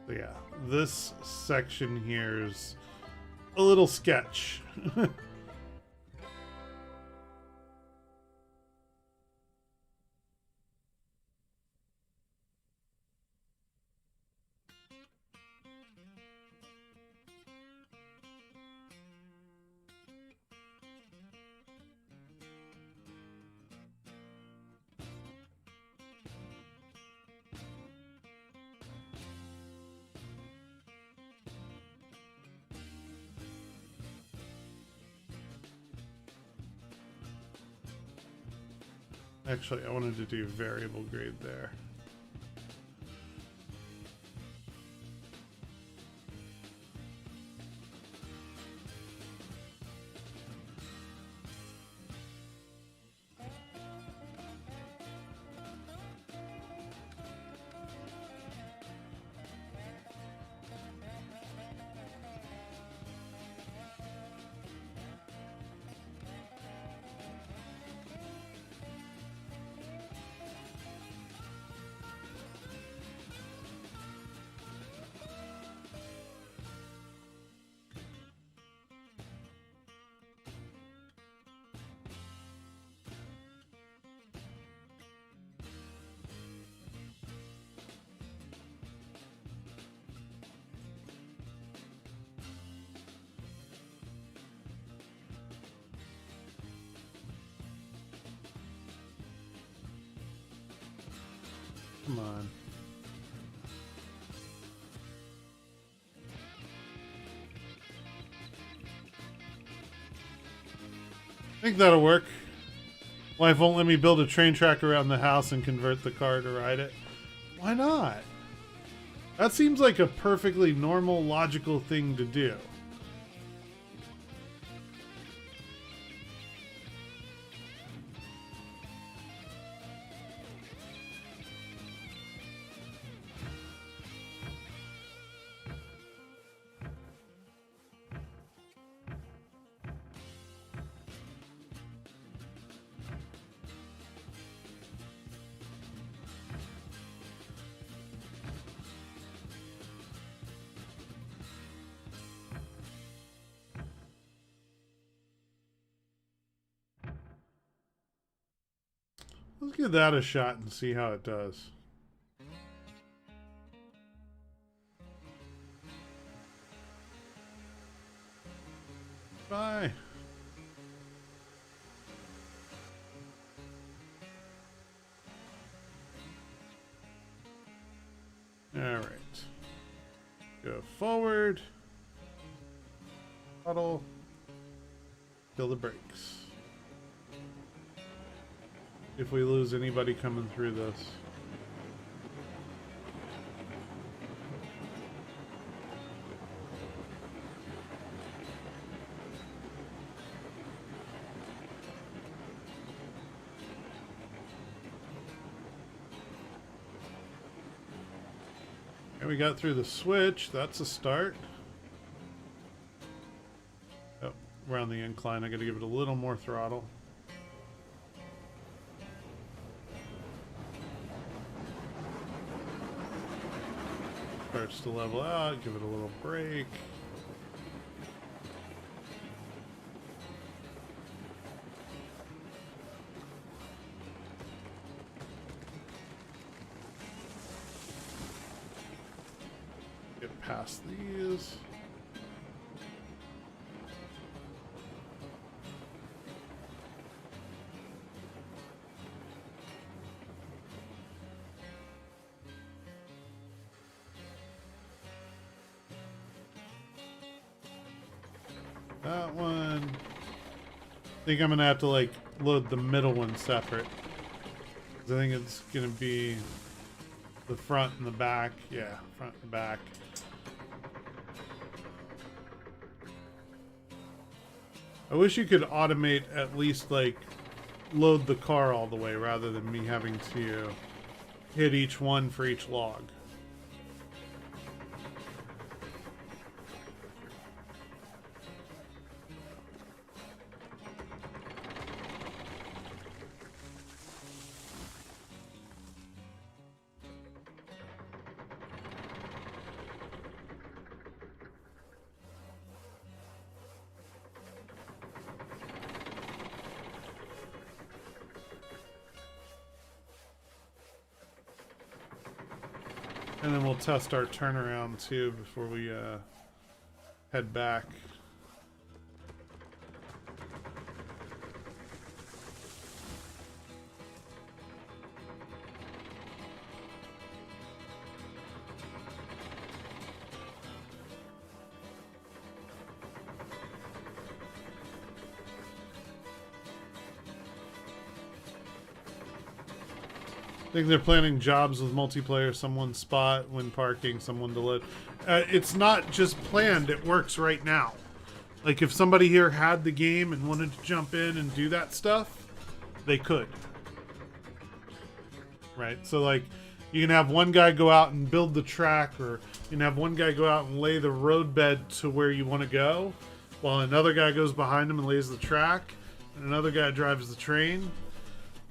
So yeah, this section here is a little sketch. Actually, I wanted to do variable grade there. Come on. I think that'll work. Wife won't let me build a train track around the house and convert the car to ride it. Why not? That seems like a perfectly normal, logical thing to do. Let's give that a shot and see how it does. Bye. All right. Go forward. Puddle. Kill the brakes. If we lose anybody coming through this. And we got through the switch. That's a start. Oh, around the incline. I got to give it a little more throttle. Starts to level out, give it a little break. Get past these. that one. I think I'm gonna have to like load the middle one separate. I think it's gonna be the front and the back. Yeah, front and back. I wish you could automate at least like load the car all the way rather than me having to hit each one for each log. And then we'll test our turnaround too before we head back. I think they're planning jobs with multiplayer, someone spot when parking, someone to load. It's not just planned, it works right now. Like if somebody here had the game and wanted to jump in and do that stuff, they could. Right? So like you can have one guy go out and build the track, or you can have one guy go out and lay the roadbed to where you want to go, while another guy goes behind him and lays the track, and another guy drives the train.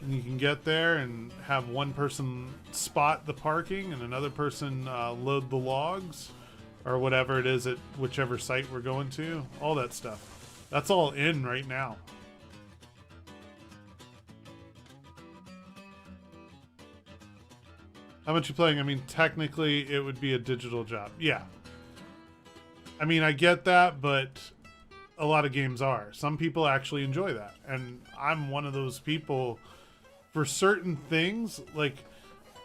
And you can get there and have one person spot the parking and another person load the logs or whatever it is at whichever site we're going to. All that stuff. That's all in right now. How much you playing? I mean, technically it would be a digital job. Yeah. I mean, I get that, but a lot of games are. Some people actually enjoy that. And I'm one of those people. For certain things, like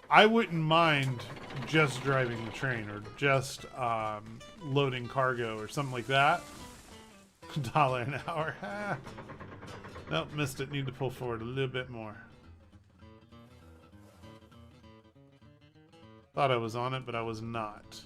I wouldn't mind just driving the train or just loading cargo or something like that. $1 an hour. Nope, missed it. Need to pull forward a little bit more. Thought I was on it, but I was not.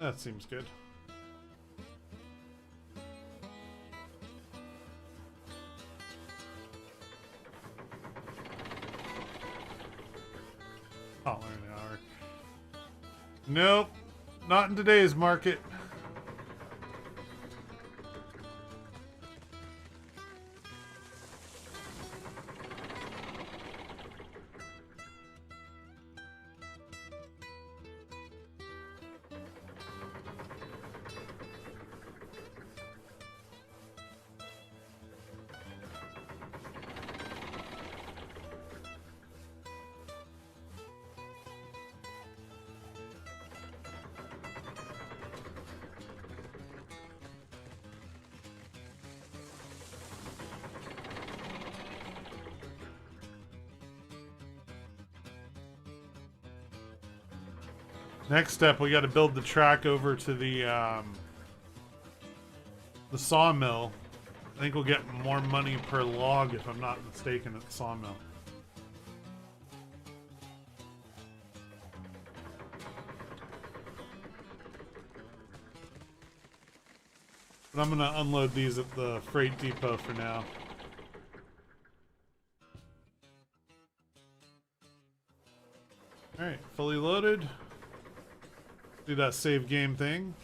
That seems good. $1 an hour. Nope. Not in today's market. Next step, we got to build the track over to the sawmill. I think we'll get more money per log, if I'm not mistaken, at the sawmill. But I'm gonna unload these at the freight depot for now. Alright, fully loaded. Do that save game thing.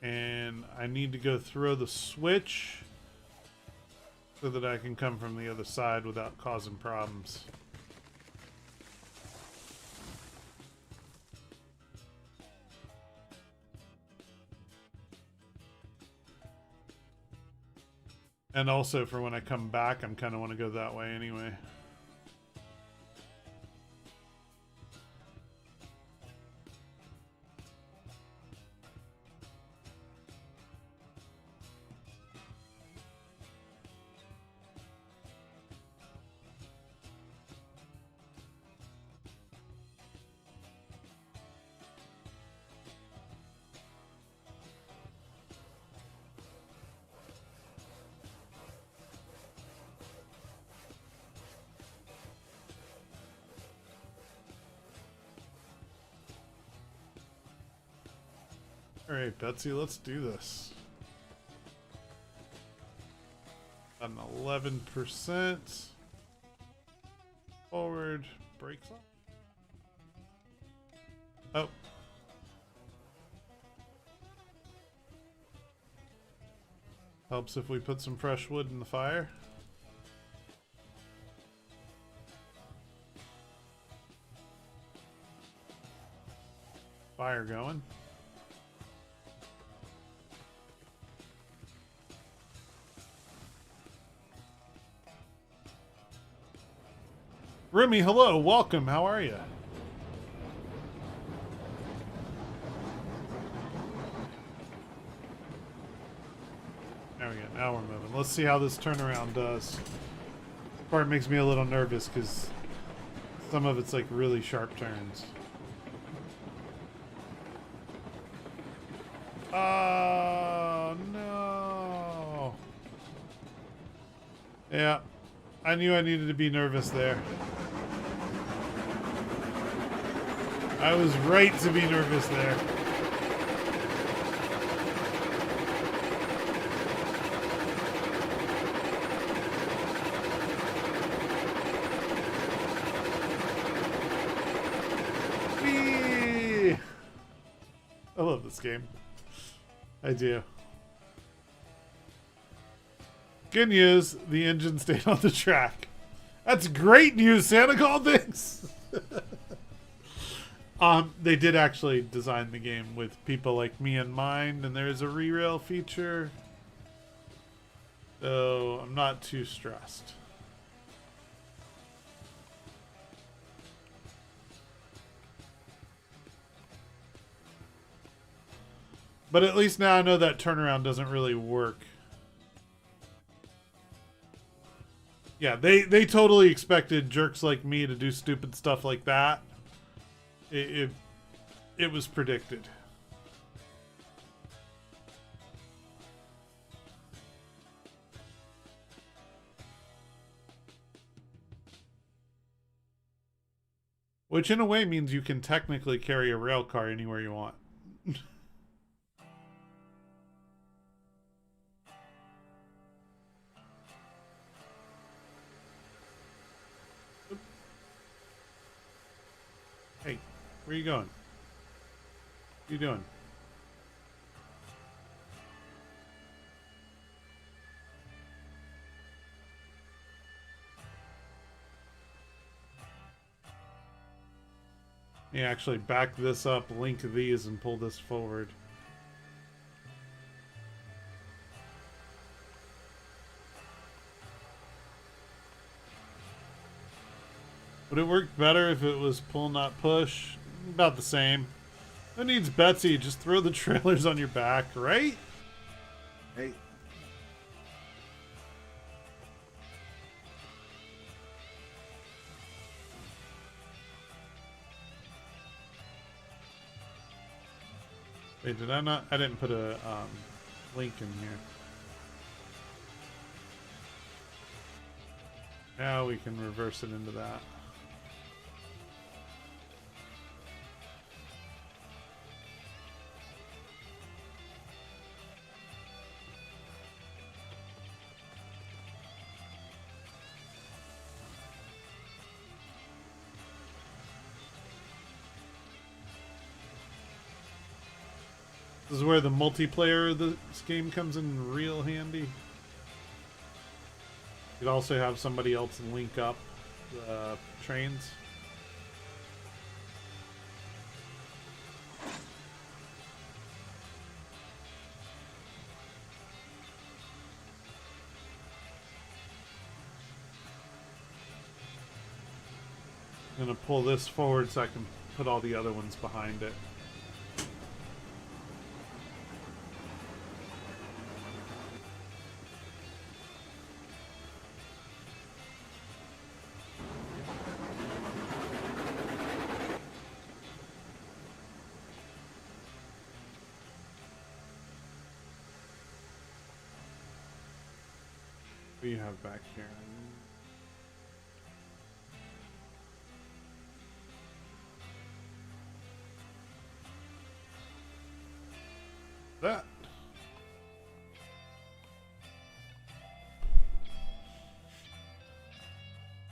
And I need to go throw the switch so that I can come from the other side without causing problems. And also for when I come back, I'm kind of want to go that way anyway. Alright, Betsy, let's do this. An 11%. Forward. Brakes on. Oh. Helps if we put some fresh wood in the fire. Fire going. Remy, hello, welcome, how are you? There we go, now we're moving. Let's see how this turnaround does. This part makes me a little nervous because some of it's like really sharp turns. Oh, no. Yeah, I knew I needed to be nervous there. I was right to be nervous there. Whee! I love this game. I do. Good news, the engine stayed on the track. That's great news, Santa Claus. Thanks. They did actually design the game with people like me in mind, and there's a re-rail feature. So I'm not too stressed. But at least now I know that turnaround doesn't really work. Yeah, they totally expected jerks like me to do stupid stuff like that. It was predicted. Which in a way means you can technically carry a rail car anywhere you want. Hey, where you going? What are you doing? You actually back this up, link these, and pull this forward. Would it work better if it was pull, not push? About the same. Who needs Betsy? Just throw the trailers on your back, right? Hey. Wait, did I not? I didn't put a link in here. Now we can reverse it into that. This is where the multiplayer of this game comes in real handy. You could also have somebody else link up the trains. I'm gonna pull this forward so I can put all the other ones behind it. What do you have back here? That.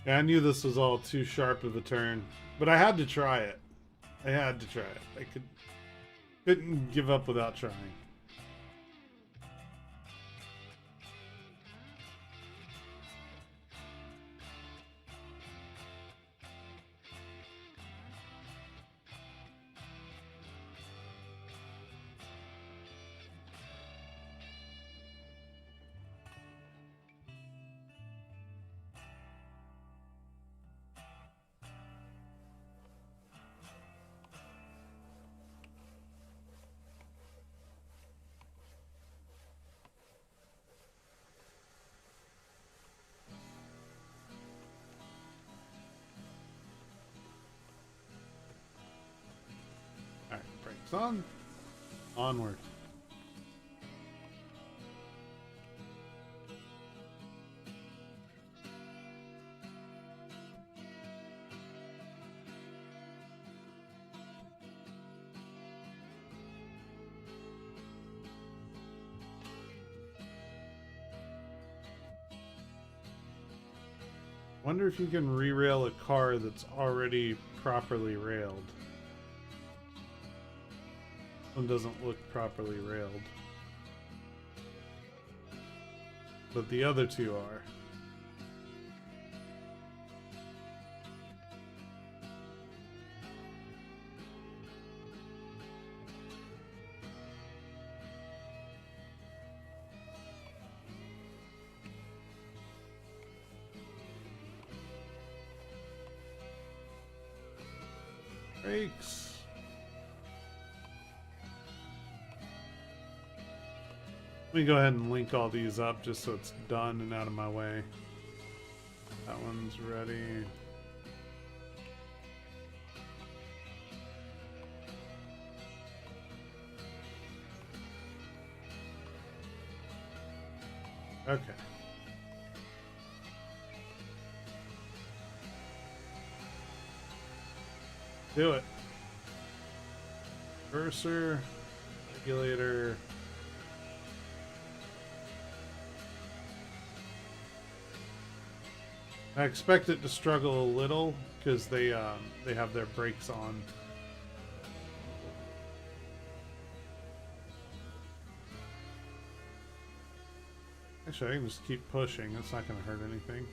Yeah, I knew this was all too sharp of a turn, but I had to try it. I had to try it. I couldn't give up without trying. Alright, brakes on. Onward. Wonder if you can re-rail a car that's already properly railed. One doesn't look properly railed. But the other two are. Brakes. Let me go ahead and link all these up just so it's done and out of my way. That one's ready. Okay. Do it. Cursor, regulator. I expect it to struggle a little because they have their brakes on. Actually, I can just keep pushing. That's not going to hurt anything.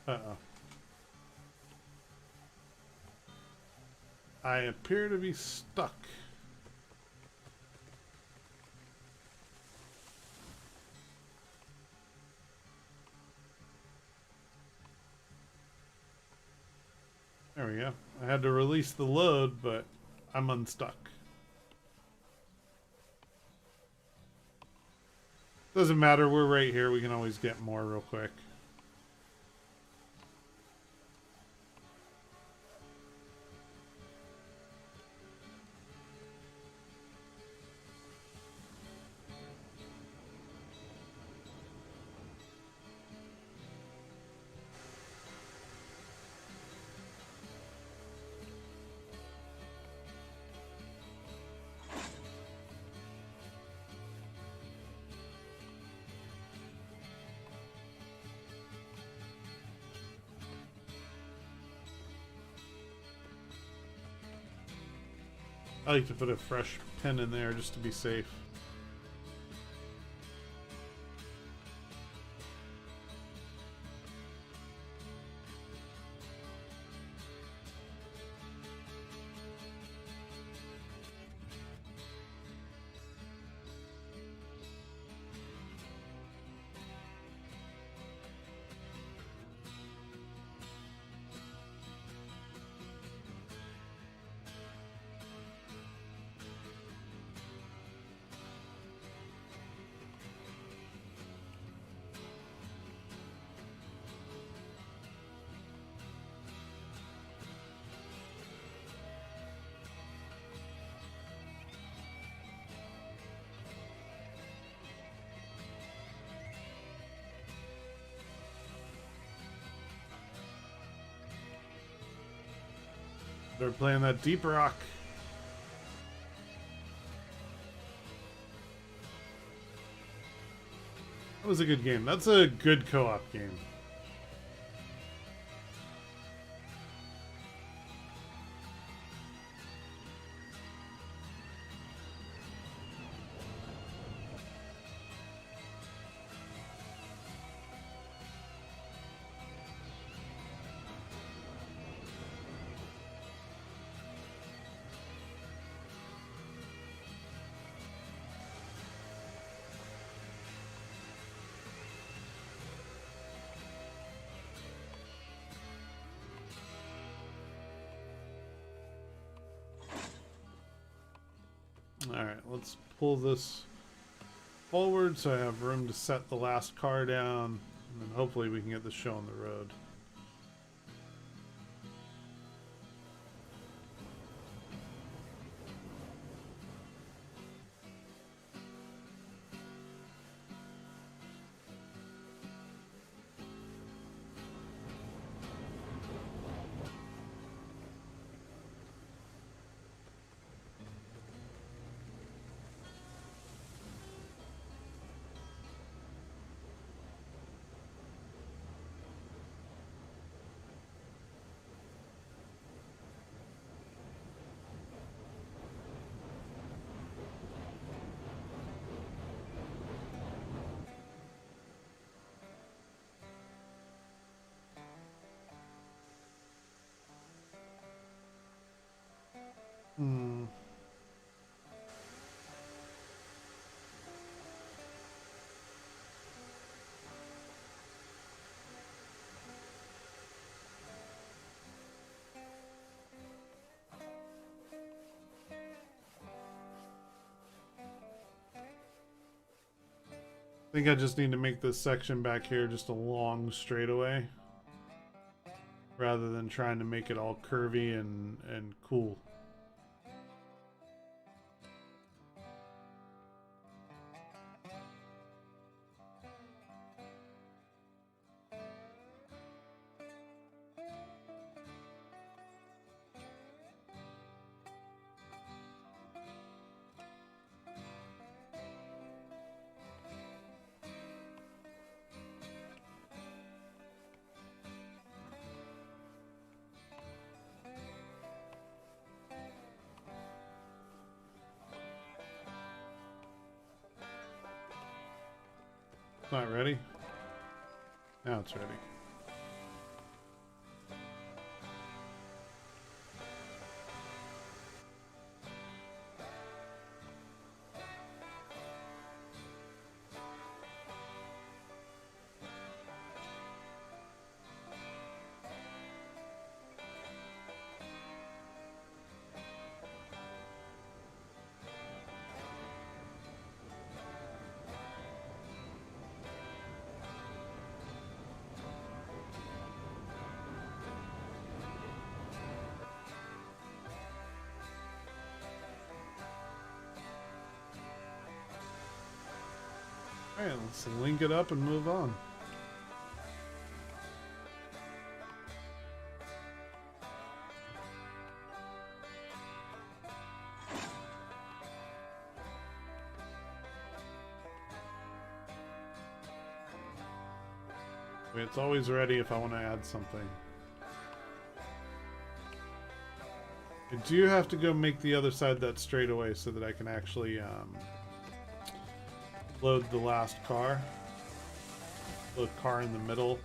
Uh-oh. I appear to be stuck. There we go. I had to release the load, but I'm unstuck. Doesn't matter, we're right here. We can always get more real quick. I like to put a fresh pen in there just to be safe. They're playing that Deep Rock. That was a good game. That's a good co-op game. Alright, let's pull this forward so I have room to set the last car down, and then hopefully we can get the show on the road. Hmm. I think I just need to make this section back here just a long straightaway, rather than trying to make it all curvy and cool. Not ready? Now it's ready. Alright, let's link it up and move on. It's always ready if I want to add something. I do have to go make the other side that straightaway so that I can actually load the last car. Load car in the middle.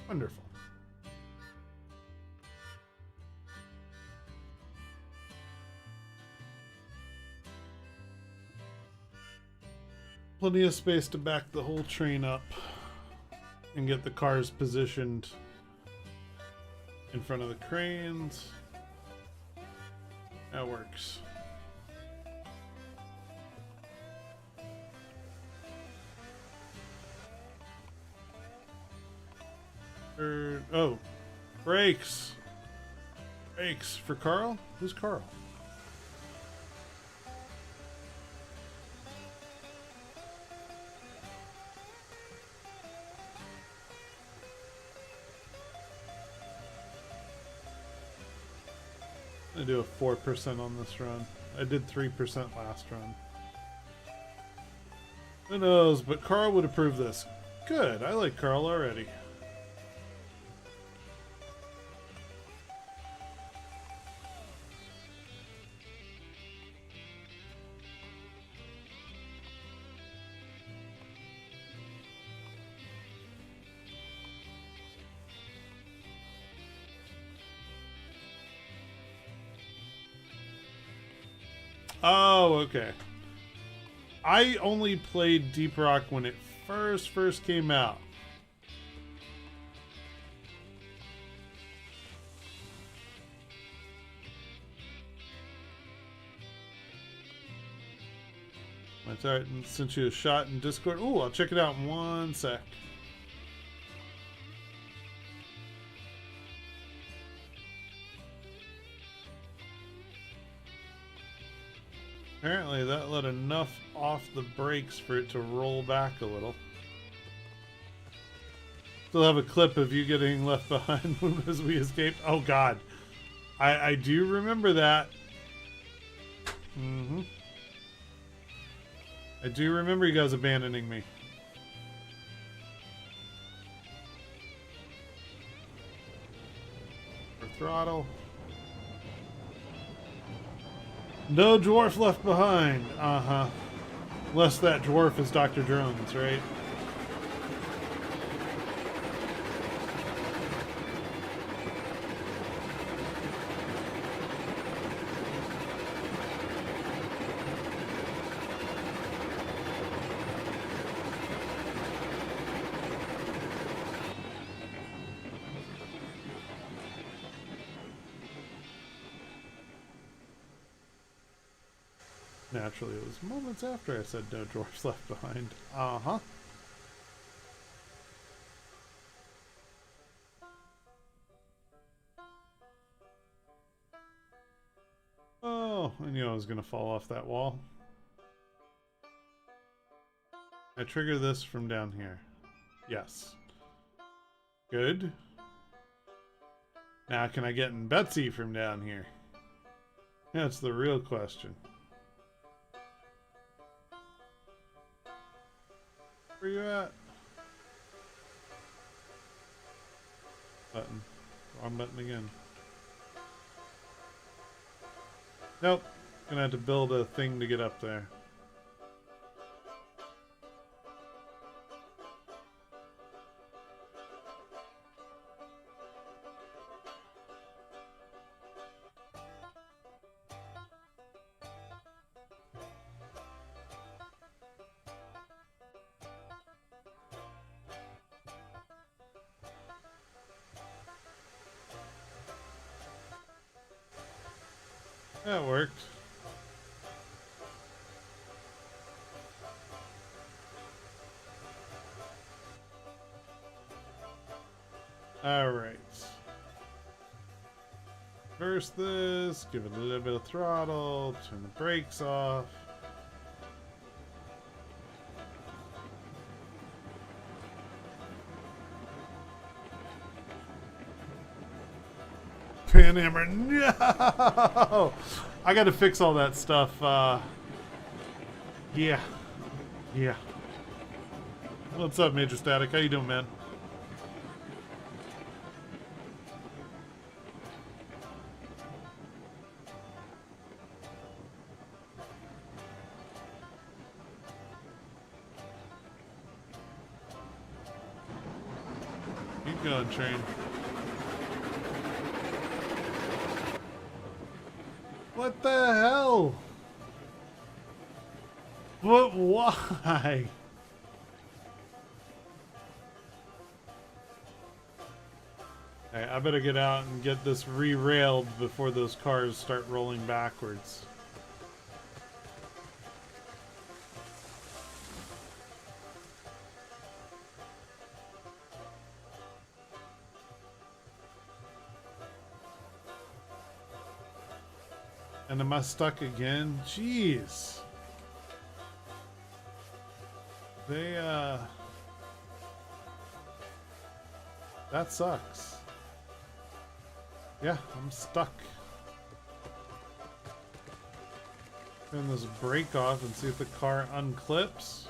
Wonderful. Plenty of space to back the whole train up and get the cars positioned in front of the cranes. That works. Oh, brakes. Brakes for Carl? Who's Carl? I do a 4% on this run. I did 3% last run. Who knows, but Carl would approve this. Good, I like Carl already. Oh, okay. I only played Deep Rock when it first came out. That's alright, and since you a shot in Discord, ooh, I'll check it out in 1 sec. Apparently that let enough off the brakes for it to roll back a little. Still have a clip of you getting left behind as we escaped. Oh god. I do remember that. Mm-hmm. I do remember you guys abandoning me. For throttle. No dwarf left behind. Uh-huh. Unless that dwarf is Dr. Drones, right? Naturally, it was moments after I said no dwarfs left behind. Uh-huh. Oh, I knew I was going to fall off that wall. I trigger this from down here. Yes. Good. Now, can I get in Betsy from down here? That's the real question. Where you at? Button. Wrong button again. Nope. Gonna have to build a thing to get up there. That worked. Alright. Reverse this, give it a little bit of throttle, turn the brakes off. Panhammer, no! I gotta fix all that stuff, yeah. Yeah. What's up, Major Static? How you doing, man? Keep going, train. What the hell? But why? Hey, I better get out and get this re-railed before those cars start rolling backwards. And am I stuck again? Jeez. They, that sucks. Yeah, I'm stuck. Turn this brake off and see if the car unclips.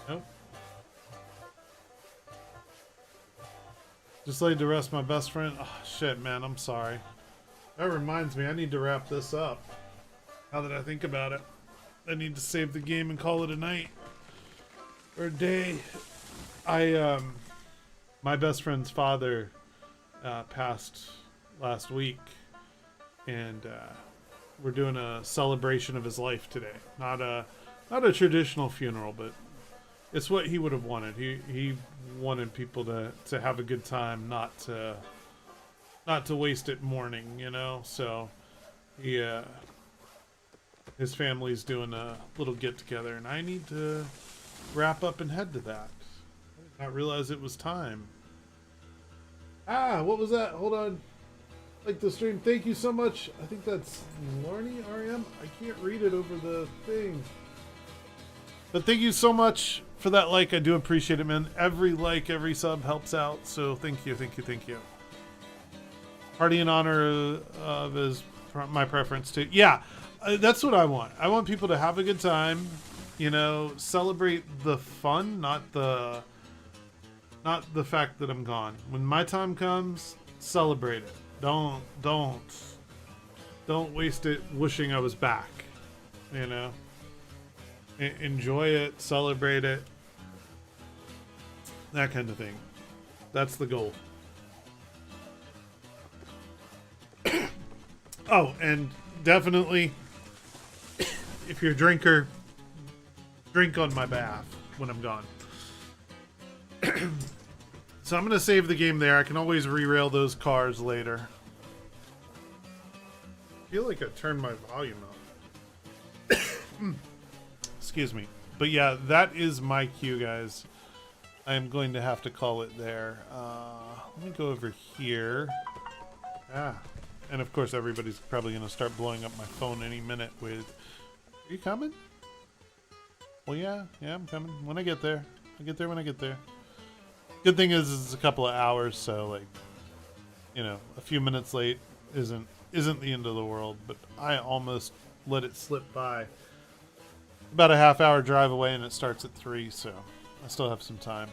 Nope. Just laid to rest my best friend. Oh, shit, man, I'm sorry. That reminds me, I need to wrap this up. Now that I think about it, I need to save the game and call it a night. Or a day. My best friend's father passed last week. And we're doing a celebration of his life today. Not a traditional funeral, but it's what he would have wanted. He wanted people to have a good time, not to waste it mourning, you know. So he his family's doing a little get together, and I need to wrap up and head to that. Not realize it was time. Ah, what was that? Hold on. Like the stream. Thank you so much. I think that's Larny RM. I can't read it over the thing. But thank you so much for that like. I do appreciate it, man. Every like, every sub helps out. So thank you, thank you, thank you. Party in honor of is my preference too. Yeah, that's what I want. I want people to have a good time. You know, celebrate the fun, not the fact that I'm gone. When my time comes, celebrate it. Don't waste it wishing I was back. You know, enjoy it, celebrate it, that kind of thing. That's the goal. Oh, and definitely, if you're a drinker, drink on my behalf when I'm gone. So I'm going to save the game there. I can always re-rail those cars later. I feel like I turned my volume up. Excuse me. But yeah, that is my cue, guys. I am going to have to call it there. Let me go over here. And of course everybody's probably going to start blowing up my phone any minute with, are you coming? Well, yeah, I'm coming. When I get there. I get there when I get there. Good thing is it's a couple of hours, so like, you know, a few minutes late isn't the end of the world, but I almost let it slip by. About a half-hour drive away and it starts at 3, so I still have some time.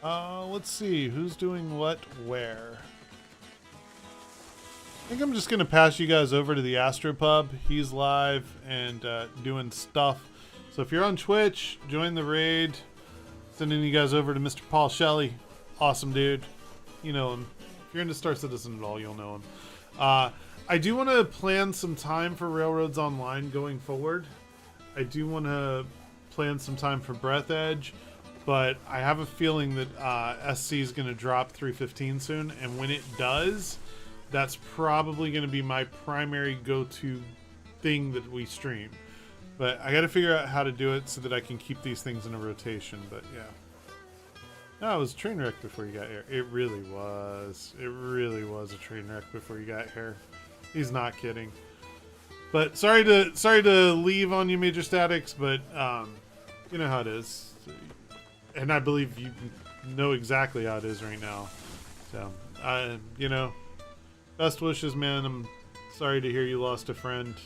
Let's see, who's doing what where? I think I'm just going to pass you guys over to the Astropub. He's live and doing stuff. So if you're on Twitch, join the raid. Sending you guys over to Mr. Paul Shelley. Awesome dude. You know him. If you're into Star Citizen at all, you'll know him. I do want to plan some time for Railroads Online going forward. I do want to plan some time for Breath Edge. But I have a feeling that SC is going to drop 315 soon. And when it does, that's probably going to be my primary go-to thing that we stream. But I got to figure out how to do it so that I can keep these things in a rotation. But yeah. No, it was a train wreck before you got here. It really was. It really was a train wreck before you got here. He's not kidding. But sorry to leave on you, Major Statics, but you know how it is. And I believe you know exactly how it is right now. So, you know, best wishes, man. I'm sorry to hear you lost a friend.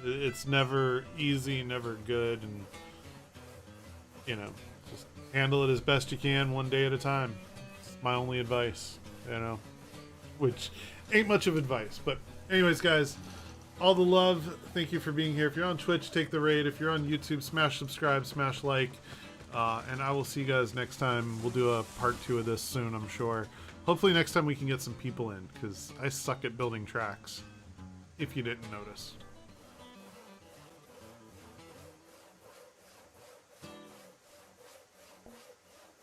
It's never easy, never good, and you know, just handle it as best you can, one day at a time. It's my only advice, you know, which ain't much of advice. But anyways, guys, all the love. Thank you for being here. If you're on Twitch, take the raid. If you're on YouTube, smash subscribe, smash like, and I will see you guys next time. We'll do a part 2 of this soon, I'm sure. Hopefully next time we can get some people in, because I suck at building tracks, if you didn't notice.